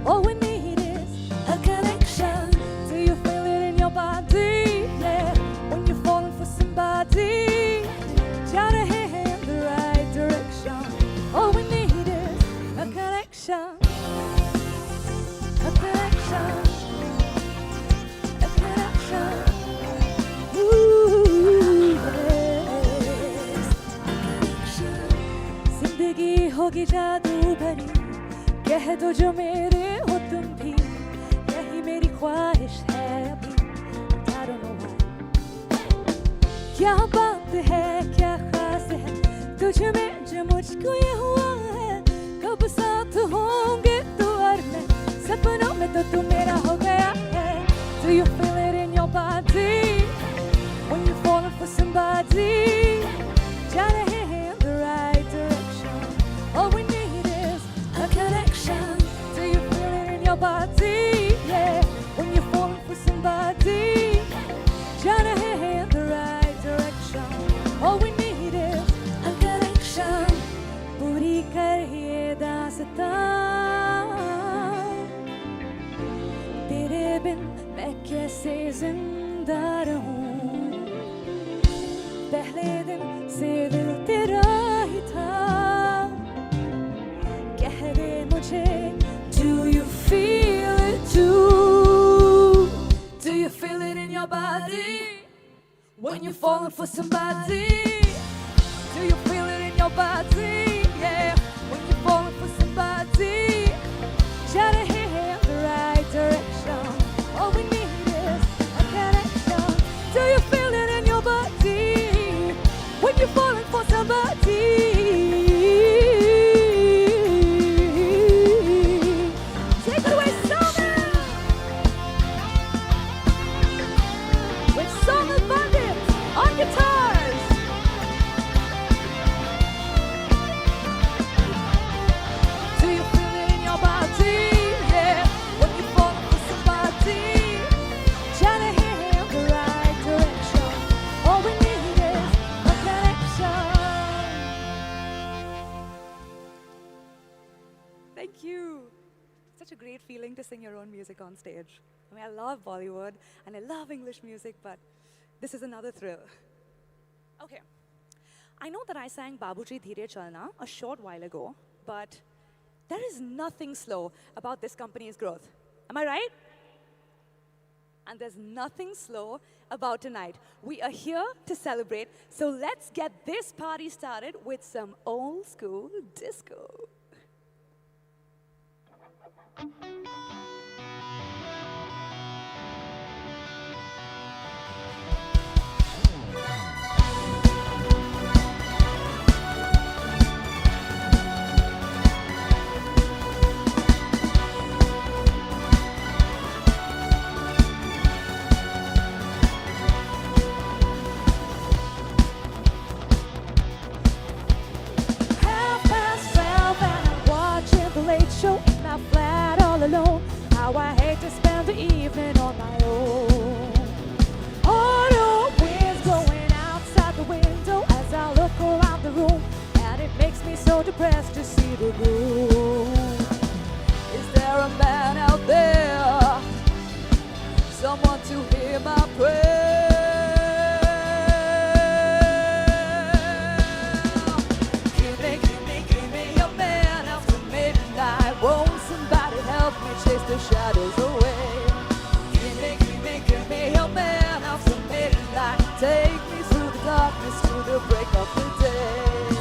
all we need is a connection Do you feel it in your body yeah when you're falling for somebody जा रहे हैं in the right direction all we need is a connection a connection a connection ooh yes जिंदगी होगी जादू भरी कह दो जो मेरे हो तुम भी यही मेरी ख्वाहिश है अभी I don't know why क्या बात है क्या खास है तुझ में जो मुझको ये हुआ है कब साथ होंगे तू और मैं सपनों में तो तू मेरा हो गया है Do you feel it in your body when you're falling for somebody जा रहे हैं in the right direction all we need is a connection Do you feel it in your body yeah when you're falling for somebody जा रहे हैं in the right direction all we need is a connection पूरी कर ये दास्तां तेरे बिन मैं कैसे जिंदा रहूं पहले दिन से दिल तेरा ही था कह दे मुझे Do you feel it too Do you feel it in your body when you're falling for somebody Do you feel it in your body yeah when you're falling for somebody जा रहे हैं in the right direction all we need is a connection Do you feel it in your body when you're falling for somebody Take it away Sourav with Song Abundance on guitars Do you feel it in your body yeah when you're falling for somebody जा रहे हैं in the right direction all we need is a connection Thank you Such a great feeling to sing your own music on stage I mean I love Bollywood and I love English music but this is another thrill Okay I know that I sang Babuji Dheere Chalna a short while ago but there is nothing slow about this company's growth. Am I right? And there's nothing slow about tonight. We are here to celebrate, so let's get this party started with some old school disco. Half past 12 and I'm How I hate to spend the evening on my own. Autumn winds blowing outside the window as I look around the room, and it makes me so depressed to see the gloom. Is there a man out there? Someone to hear my prayer? Give me a man after midnight. Won't somebody help me chase the shadows away? Give me a man after midnight. Take me through the darkness to the break of the day.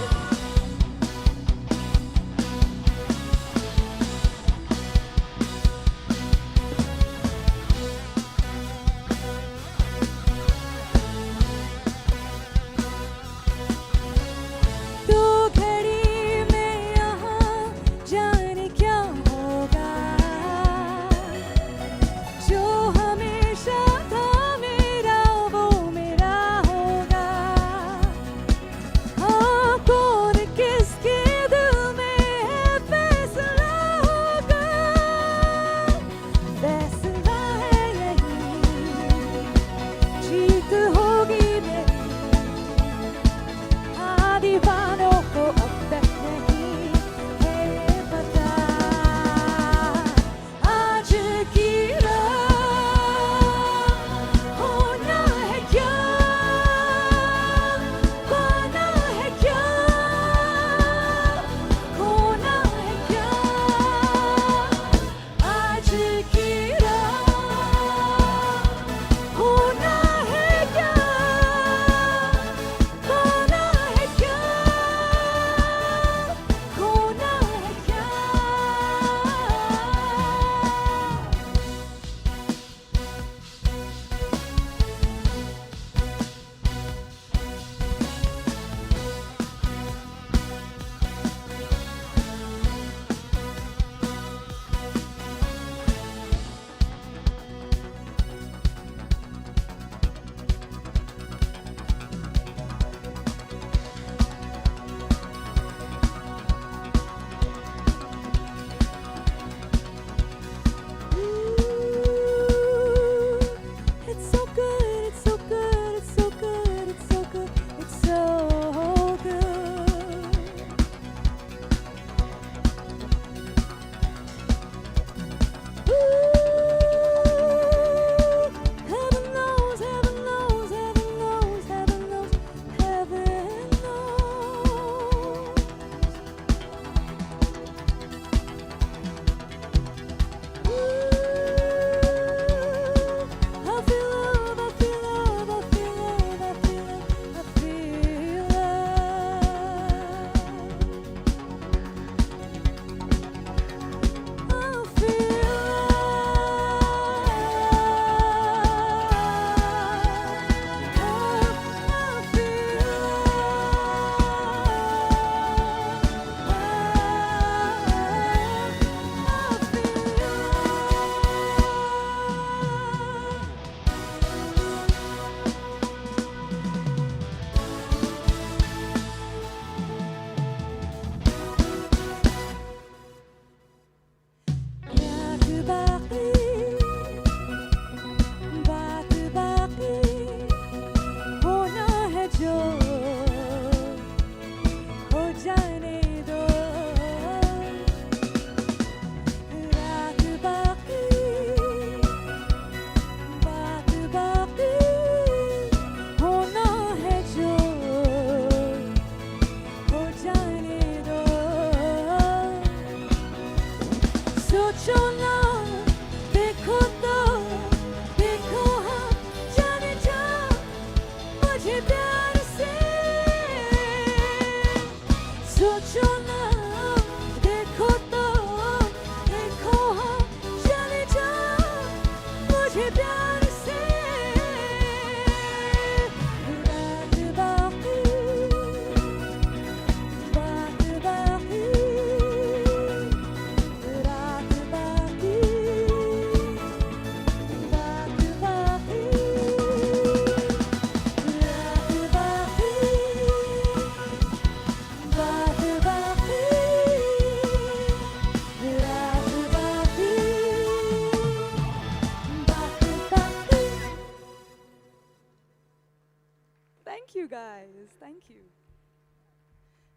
guys. Thank you.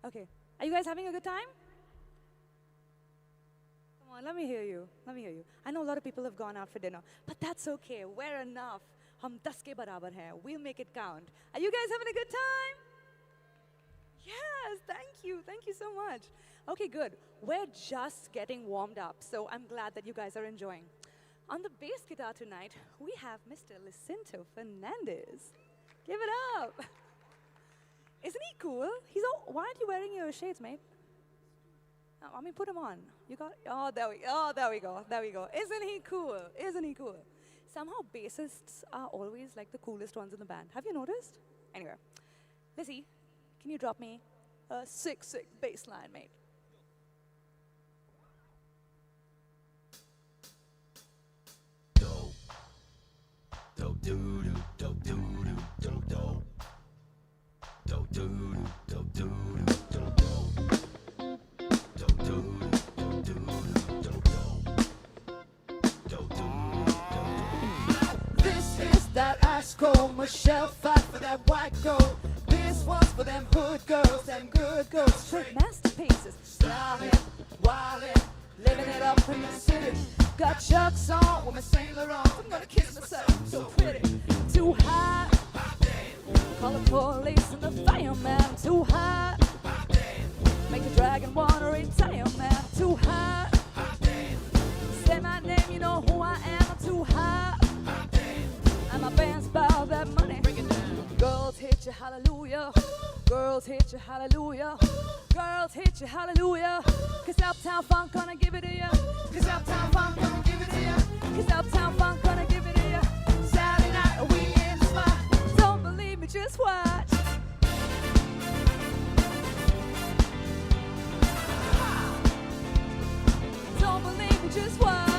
Okay. Are you guys having a good time? Come on, let me hear you. Let me hear you. I know a lot of people have gone out for dinner, but that's okay. We're enough. Hum 10 ke barabar hai. We'll make it count. Are you guys having a good time? Yes, thank you. Thank you so much. Okay, good. We're just getting warmed up, so I'm glad that you guys are enjoying. On the bass guitar tonight, we have Mr. Licinto Fernandez. Give it up. Isn't he cool? Why aren't you wearing your shades, mate? I mean, put him on. You got, there we go. There we go. Isn't he cool? Isn't he cool? Somehow bassists are always like the coolest ones in the band. Have you noticed? Anyway, Lizzie, can you drop me a sick bass line, mate? This is that ice cold Michelle fight for that white gold. This one's for them hood girls, them good girls. Straight masterpieces, styling, wildin', living it up in the city. Got Chuck's on with my Saint Laurent. I'm gonna kiss myself, so pretty. Too hot, call the police and the fireman. Too hot, make the dragon wanna retire, man. Too hot, say my name, you know who I am. I'm too hot, and my band's about that money. Girls hit you hallelujah, girls hit you hallelujah, girls hit you hallelujah. Cause Uptown Funk gonna give it to ya. Cause Uptown Funk gonna give it to ya. Cause Uptown Funk gonna give it to ya. Saturday night we in the spot. Don't believe me, just watch. Don't believe me, just watch.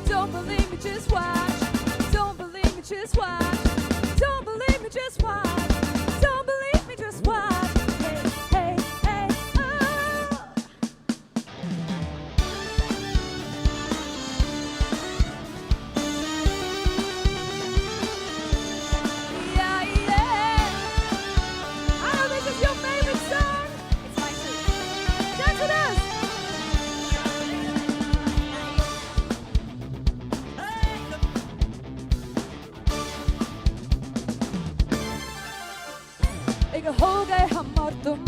Don't believe me, just watch. Don't believe me, just watch. Don't believe me, just watch. Don't believe me, just watch. Hey, hey, hey, oh. Yeah, yeah. I know this is your favorite song. It's mine too. Dance with us. एक हो गए हम और तुम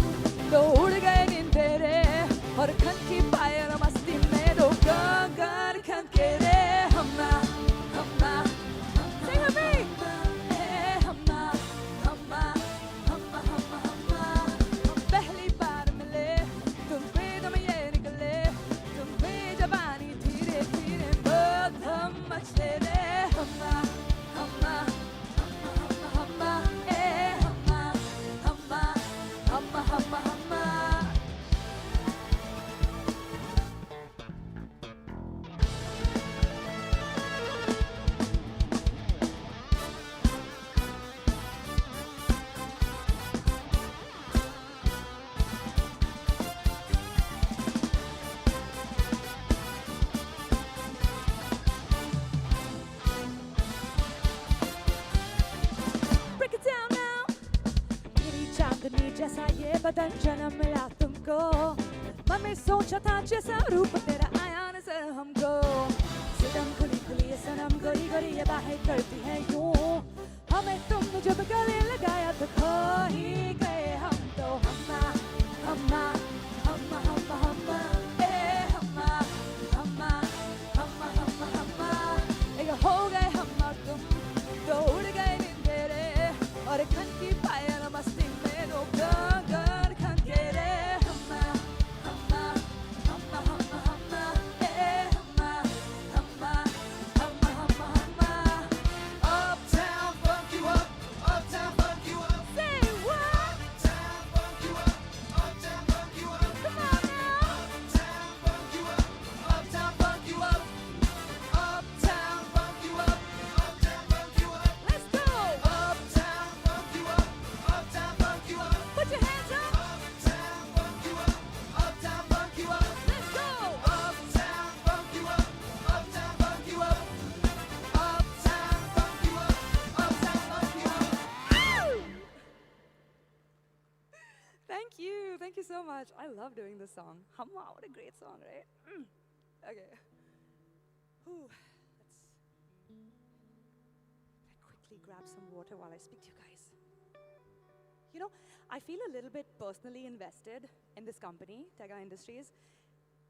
तो उड़ गए नींद तेरे और खन की पायल मस्ती में दो गगन खन के रे हमना हमना sing with me हमना हमना हमना हमना हमना हम पहली बार मिले तुम पे दम ये निकले तुम पे जवानी धीरे धीरे बदम मचले रे हमना हमना हमना हमना Humma, humma, humma. Break it down now. मेरी चांदनी जैसा ये बदन जन्म मिला तुमको मन में सोचा था जैसा रूप तेरा आया नजर हमको सितम खुली खुली ये सनम गोरी गोरी ये बाहें करती है यूं हमें तुमने जब गले लगाया तो खो ही गए हम तो हम्मा हम्मा हम्मा हम्मा हम्मा हम्मा हम्मा हम्मा हम्मा हम्मा एक हो गए हम और तुम तो उड़ गए नींद तेरे और एक खन की पायल मस्ती में दो गगन खन के रे हम्मा हम्मा हम्मा हम्मा हम्मा हम्मा हम्मा so much. I love doing this song. Humma, what a great song, right? Okay. Whew. Let quickly grab some water while I speak to you guys. You know, I feel a little bit personally invested in this company, Tega Industries.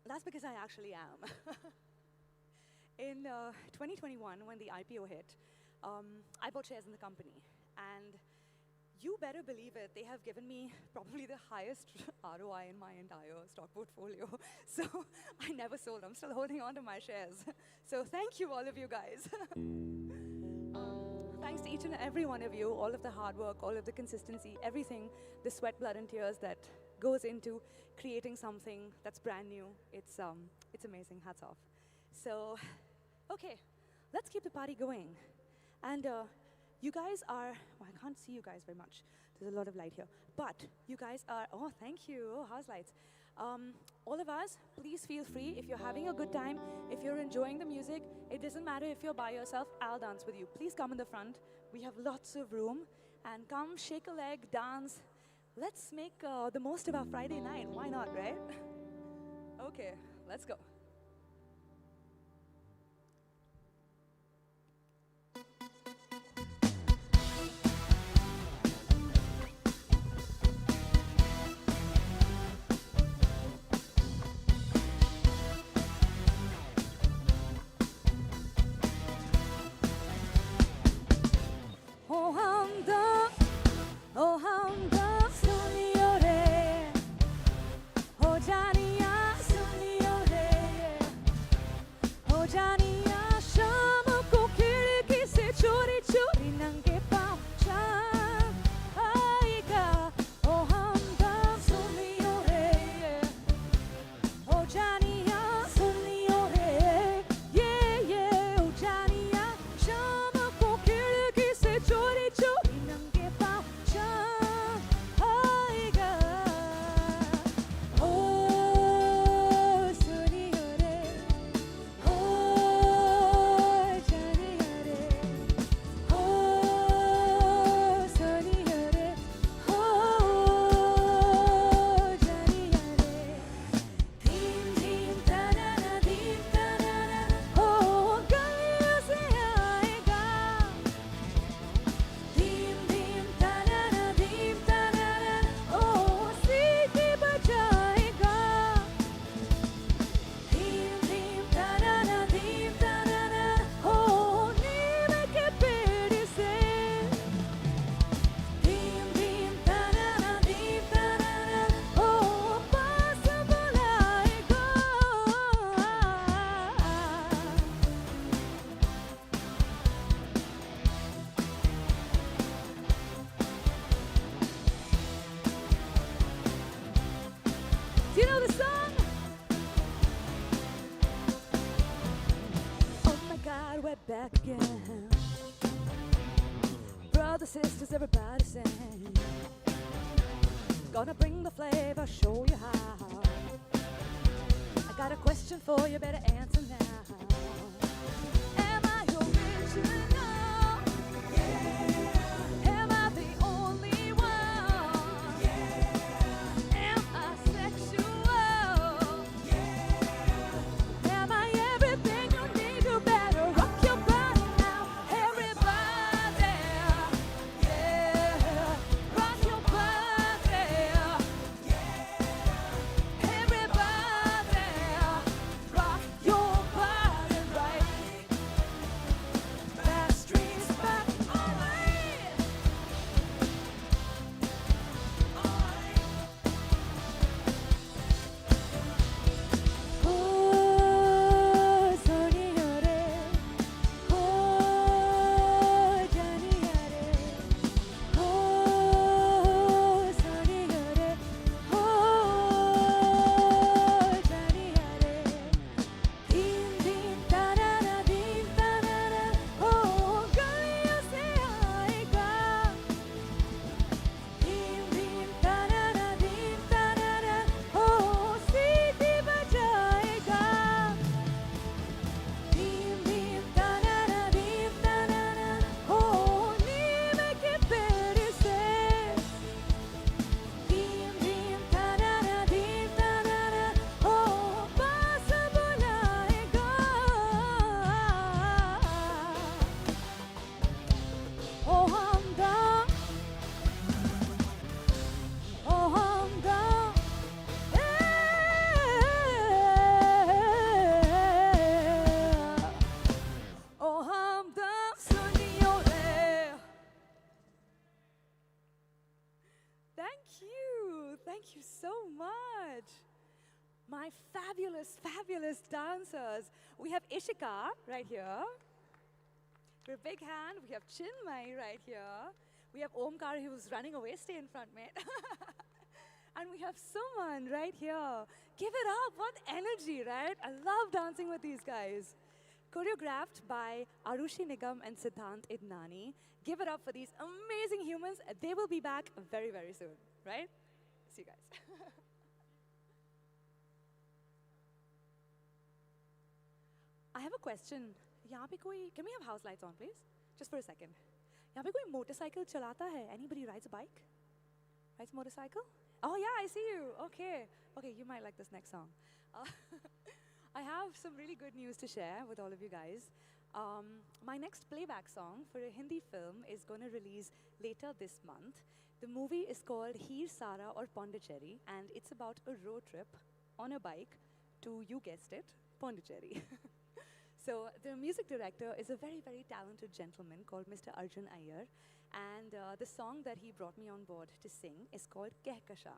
That's because I actually am. In 2021, when the IPO hit, I bought shares in the company. And you better believe it, they have given me probably the highest ROI in my entire stock portfolio. So I never sold. I'm still holding on to my shares. So thank you, all of you guys. Thanks to each and every one of you, all of the hard work, all of the consistency, everything, the sweat, blood, and tears that goes into creating something that's brand new. It's amazing. Hats off. So, okay, let's keep the party going. And you guys are, well, I can't see you guys very much. There's a lot of light here. But you guys are, oh, thank you. Oh, house lights. All of us, please feel free. If you're having a good time, if you're enjoying the music, it doesn't matter if you're by yourself, I'll dance with you. Please come in the front. We have lots of room. And come, shake a leg, dance. Let's make the most of our Friday night. Why not, right? Okay, let's go. Oh, hamda, suniore. Oh, janiya, suniore. Oh, janiya, sham ko khidki se chori chori nange pav chand aayega. Oh, hamda, suniore. Oh, janiya, suniore. Yeah, yeah. Oh, janiya, sham ko khidki se chori chori nange pav chand aayega. Oh, suniore. Oh, janiya. Oh, suniore. Oh, janiya. Dim dim ta-na-na, dim ta-na-na. Oh, galiyon se aayega. Dim dim ta-na-na, dim ta-na-na. Oh, seeti bajayega. Dim dim ta-na-na, dim ta-na-na. Oh, neem ke ped se. Dim dim ta-na-na, dim ta-na-na. Oh, paas bulayega. Do you know the song? Oh my God, we're back again. Brothers, sisters, everybody sing. Gonna bring the flavor, show you how. I got a question for you, better answer now. Am I original? Yeah. Am I the only one? Yeah. Am I sexual? Yeah. Am I everything you need? You better rock your body now, everybody. Yeah, rock your body. Yeah, everybody, rock your you. Thank you so much. My fabulous, fabulous dancers. We have Ishika right here. For a big hand, we have Chinmay right here. We have Omkar, who's running away. Stay in front, mate. And we have Suman right here. Give it up. What energy, right? I love dancing with these guys. Choreographed by Arushi Nigam and Siddhant Idnani. Give it up for these amazing humans. They will be back very, very soon, right? See you guys. I have a question. यहाँ पे कोई, can we have house lights on, please? Just for a second. यहाँ पे कोई motorcycle चलाता है? Anybody rides a bike? Rides a motorcycle? Oh yeah, I see you. Okay. Okay, you might like this next song. I have some really good news to share with all of you guys. My next playback song for a Hindi film is going to release later this month. The movie is called Heer Sara or Pondicherry, and it's about a road trip on a bike to, you guessed it, Pondicherry. So the music director is a very, very talented gentleman called Mr. Arjun Iyer, and the song that he brought me on board to sing is called Kehkasha.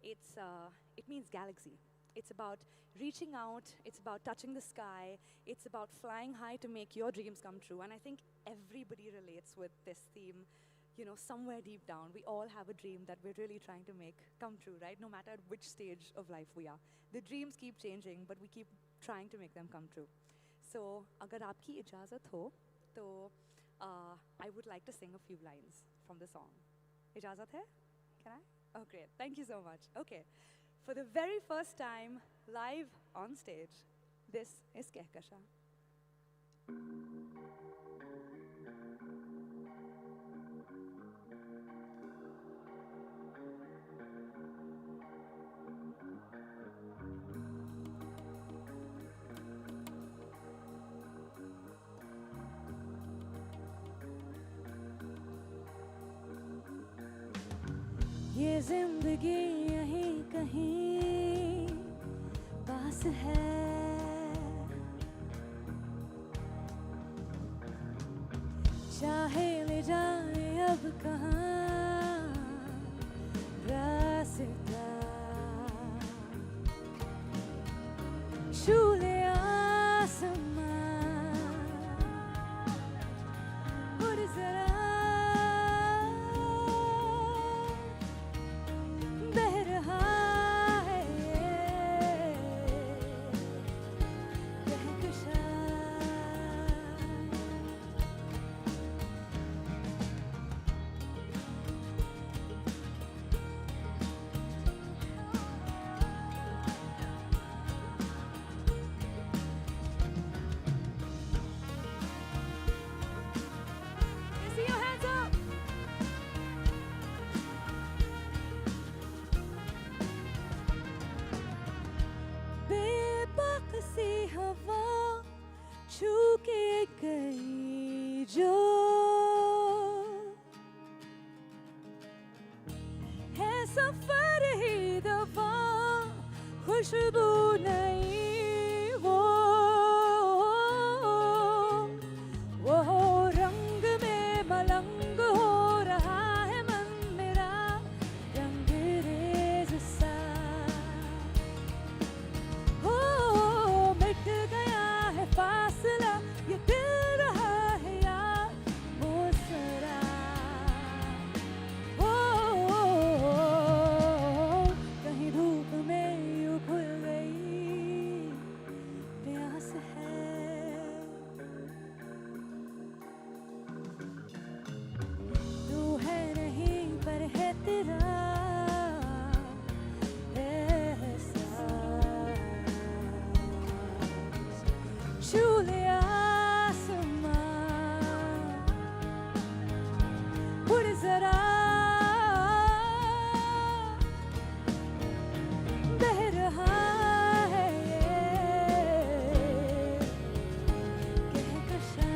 It means galaxy. It's about reaching out, it's about touching the sky, it's about flying high to make your dreams come true. And I think everybody relates with this theme, you know, somewhere deep down. We all have a dream that we're really trying to make come true, right? No matter which stage of life we are. The dreams keep changing, but we keep trying to make them come true. So, agar aapki ijazat ho, to I would like to sing a few lines from the song. Ijazat hai? Can I? Oh, great. Thank you so much. Okay. For the very first time, live on stage, this is Kehkasha. ये जिंदगी यहीं कहीं पास है, चाहे ले जाए अब कहाँ रास्ता, छू ले आसमां और जरा बह रहा है Kahkasha. See your hands up. बेबाक सी हवा छू के गई जो है सफर ही दफा, खुशबू नहीं वो रंग में मलंग हो रहा है मन मेरा, रंगरेज सा हो मिट गया है फासला, ये दिल रहा है यार मोसरा। हो कहीं धूप में यूं खुल गई प्यास है, तू है नहीं पर है तेरा छू ले आसमां उड़ जरा बह रहा है Kahkasha.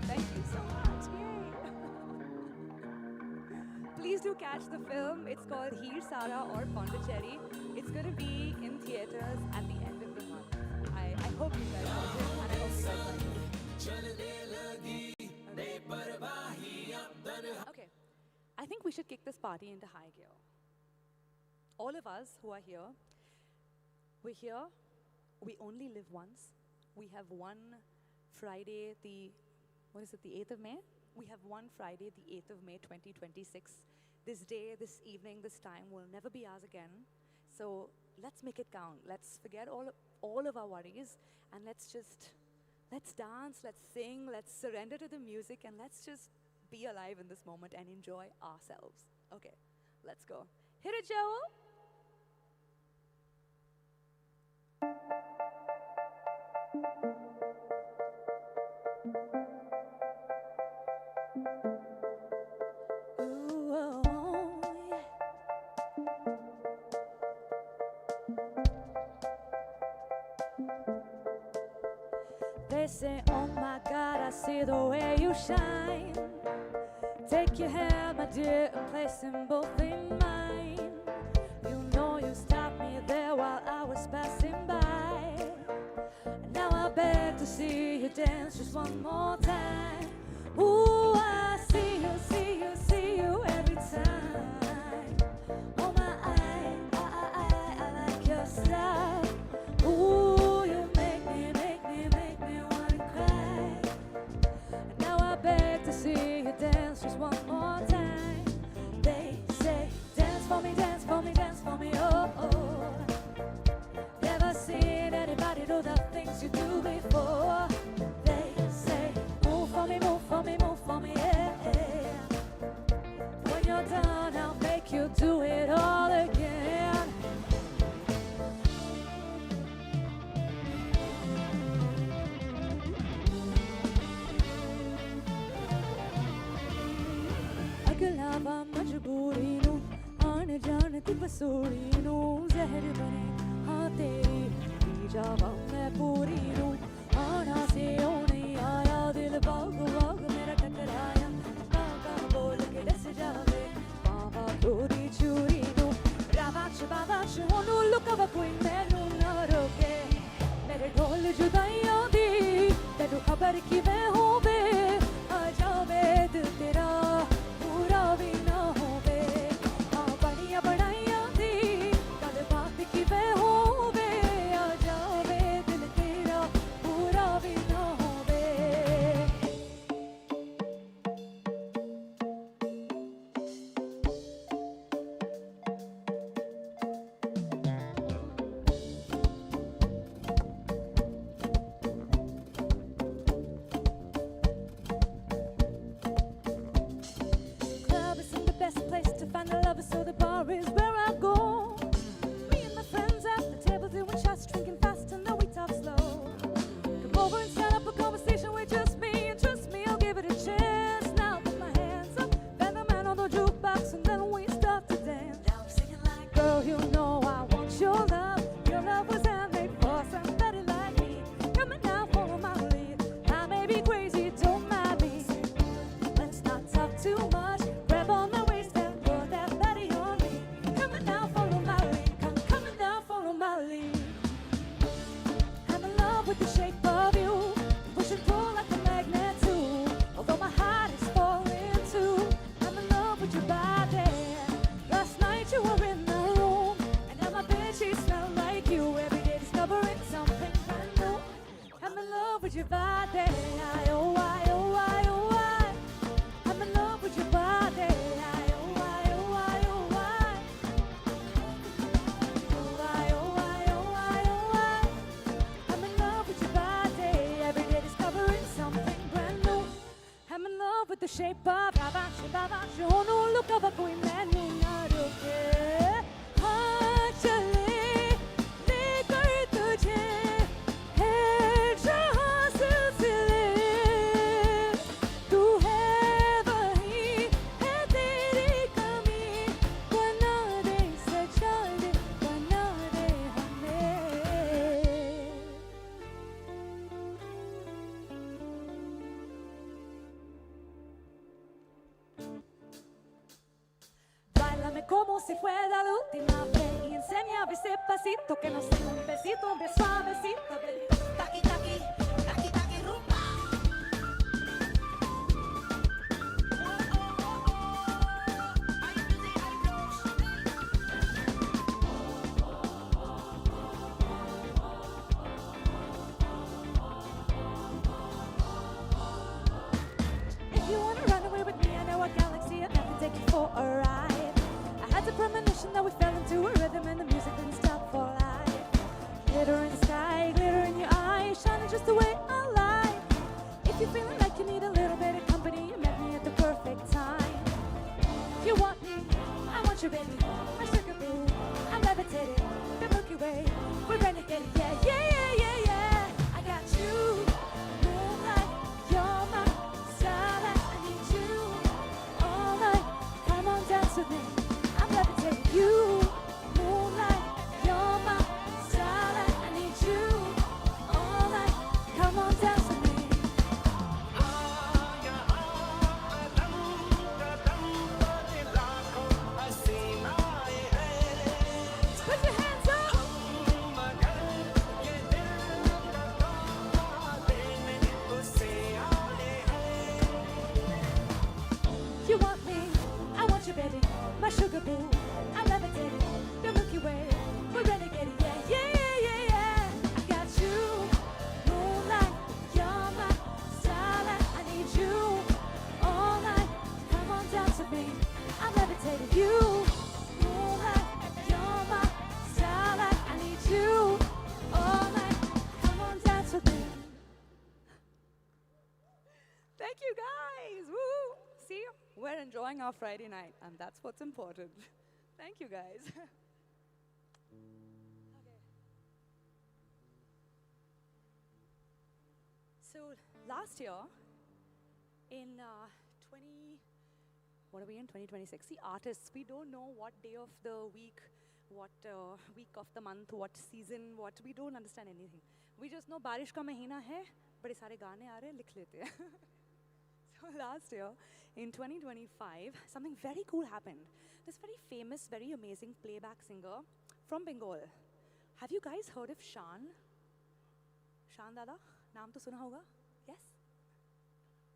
Thank you so much. Yay. Please do catch the film. It's called Heer Sara or Pondicherry. It's going to be in theaters at the end of the month. I hope you guys watch it, and I hope you guys like it. think we should kick this party into high gear. All of us who are here, we're here, we only live once. We have one Friday, the 8th of May? We have one Friday, the 8th of May, 2026. This day, this evening, this time will never be ours again. So let's make it count. Let's forget all of our worries and let's dance, let's sing, let's surrender to the music, and let's just be alive in this moment and enjoy ourselves. Okay, let's go. Hit it, Joel. They say, oh my God, I see the way you shine. Take your hand, my dear, and place them both in mine. You know you stopped me there while I was passing by. Now I beg to see you dance just one more time. Ooh, I see you, see you, see you every time. Oh my, I like your style. Ooh, you make me wanna cry. And now I beg to see you dance just one more time. They say, dance for me, dance for me, dance for me, oh, oh. Never seen anybody do the things you do before. They say, move for me, move for me, move for me, yeah, yeah. When you're done, I'll make you do it all again. अगलावा मजबूरी नू आने जाने ती बसूरी नू जहर बने हाँ तेरी पी जावा मैं पूरी नू आना से ओ नहीं आया दिल बाग बाग मेरा टकराया बागा बोल के डस जावे बाबा चोरी चोरी नू बाबाश होनू लुकावा कोई मैनू ना रोके मेरे ढोल जुदाइयां दी तेनू खबर की मैं होवे आ जावे दिल तेरा पूरा भी ना होवे हाँ बड़िया बड़ाइयां दी कल बात की मैं होवे आ जावे दिल तेरा पूरा भी ना होवे Club isn't the best place to find a lover, so the bar is where I go. Me and my friends at the table doing shots, drinking fast, and then we talk slow. Come over and start up a conversation with just me, and trust me, I'll give it a chance. Now put my hands up, then the man on the jukebox, and then we start to dance. Now I'm singing like, girl, you know I want your love. Your love was handmade for somebody like me. Come on now, follow my lead. I may be crazy, don't mind me. Let's not talk too much. Grab on my waist and put that body on me. Come on now, follow my lead. Come on now, follow my lead. I'm in love with the shape of you. Push and pull like a magnet too. Although my heart is falling too. I'm in love with your body. Last night you were in the room, and now my bed sheets smell like you. Every day discovering something brand new. I'm in love with your body. I, oh, I, oh, I, oh, I. I'm in love with your body. I, oh, I, oh, I, oh, I. Oh, I, oh, I, oh, I, oh, I. I'm in love with your body. Every day discovering something brand new. I'm in love with the shape of babash, oh no, look over कोई मैनू ना रोके. हाँ चले लेकर तुझे है जहाँ सिलसिले. तू है वही है तेरी कमी. बना दे सजा दे बना दे हमें. Báilame como si fuera la última vez y enséñame ese pasito que no sea un besito suavecito del taqui taqui, taqui taqui rumba. Thank you guys. Woo! See, we're enjoying our Friday night, and that's what's important. Thank you guys. Okay. So last year, in 2026? See, artists, we don't know what day of the week, what week of the month, what season, what, we don't understand anything. We just know बारिश का महीना है, बड़े सारे गाने आ रहे हैं, लिख लेते हैं. So last year, in 2025, something very cool happened. This very famous, very amazing playback singer from Bengal. Have you guys heard of Shan? Shan Dada? Naam to suna hoga? Yes?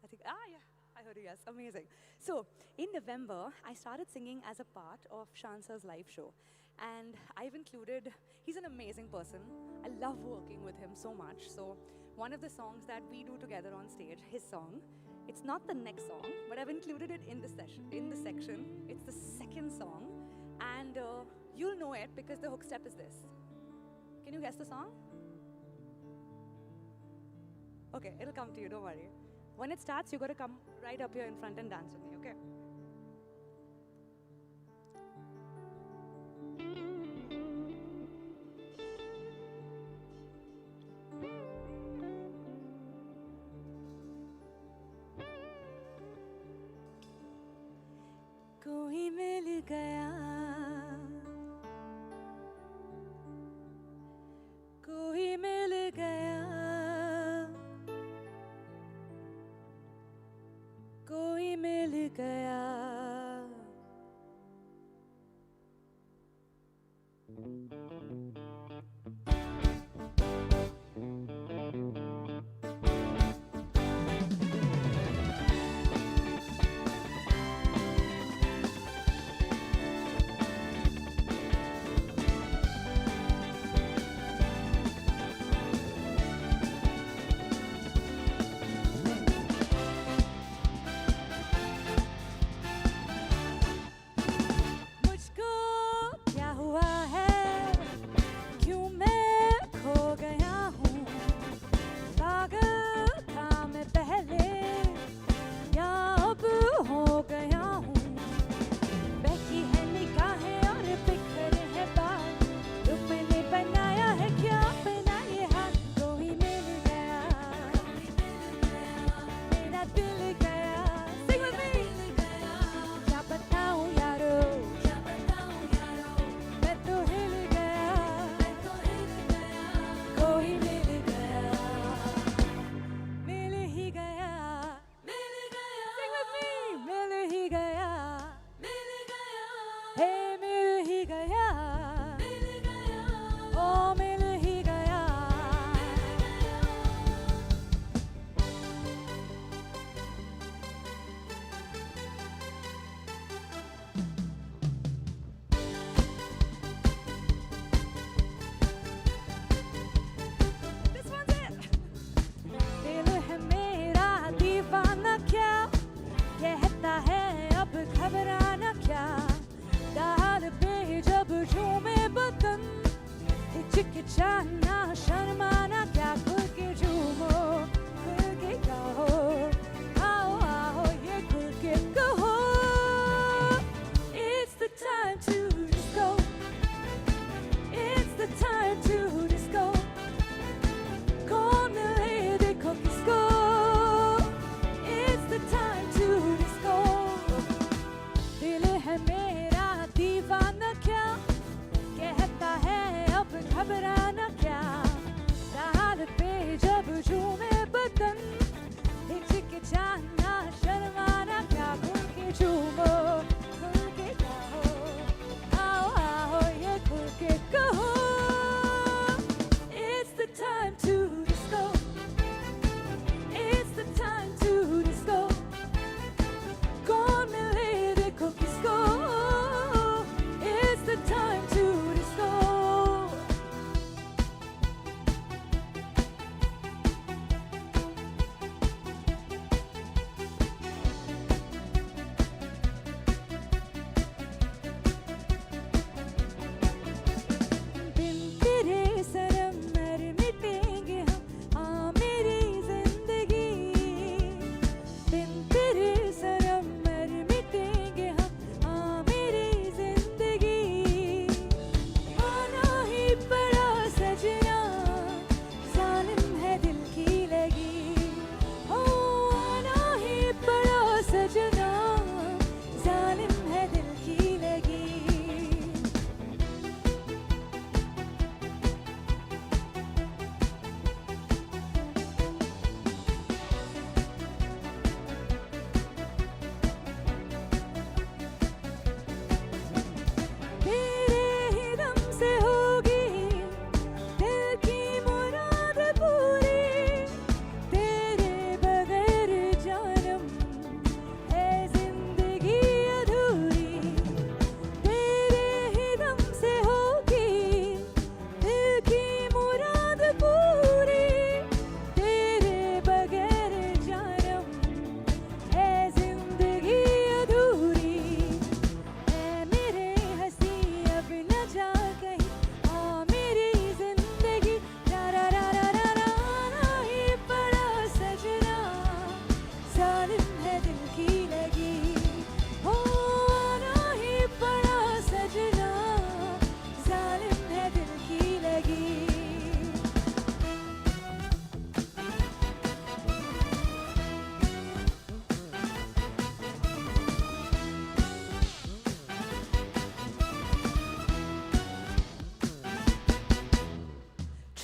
I think, yeah. I heard it, yes, amazing. So, in November, I started singing as a part of Shan sir's live show. And I've included, he's an amazing person. I love working with him so much. So, one of the songs that we do together on stage, his song, it's not the next song, but I've included it in the section. It's the second song. And you'll know it because the hook step is this. Can you guess the song? Okay, it'll come to you, don't worry. When it starts, you got to come right up here in front and dance with me, okay? कोई मिल गया, कोई मिल गया, कोई मिल गया.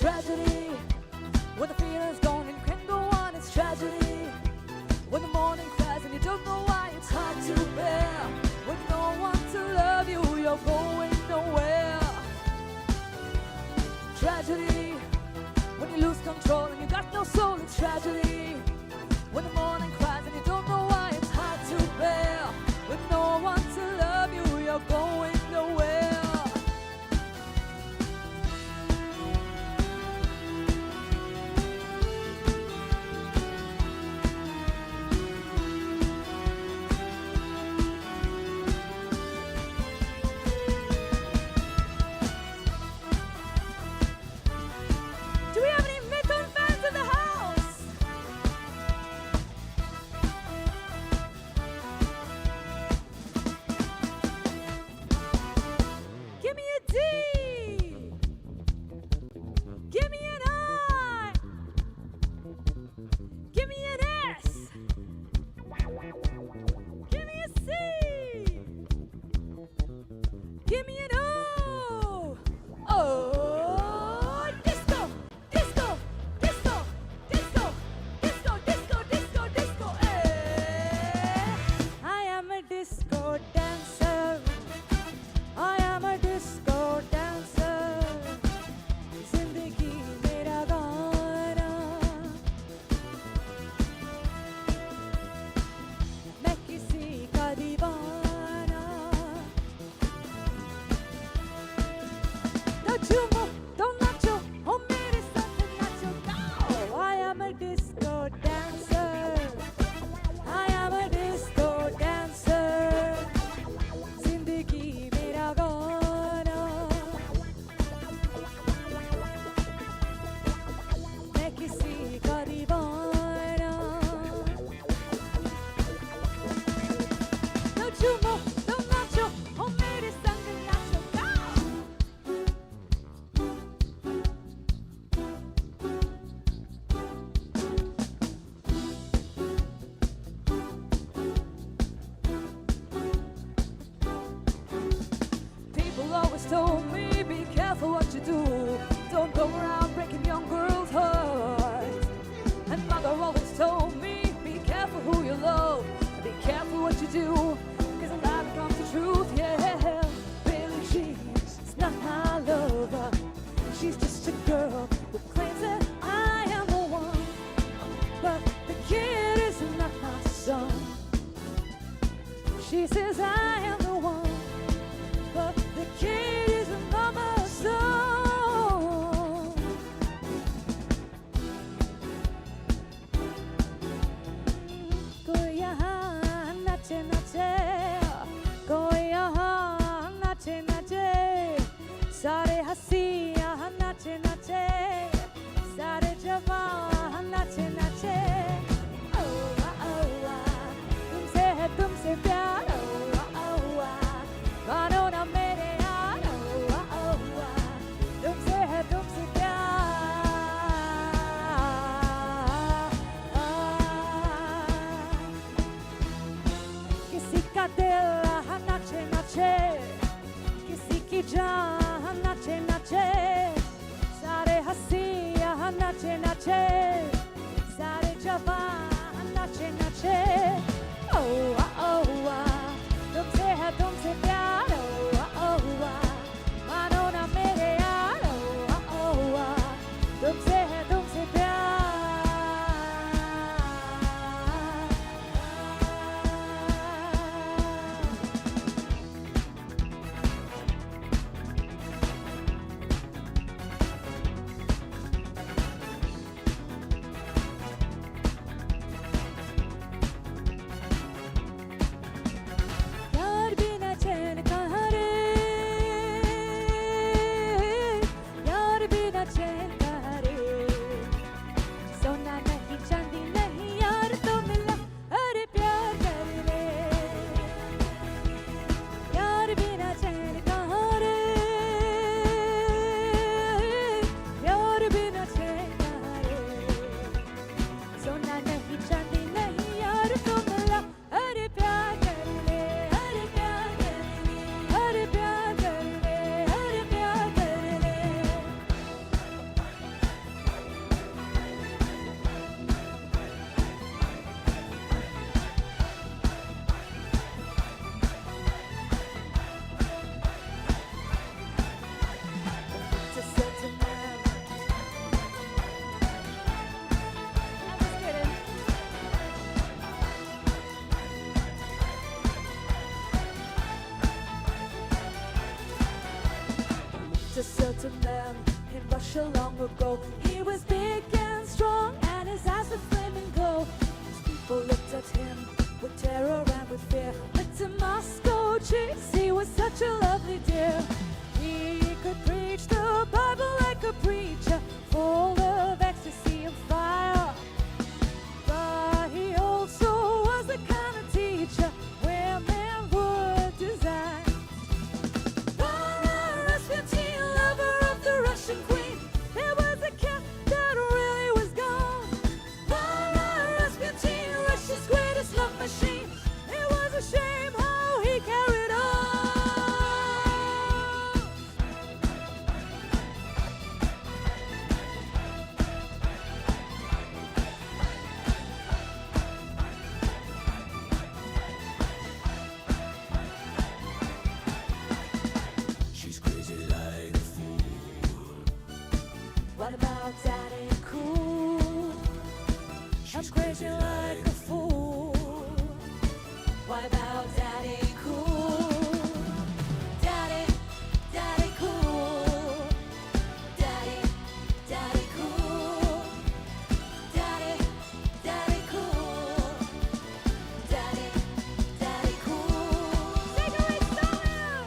tragedy. When the feeling's gone and you can't go on, it's tragedy. When the morning cries and you don't know why, it's hard to bear. With no one to love you, you're going nowhere. Tragedy. When you lose control and you got no soul, it's tragedy. When the morning cries and you don't know why, it's hard to bear. With no one to love you, you're going nowhere. Do we have any Midtown fans? such a long ago. He was big and strong, and his eyes were flaming gold. People looked at him with terror and with fear. But to Moscow cheese, he was such a lovely dear. He could preach the Bible like a preacher, full of ecstasy and fire. But he also was the kind of teacher women would desire. Rasputin, lover of the Russian queen, there was a cat that really was gone. Rasputin, Russia's greatest love machine. It was a shame how he carried on. She's crazy like a fool. What about Daddy Cool? I'm crazy like a fool. What about Daddy Cool? Daddy, Daddy Cool. Daddy, Daddy Cool. Daddy, Daddy Cool. Daddy, Daddy Cool. Take it away, Sourav!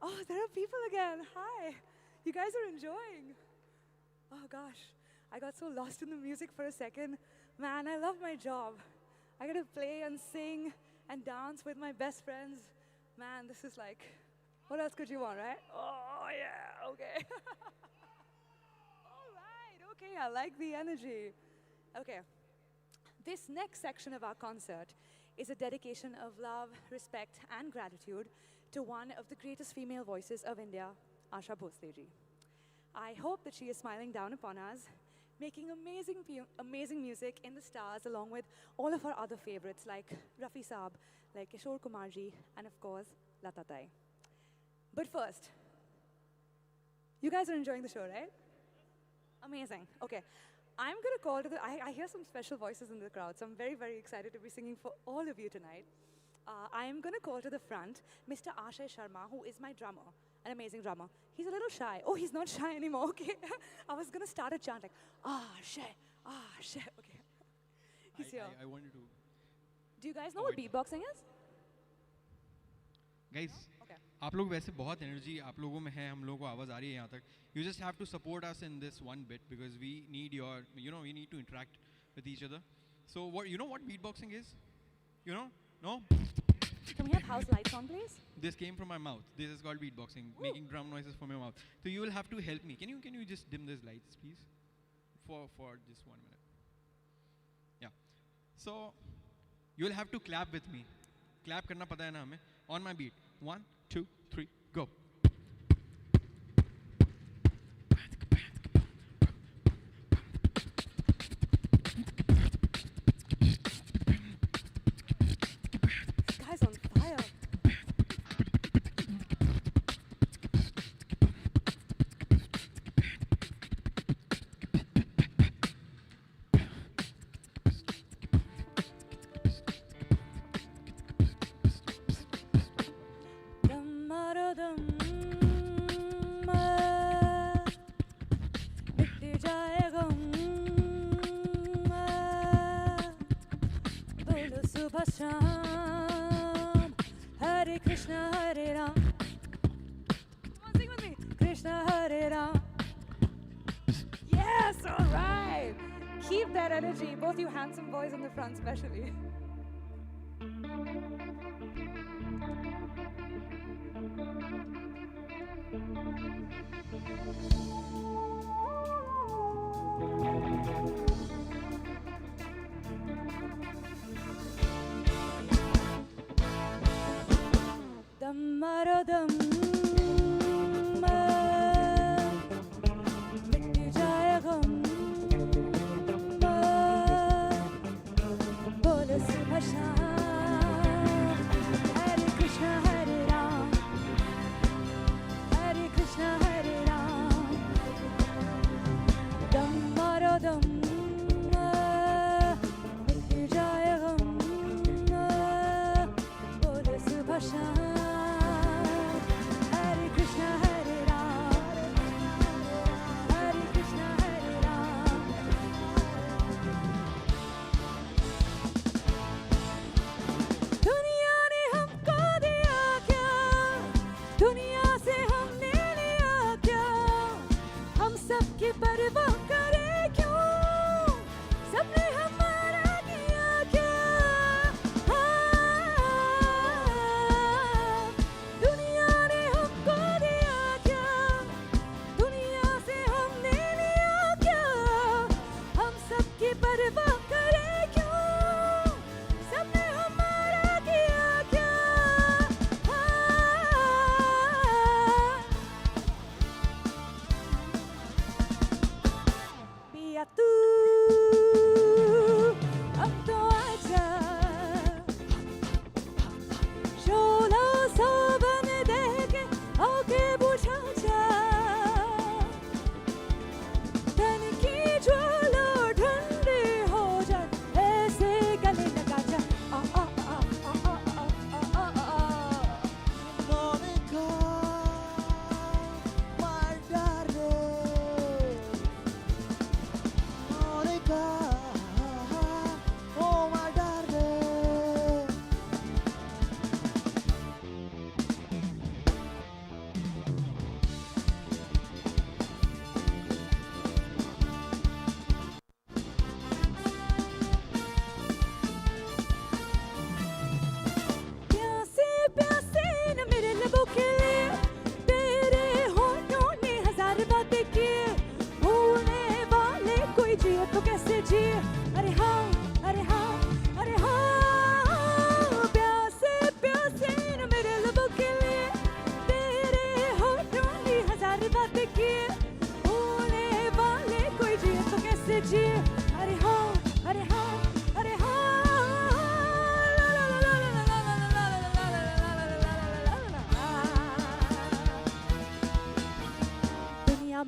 Oh, there are people again. Hi. You guys are enjoying. Oh gosh, I got so lost in the music for a second. Man, I love my job. I get to play and sing and dance with my best friends. Man, this is like, what else could you want, right? Oh yeah, okay. All right, okay, I like the energy. Okay, this next section of our concert is a dedication of love, respect, and gratitude to one of the greatest female voices of India, Asha Bhosleji. I hope that she is smiling down upon us, making amazing music in the stars along with all of our other favorites like Rafi Saab, like Kishore Kumarji, and of course, Lata Tai. But first, you guys are enjoying the show, right? Amazing. Okay. I'm going to call to the, I hear some special voices in the crowd, so I'm very, very excited to be singing for all of you tonight. I am going to call to the front Mr. Ashay Sharma, who is my drummer, an amazing drummer. He's a little shy. Oh, he's not shy anymore, okay. I was going to start a chant like, Ashay, okay. He's here. I wanted to... Do you guys know what beatboxing is? Guys, okay. आप लोग वैसे बहुत energy आप लोगों में है, हम लोगों को आवाज़ आ रही है यहाँ तक. You just have to support us in this one bit because we need your, we need to interact with each other. So what, you know what beatboxing is? You know? No? Can we have house lights on, please? This came from my mouth. This is called beatboxing, making drum noises from your mouth. So you will have to help me. Can you just dim these lights, please? For just 1 minute. Yeah. So you will have to clap with me. Clap करना पता है ना हमें? On my beat. 1, 2, 3, go. Guys on fire. Hare Krishna, Hare Ram. Come on, sing with me. Krishna, Hare Ram. Yes, all right. Keep that energy, both you handsome boys in the front especially.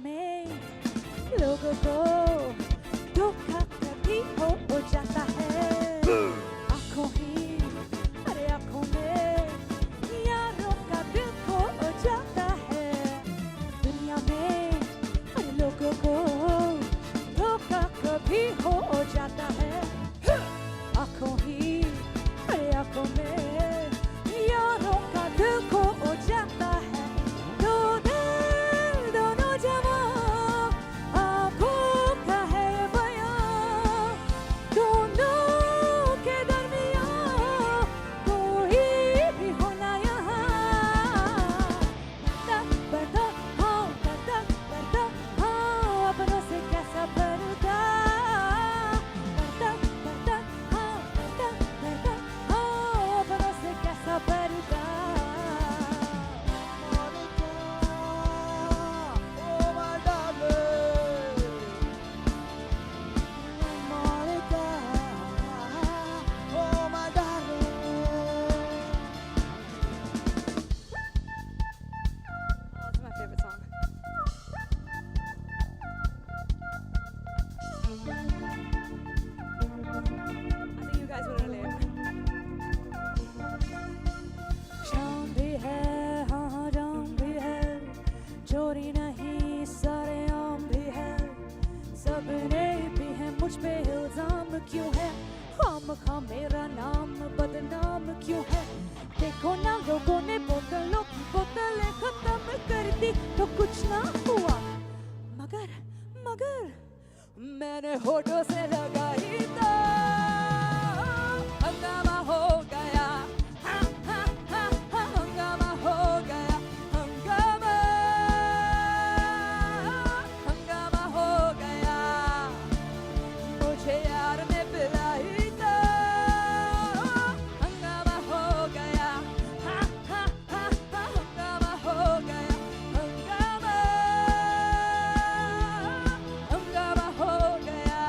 में लोगों को धोखा कभी हो जाता है आँखों ही अरे आँखों में यारों का दिल खो जाता है दुनिया में अरे लोगों को धोखा कभी हो जाता है आँखों ही अरे आँखों में यारों का दिल खो जाता है दो दिल दोनों जवां आँखों का है बयां दोनों के दरमियां कोई भी होना यहाँ पर्दा हाँ अपनों से कैसा पर्दा पर्दा हाँ अपनों से कैसा पर्दा That's my favorite song. I think you guys would relate. शाम भी है हाँ जाम भी है चोरी नहीं सारे आम भी है सबने भी है मुझ पे इल्जाम क्यों है खामखा मेरा नाम बदनाम क्यों है देखो ना लोगों ने बोतलों की बोतलें खत्म कर दी तो कुछ ना हुआ मगर मैंने होठों से लगाई तो हंगामा हो गया हंगामा हो गया हंगामा हो गया मुझे यार ने पिलाई तो हंगामा हो गया हंगामा हो गया हंगामा हो गया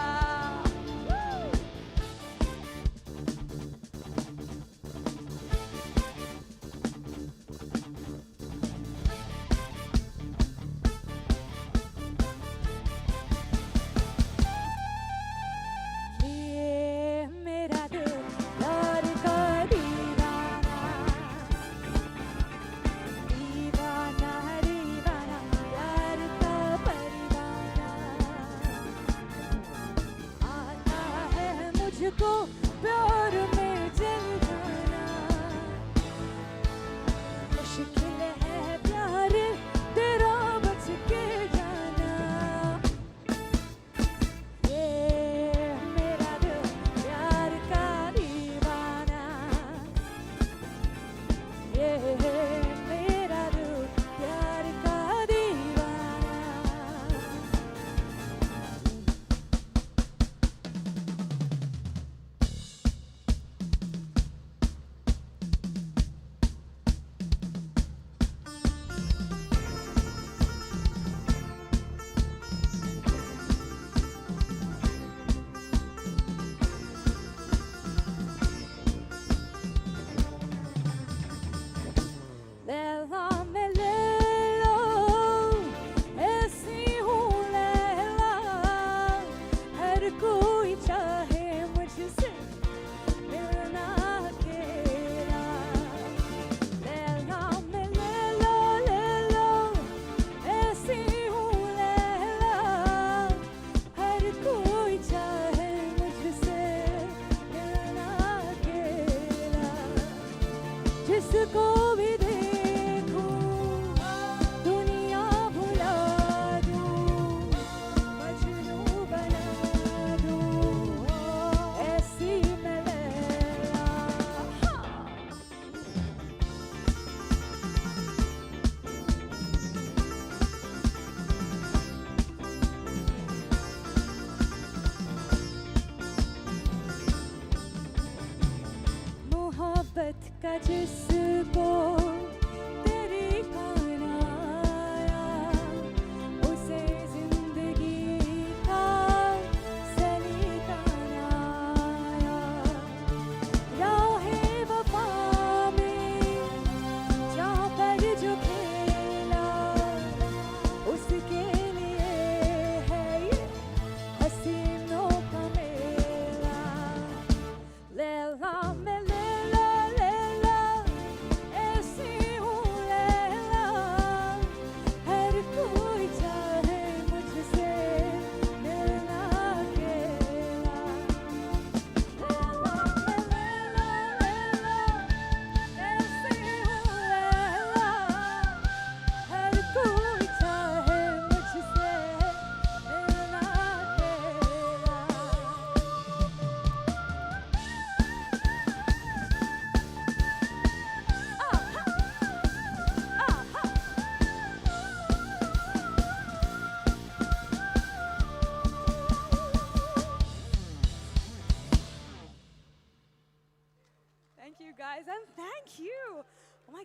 ये मेरा दिल प्यार का दीवाना दीवाना दीवाना प्यार का परवाना आता है मुझको प्यार में जल जाना मुश्किल है प्यार तेरा बच के जाना ये मेरा दिल प्यार का दीवाना ये मेरा दिल प्यार का दीवाना लैला में ले लो ऐसी हूँ लैला हर कोई चाहे मुझसे मिलना अकेला लैला में ले लो ऐसी हूँ लैला हर कोई चाहे मुझसे मिलना अकेला जिसको भी देखूं दुनिया भुला दूं मजनू बना दूं ऐसी मैं लैला मोहब्बत का जिसको तेरी खाना आया उसे जिंदगी का सलीकाना आया राहे वफा में जहाँ पर जो खेला उसके लिए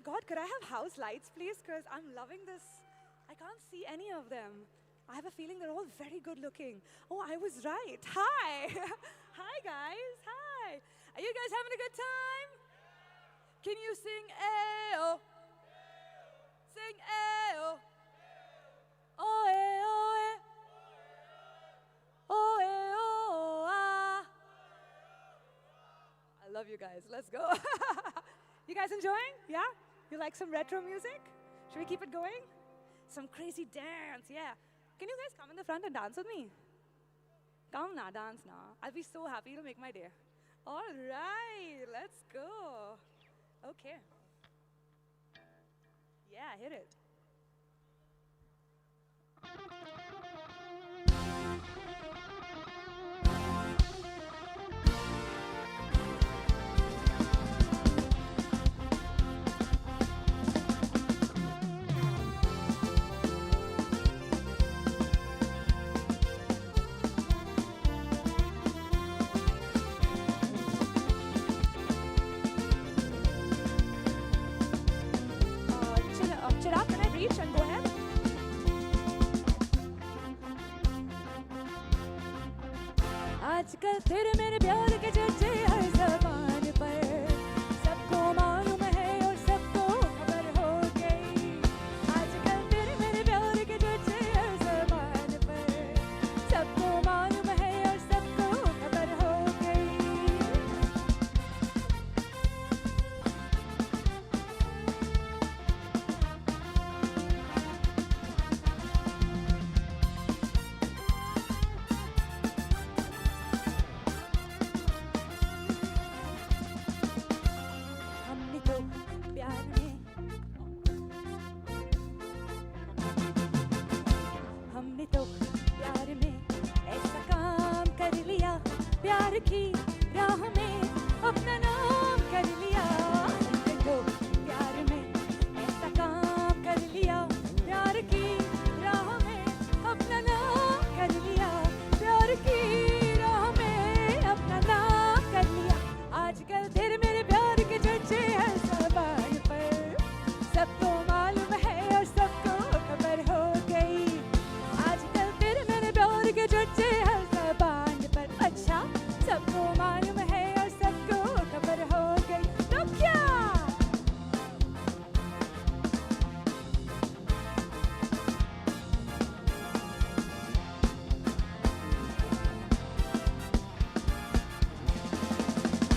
God, could I have house lights, please? Because I'm loving this. I can't see any of them. I have a feeling they're all very good looking. Oh, I was right. Hi. Hi, guys. Hi. Are you guys having a good time? Can you sing A-O? Sing A-O. Oh-eh, oh-eh. Oh-eh, oh-ah. I love you guys. Let's go. You guys enjoying? Yeah? You like some retro music? Should we keep it going? Some crazy dance, yeah. Can you guys come in the front and dance with me? Come now, dance now. I'll be so happy to make my day. All right, let's go. Okay. Yeah, hit it. Chirag, can I reach and go ahead? आजकल तेरे मेरे प्यार के चर्चे हर ज़बान पर सबको मालूम है और सबको खबर हो गई आजकल तेरे मेरे प्यार के चर्चे हर ज़बान पर सबको मालूम है और सबको खबर हो गई हमने तो प्यार में हमने तो प्यार में ऐसा काम कर लिया प्यार की राह में अपना नाम कर लिया हमने तो प्यार में ऐसा काम कर लिया प्यार की राह में अपना नाम कर लिया प्यार की राह में अपना नाम कर लिया आजकल तेरे मेरे प्यार के चर्चे हर ज़बान पर सबको मालूम है और सबको खबर हो गई आजकल तेरे मेरे प्यार के चर्चे हर ज़बान पर अच्छा सबको मालूम है और सबको खबर हो गई तो क्या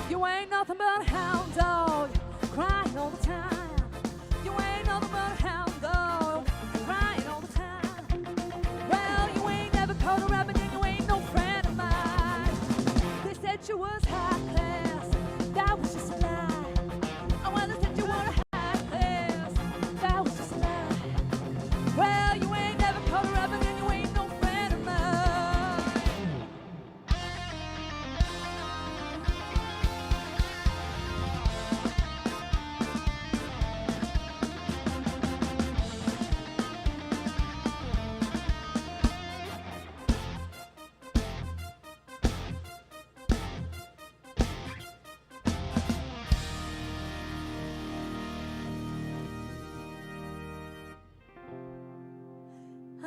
You ain't nothing but a hound dog, crying all the time. You ain't nothing but a hound dog, crying all the time. Well, you ain't never caught a rabbit and you ain't no friend of mine. They said you was high class, that was just a lie. And when they said you were high class, that was just a lie. Well, you ain't never caught a rabbit and you ain't no friend of mine.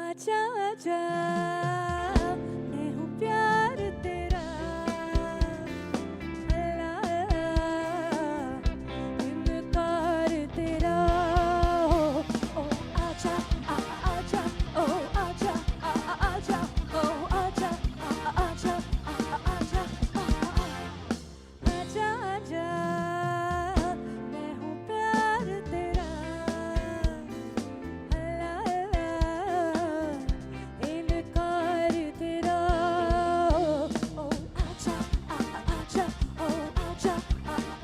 आजा आजा मैं हूँ प्यार तेरा अल्लाह इनकार तेरा ओ आजा आजा ओ आजा आजा ओ आजा आजा आजा आजा आजा मैं हूँ प्यार तेरा इनकार तेरा ओ आजा आजा ओ आजा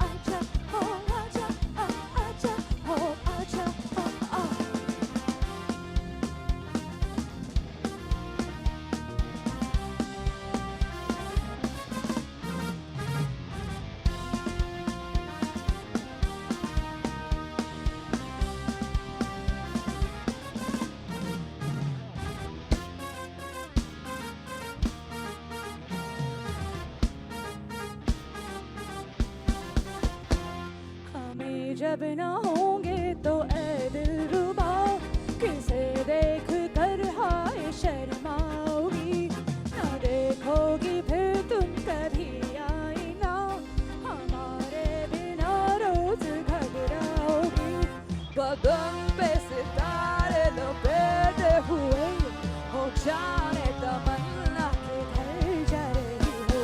आजा ओ आजा आजा ओ आजा हमें जब न होंगे जाने तमन्ना किधर जा रही हो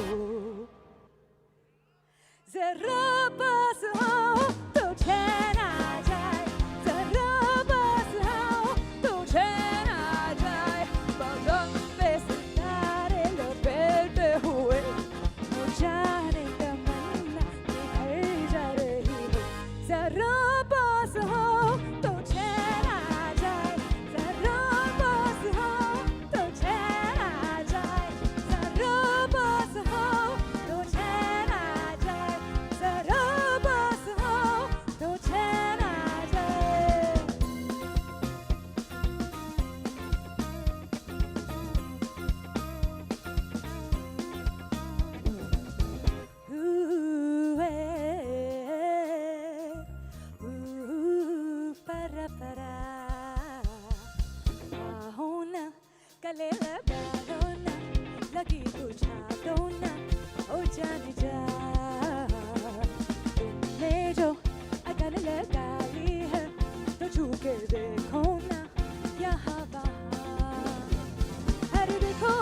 जरा पास आओ तो चैन आ जाए जरा पास आओ तो चैन आ जाए बदन पे सितारे लपेटे हुए न जाने तमन्ना किधर जा रही हो जरा पास आओ तो चैन आ जाए जरा पास आओ तो चैन आ जाए जरा पास आओ तो चैन आ जाए जरा पास आओ तो चैन आ जाए para para आओ ना गले लगा लो ना लगी बुझा दो ना ओ जान जा तुमने जो अगल लगा ली है तो छू के देखो ना यहाँ वहाँ अरे देखो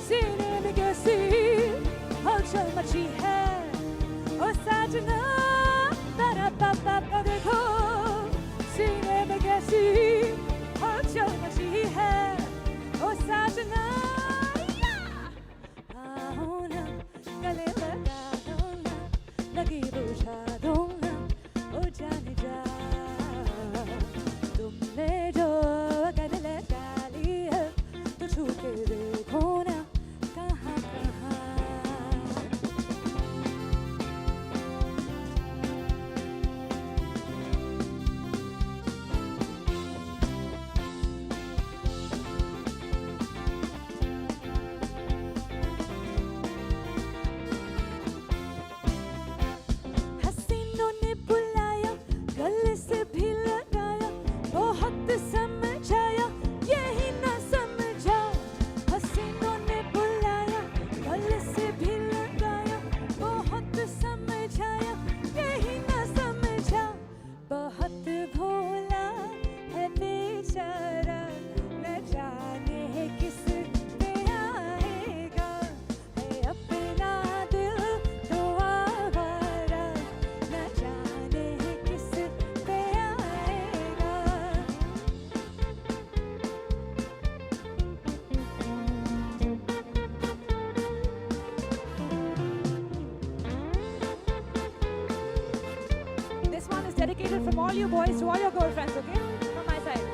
सीने में कैसी हलचल मची है ओ साजना तारा पापा देखो सीने में कैसी हलचल मची है ओ साजना आओ ना गले लगा दो ना लगी बुझा दो ना ओ जान जा तुमने जो गले लगा ली है तो छू के देखो ना कहाँ कहाँ हसीनों ने बुलाया गले से भी लगाया बहुत समझाया यही ना समझा हसीनों ने बुलाया गले से भी लगाया बहुत समझाया यही ना समझा बहुत भोला है बेचारा न जाने किस पे आएगा है अपना दिल तो आवारा न जाने किस पे आएगा This one is dedicated from all you boys to all your girlfriends, okay? From my side.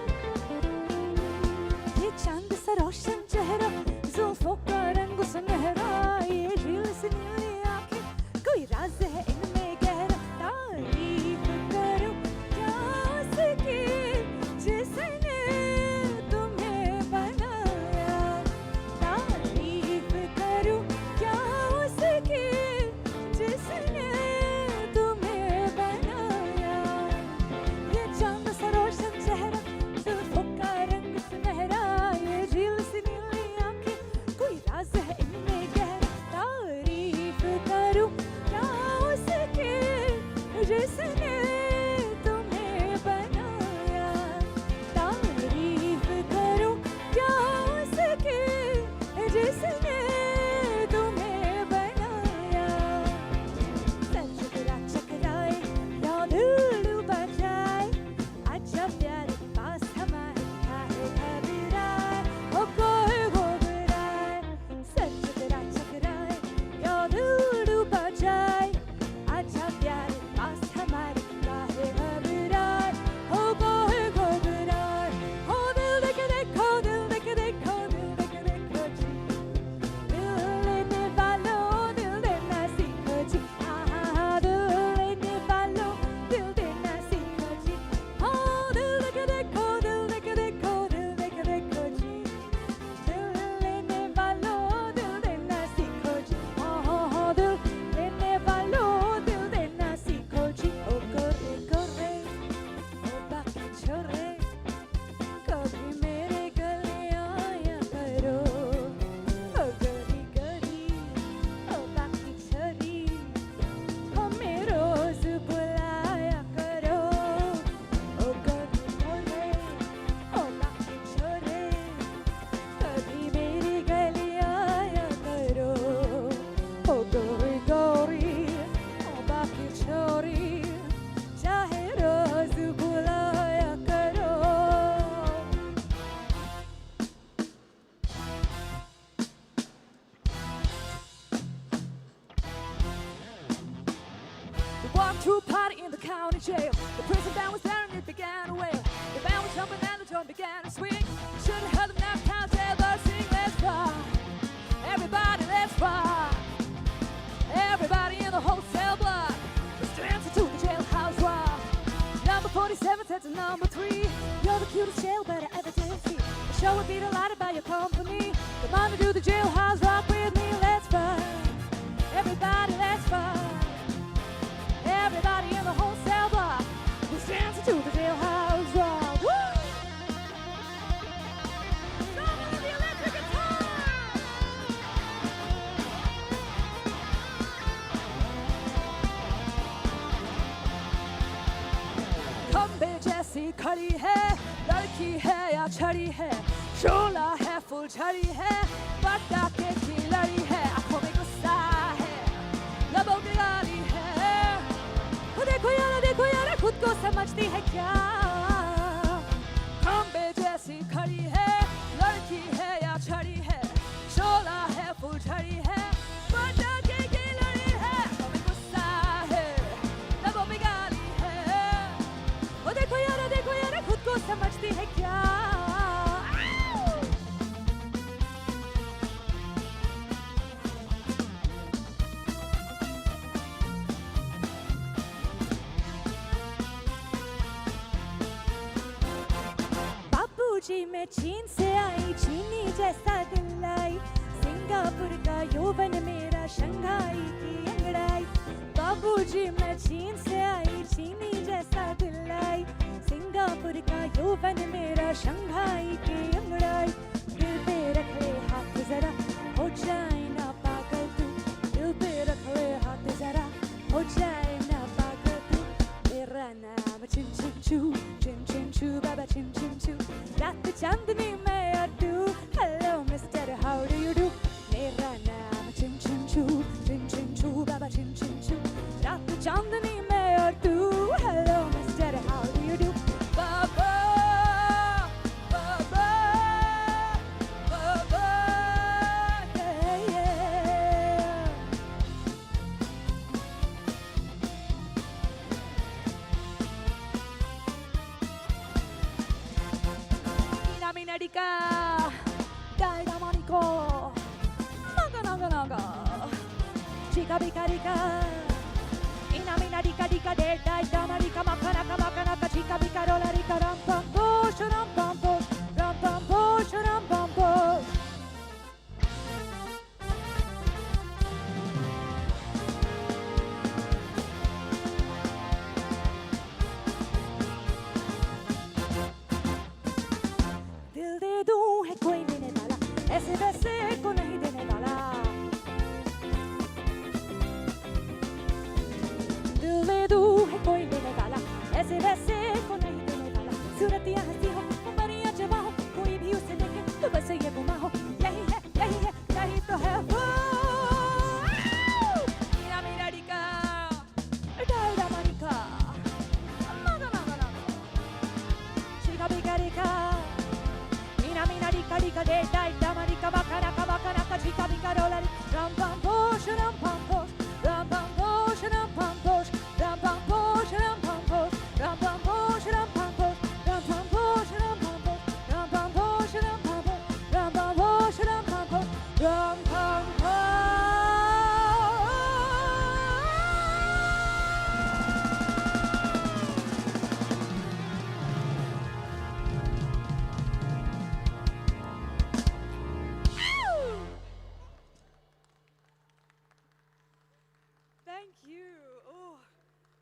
ये चांद सा रोशन चेहरा जुल्फों का रंग सुनहरा ये झील सी नीली आंखें कोई राज है इनमें गहरा तारीफ करूं क्या उसकी जिसने तुम्हें बनाया तारीफ करूं क्या उसकी जिसने तुम्हें बनाया ये चांद सा रोशन walked through a party in the county jail. The prison band was there and it began to wail. The band was jumping and the drum began to swing. Should have heard the nap town jailbirds sing, let's rock. Everybody, let's rock. Everybody in the whole cell block was dancing to the jailhouse rock. Number 47 said to number 3, you're the cutest jailbird I ever did see. The show would be delighted by your company. Come on and do the jailhouse rock with me, let's rock. Everybody, let's rock. Everybody in the whole cell block was dancing to the jailhouse rock. Woo! Someone with the electric guitar! खंबे जैसी खड़ी है, लड़की है या छड़ी है, शोला है फुल झड़ी है, पटाखे की लड़ी है, आंखों में गुस्सा है, लबों की गाली है। देखो यार खुद को समझती है क्या? खंबे जैसी खड़ी है, लड़की है या छड़ी है, शोला है फुल झड़ी है, पटाखे की लड़ी है, आंखों में गुस्सा है, लबों में गाली है। देखो यार खुद को समझती है क्या? बाबूजी मैं चीन से आई, चीनी जैसा दिल लाई, सिंगापुर का यौवन मेरा शंघाई की अंगड़ाई। बाबूजी मैं चीन से आई, चीनी जैसा दिल लाई, सिंगापुर का यौवन मेरा शंघाई की अंगड़ाई। दिल पे रख ले हाथ जरा, हो जाए ना पागल तू, दिल पे रख ले हाथ जरा, हो जाए ना पागल तू। मेरा नाम चिन चिन चू बाबा चिन चिन चू, रात चांदनी में और तू, hello mister how do you do. मेरा नाम चिन चिन चू बाबा चिन चिन चू, रात चांदनी में और तू, hello mister how do you do. Baba Baba Baba Minadica, Dalda Monico, Naga, Chica Bicarica, Ina Minadica, Dica, Dalda Marica, Macanaka, Chica Bicarola, Rica, Rampampo, Shurampampo, Shurampampo. दिल दे दूं है कोई देने वाला, ऐसे वैसे को नहीं देने वाला। दिल दे दूं है कोई देने वाला, ऐसे वैसे को नहीं देने वाला। सूरत या हंसी